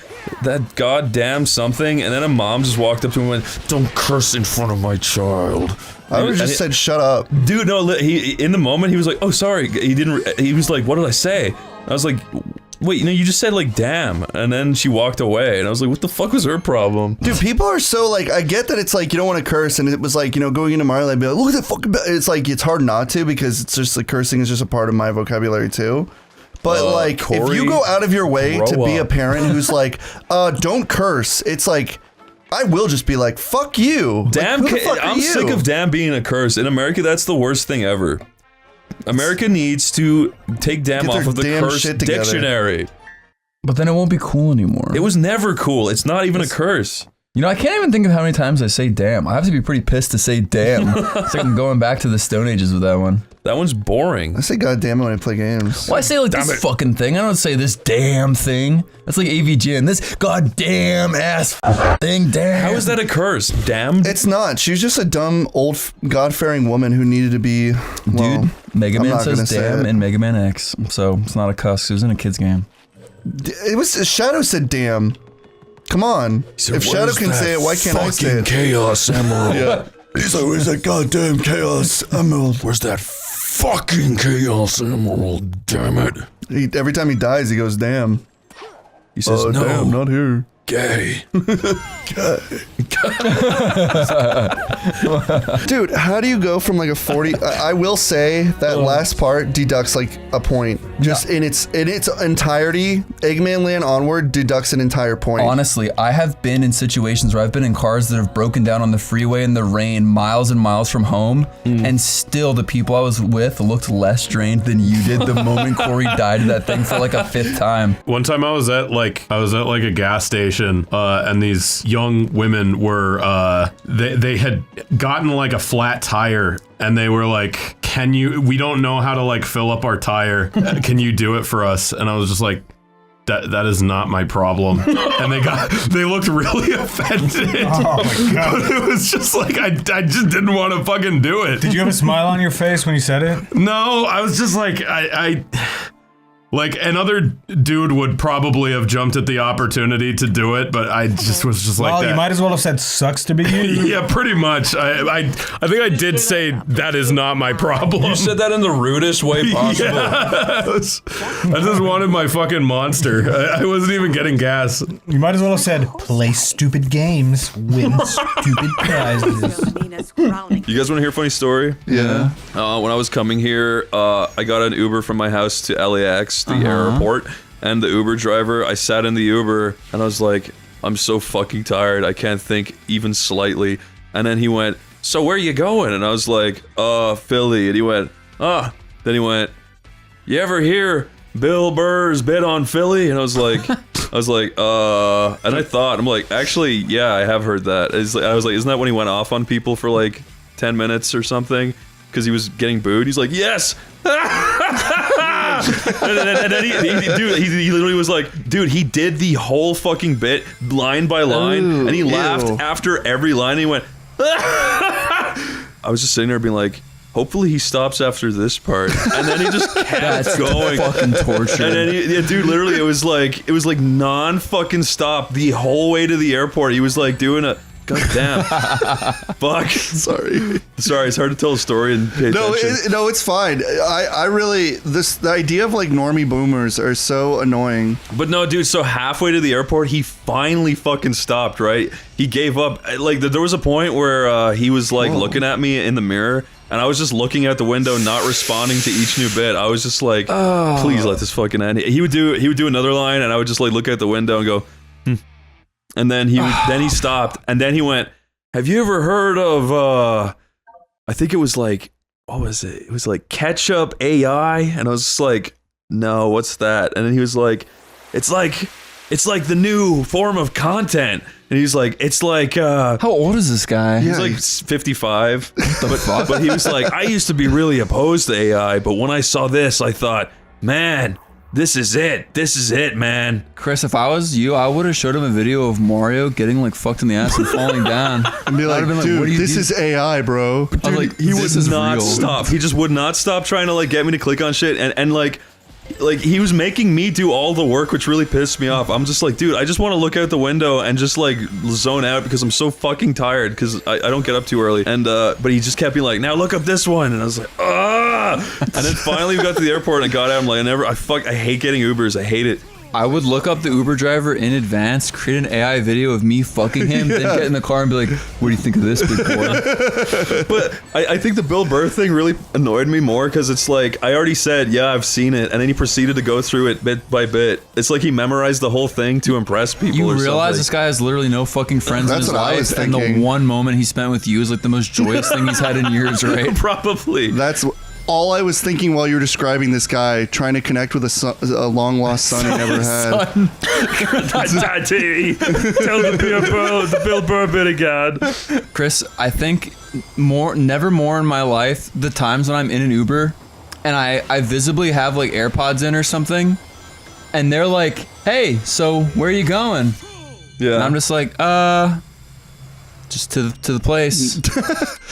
"That goddamn something," and then a mom just walked up to him and went, "Don't curse in front of my child." I would have just said, "Shut up." Dude, no, he in the moment, he was like, "Oh, sorry." He was like, "What did I say?" I was like, "Wait, you just said like, damn." And then she walked away, and I was like, what the fuck was her problem? Dude, people are so like, I get that it's like, you don't want to curse, and it was like, going into Mario, I'd be like, "Look at that fucking," it's like, it's hard not to, because it's just like, cursing is just a part of my vocabulary too. But like, Corey, if you go out of your way to be a parent who's like, "Don't curse," it's like, I will just be like, "Fuck you." Damn, like, who the fuck are I'm you? sick of damn being a curse. In America, that's the worst thing ever. America needs to take damn Get their off of the damn curse shit together. dictionary. But then it won't be cool anymore. It was never cool. It's not even a curse. You know, I can't even think of how many times I say damn. I have to be pretty pissed to say damn. It's like I'm going back to the Stone Ages with that one. That one's boring. I say goddamn when I play games. Well, I say like this fucking thing. I don't say this damn thing. That's like AVG and this goddamn ass thing. Damn. How is that a curse? Damn. It's not. She's just a dumb, old, God-fearing woman who needed to be, well, Dude, Mega I'm Man not gonna says say damn it. in Mega Man X. So it's not a cuss. It was in a kid's game. It was, Shadow said damn. Come on. If Shadow can say it, why can't I say it? Chaos Emerald. Yeah. He's like, "Where's that goddamn Chaos Emerald?" Where's that fucking Chaos Emerald? Damn it. Every time he dies, he goes, "Damn." He says, "No, damn, not here." gay." Dude, how do you go from like a 40? I will say that last part deducts like a point. Just in its entirety, Eggman Land onward deducts an entire point. Honestly, I have been in situations where I've been in cars that have broken down on the freeway in the rain miles and miles from home, and still the people I was with looked less drained than you did the moment Corey died of that thing for like a 5th time. One time I was at like a gas station, and these young women were they had gotten like a flat tire, and they were like, we don't know how to like fill up our tire. Can you do it for us? And I was just like, that is not my problem. And they looked really offended. Oh my god. But it was just like, I just didn't want to fucking do it. Did you have a smile on your face when you said it? No, I was just like, like another dude would probably have jumped at the opportunity to do it, but I just was just like, well, you might as well have said "sucks to be you." Yeah, pretty much. I think I did say that is not my problem. You said that in the rudest way possible. Yes. I just wanted my fucking monster. I wasn't even getting gas. You might as well have said "play stupid games, win stupid prizes." You guys want to hear a funny story? Yeah. When I was coming here, I got an Uber from my house to LAX, the airport, and the Uber driver, I sat in the Uber, and I was like, I'm so fucking tired, I can't think even slightly. And then he went, "So where are you going?" And I was like, Philly. And he went, Then he went, "You ever hear Bill Burr's bit on Philly?" And I was like, and I thought, I'm like, actually, yeah, I have heard that. I was like, isn't that when he went off on people for like 10 minutes or something? Because he was getting booed. He's like, yes! and then he literally was like, dude, he did the whole fucking bit line by line, and he laughed after every line. And he went, I was just sitting there being like, hopefully he stops after this part, and then he just kept going. Fucking torture. And then dude, literally, it was like non fucking stop the whole way to the airport. He was like doing a. God damn. Fuck. Sorry. It's hard to tell a story and pay attention. No, it's fine. I really, the idea of like normie boomers are so annoying. But no, dude, so halfway to the airport, he finally fucking stopped, right? He gave up. Like, there was a point where he was like looking at me in the mirror, and I was just looking out the window, not responding to each new bit. I was just like, please let this fucking end. He would do another line, and I would just like look out the window and go, And then he stopped, and then he went, have you ever heard of I think it was like, what was it? It was like ketchup AI, and I was just like, no, what's that? And then he was like, it's like the new form of content. And he's like, it's like how old is this guy? He's like 55. But he was like, I used to be really opposed to AI, but when I saw this, I thought, man, this is it, man. Chris, if I was you, I would have showed him a video of Mario getting like fucked in the ass and falling down. And be like, dude, this is AI, bro. Dude, like, he would not stop. He just would not stop trying to like get me to click on shit, and like he was making me do all the work, which really pissed me off. I'm just like, dude, I just want to look out the window and just like zone out because I'm so fucking tired because I don't get up too early. And but he just kept being like, now look up this one, and I was like, and then finally we got to the airport and I got out. I'm like, I hate getting Ubers. I hate it. I would look up the Uber driver in advance, create an AI video of me fucking him, then get in the car and be like, what do you think of this, big boy? But I think the Bill Burr thing really annoyed me more because it's like, I already said, yeah, I've seen it, and then he proceeded to go through it bit by bit. It's like he memorized the whole thing to impress people. You realize this guy has literally no fucking friends in his life, and the one moment he spent with you is like the most joyous thing he's had in years, right? Probably. That's all I was thinking while you were describing this guy trying to connect with a long lost son he never had. Daddy, tell the Bill Burr bit again. Chris, I think never more in my life the times when I'm in an Uber and I visibly have like AirPods in or something, and they're like, hey, so where are you going? Yeah. And I'm just like, just to the place.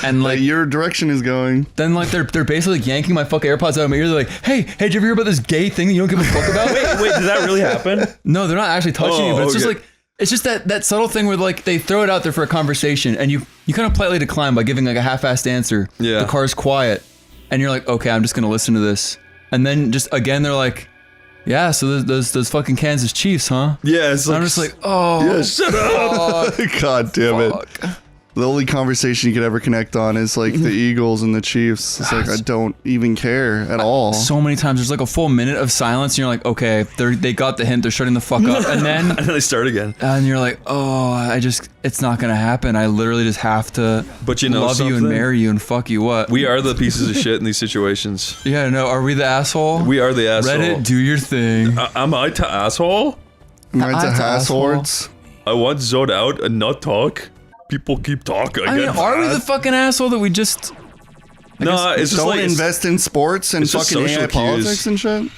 And like your direction is going. Then like they're basically yanking my fucking AirPods out of my ear. They're like, hey, did you ever hear about this gay thing that you don't give a fuck about? Wait, did that really happen? No, they're not actually touching you, but it's just like, it's just that subtle thing where like they throw it out there for a conversation and you kind of politely decline by giving like a half-assed answer. Yeah. The car's quiet and you're like, okay, I'm just gonna listen to this. And then just again they're like, yeah, so those fucking Kansas Chiefs, huh? Yeah, it's like, I'm just like, oh, yeah, shut up. God damn it. The only conversation you could ever connect on is like the Eagles and the Chiefs. It's like, I don't even care at all. So many times there's like a full minute of silence and you're like, okay, they got the hint, they're shutting the fuck up. And then they start again. And you're like, oh, it's not going to happen. I literally just have to love you and marry you and fuck you what? We are the pieces of shit in these situations. Yeah, no, are we the asshole? We are the asshole. Reddit, do your thing. Am I the asshole? Am I the assholes? I want to zone out and not talk. People keep talking. I mean, are we the fucking asshole that we just... No, it's just don't like... invest in sports and fucking AI politics and shit?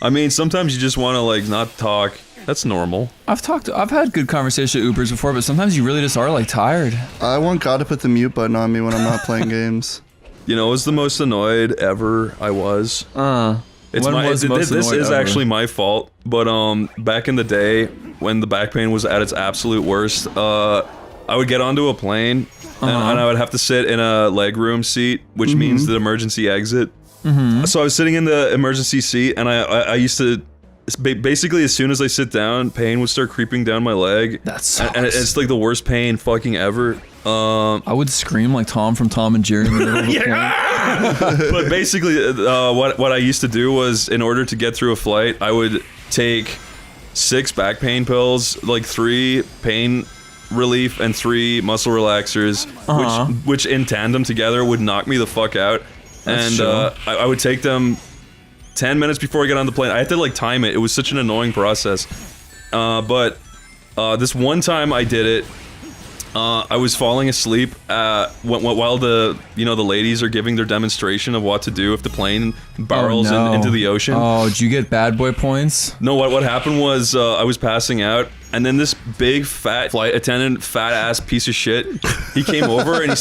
I mean, sometimes you just want to like not talk. That's normal. I've had good conversation with Ubers before, but sometimes you really just are like tired. I want God to put the mute button on me when I'm not playing games. You know, it was the most annoyed ever I was. This is actually my fault, but back in the day when the back pain was at its absolute worst, I would get onto a plane and I would have to sit in a legroom seat, which means the emergency exit. So I was sitting in the emergency seat, and I used to basically as soon as I sit down, pain would start creeping down my leg. That sucks. And it's like the worst pain fucking ever. I would scream like Tom from Tom and Jerry in the middle of a plane. But basically, what I used to do was, in order to get through a flight, I would take 6 back pain pills, like 3 pain relief and 3 muscle relaxers, which in tandem together would knock me the fuck out. And I would take them 10 minutes before I get on the plane. I had to like time it. It was such an annoying process. But this one time I did it, I was falling asleep while the ladies are giving their demonstration of what to do if the plane barrels into the ocean. Oh, did you get bad boy points? No, what happened was I was passing out, and then this big fat flight attendant, fat ass piece of shit, he came over and he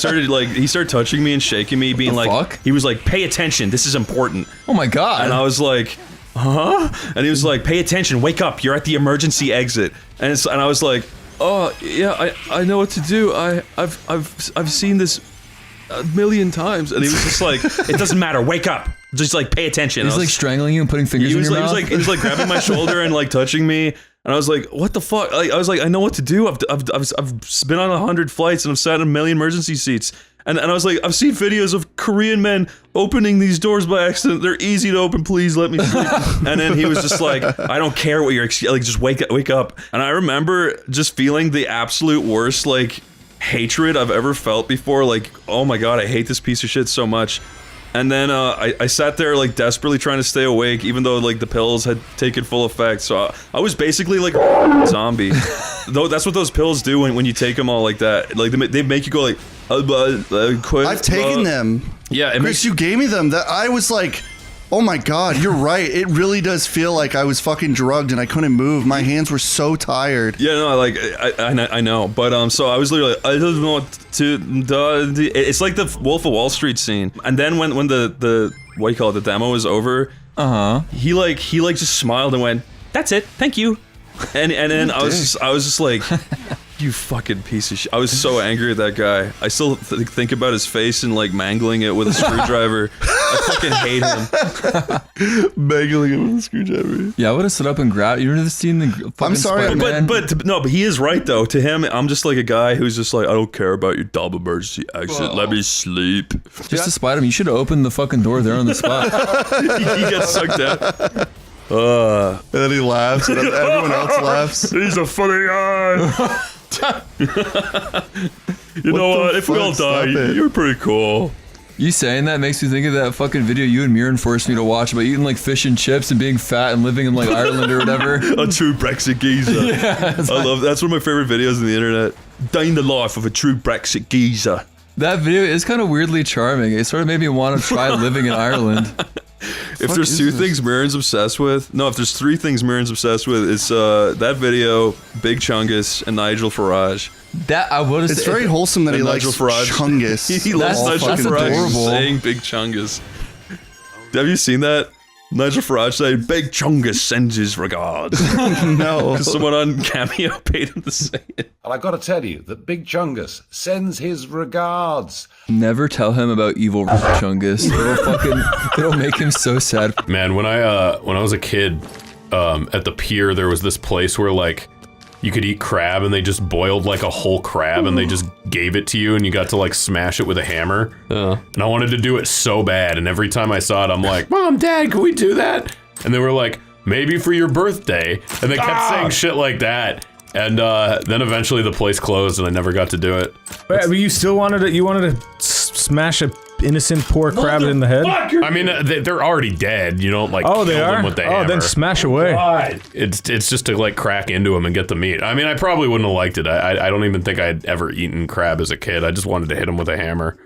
started touching me and shaking me, being like, he was like, "Pay attention, this is important." Oh my god! And I was like, "Huh?" And he was like, "Pay attention, wake up, you're at the emergency exit." And I was like, "Oh yeah, I know what to do. I've seen this a million times." And he was just like, "It doesn't matter. Wake up. Just like pay attention." He's like strangling you and putting fingers in your mouth. He was like grabbing my shoulder and like touching me. And I was like, "What the fuck?" I was like, "I know what to do. I've been on 100 flights and I've sat in a million emergency seats." And I was like, "I've seen videos of Korean men opening these doors by accident. They're easy to open. Please let me sleep." And then he was just like, "I don't care what you're like. Just wake up." And I remember just feeling the absolute worst like hatred I've ever felt before. Like, oh my god, I hate this piece of shit so much. And then I sat there like desperately trying to stay awake, even though like the pills had taken full effect. So I was basically like a zombie. Though that's what those pills do when you take them all like that. Like they make you go like. I've taken them. Yeah, Chris, you gave me them. That I was like, oh my god, you're right. It really does feel like I was fucking drugged and I couldn't move. My hands were so tired. Yeah, no, like I know, but so I was literally like, I don't know what to do. It's like the Wolf of Wall Street scene. And then when the what do you call it, the demo was over, he just smiled and went, "That's it, thank you." And then I was just like, "You fucking piece of shit." I was so angry at that guy. I still think about his face and like mangling it with a screwdriver. I fucking hate him. Mangling it with a screwdriver. Yeah, I would have stood up and grabbed. You ever seen the fucking I'm sorry, Spider-Man? but he is right though. To him, I'm just like a guy who's just like, "I don't care about your double emergency exit. Let me sleep." Just to spite him, you should have opened the fucking door there on the spot. He gets sucked out. And then he laughs, and everyone else laughs. He's a funny guy. You know what? If we all die, you're pretty cool. You saying that makes me think of that fucking video you and Miran forced me to watch about eating like fish and chips and being fat and living in like Ireland or whatever. A true Brexit geezer. Yeah, I love that's one of my favorite videos on the internet. Dying the life of a true Brexit geezer. That video is kind of weirdly charming. It sort of made me want to try living in Ireland. If there's two things Miran's obsessed with, no, if there's three things Miran's obsessed with, it's that video, Big Chungus, and Nigel Farage. That I would have. It's very wholesome that he likes Chungus. He loves Nigel Farage saying Big Chungus. Have you seen that? Nigel Farage saying Big Chungus sends his regards. No. Because someone on Cameo paid him to say it. And I got to tell you that Big Chungus sends his regards. Never tell him about evil Chungus. It'll make him so sad. Man, when I was a kid, at the pier, there was this place where like you could eat crab and they just boiled like a whole crab and they just gave it to you and you got to like smash it with a hammer. And I wanted to do it so bad, and every time I saw it, I'm like, "Mom, Dad, can we do that?" And they were like, "Maybe for your birthday." And they kept saying shit like that. And then eventually the place closed and I never got to do it. But you still wanted to smash a innocent poor crab in the head? I mean, they're already dead. You don't like kill them with the hammer. Oh, then smash away. God. It's just to like crack into them and get the meat. I mean, I probably wouldn't have liked it. I don't even think I'd ever eaten crab as a kid. I just wanted to hit them with a hammer.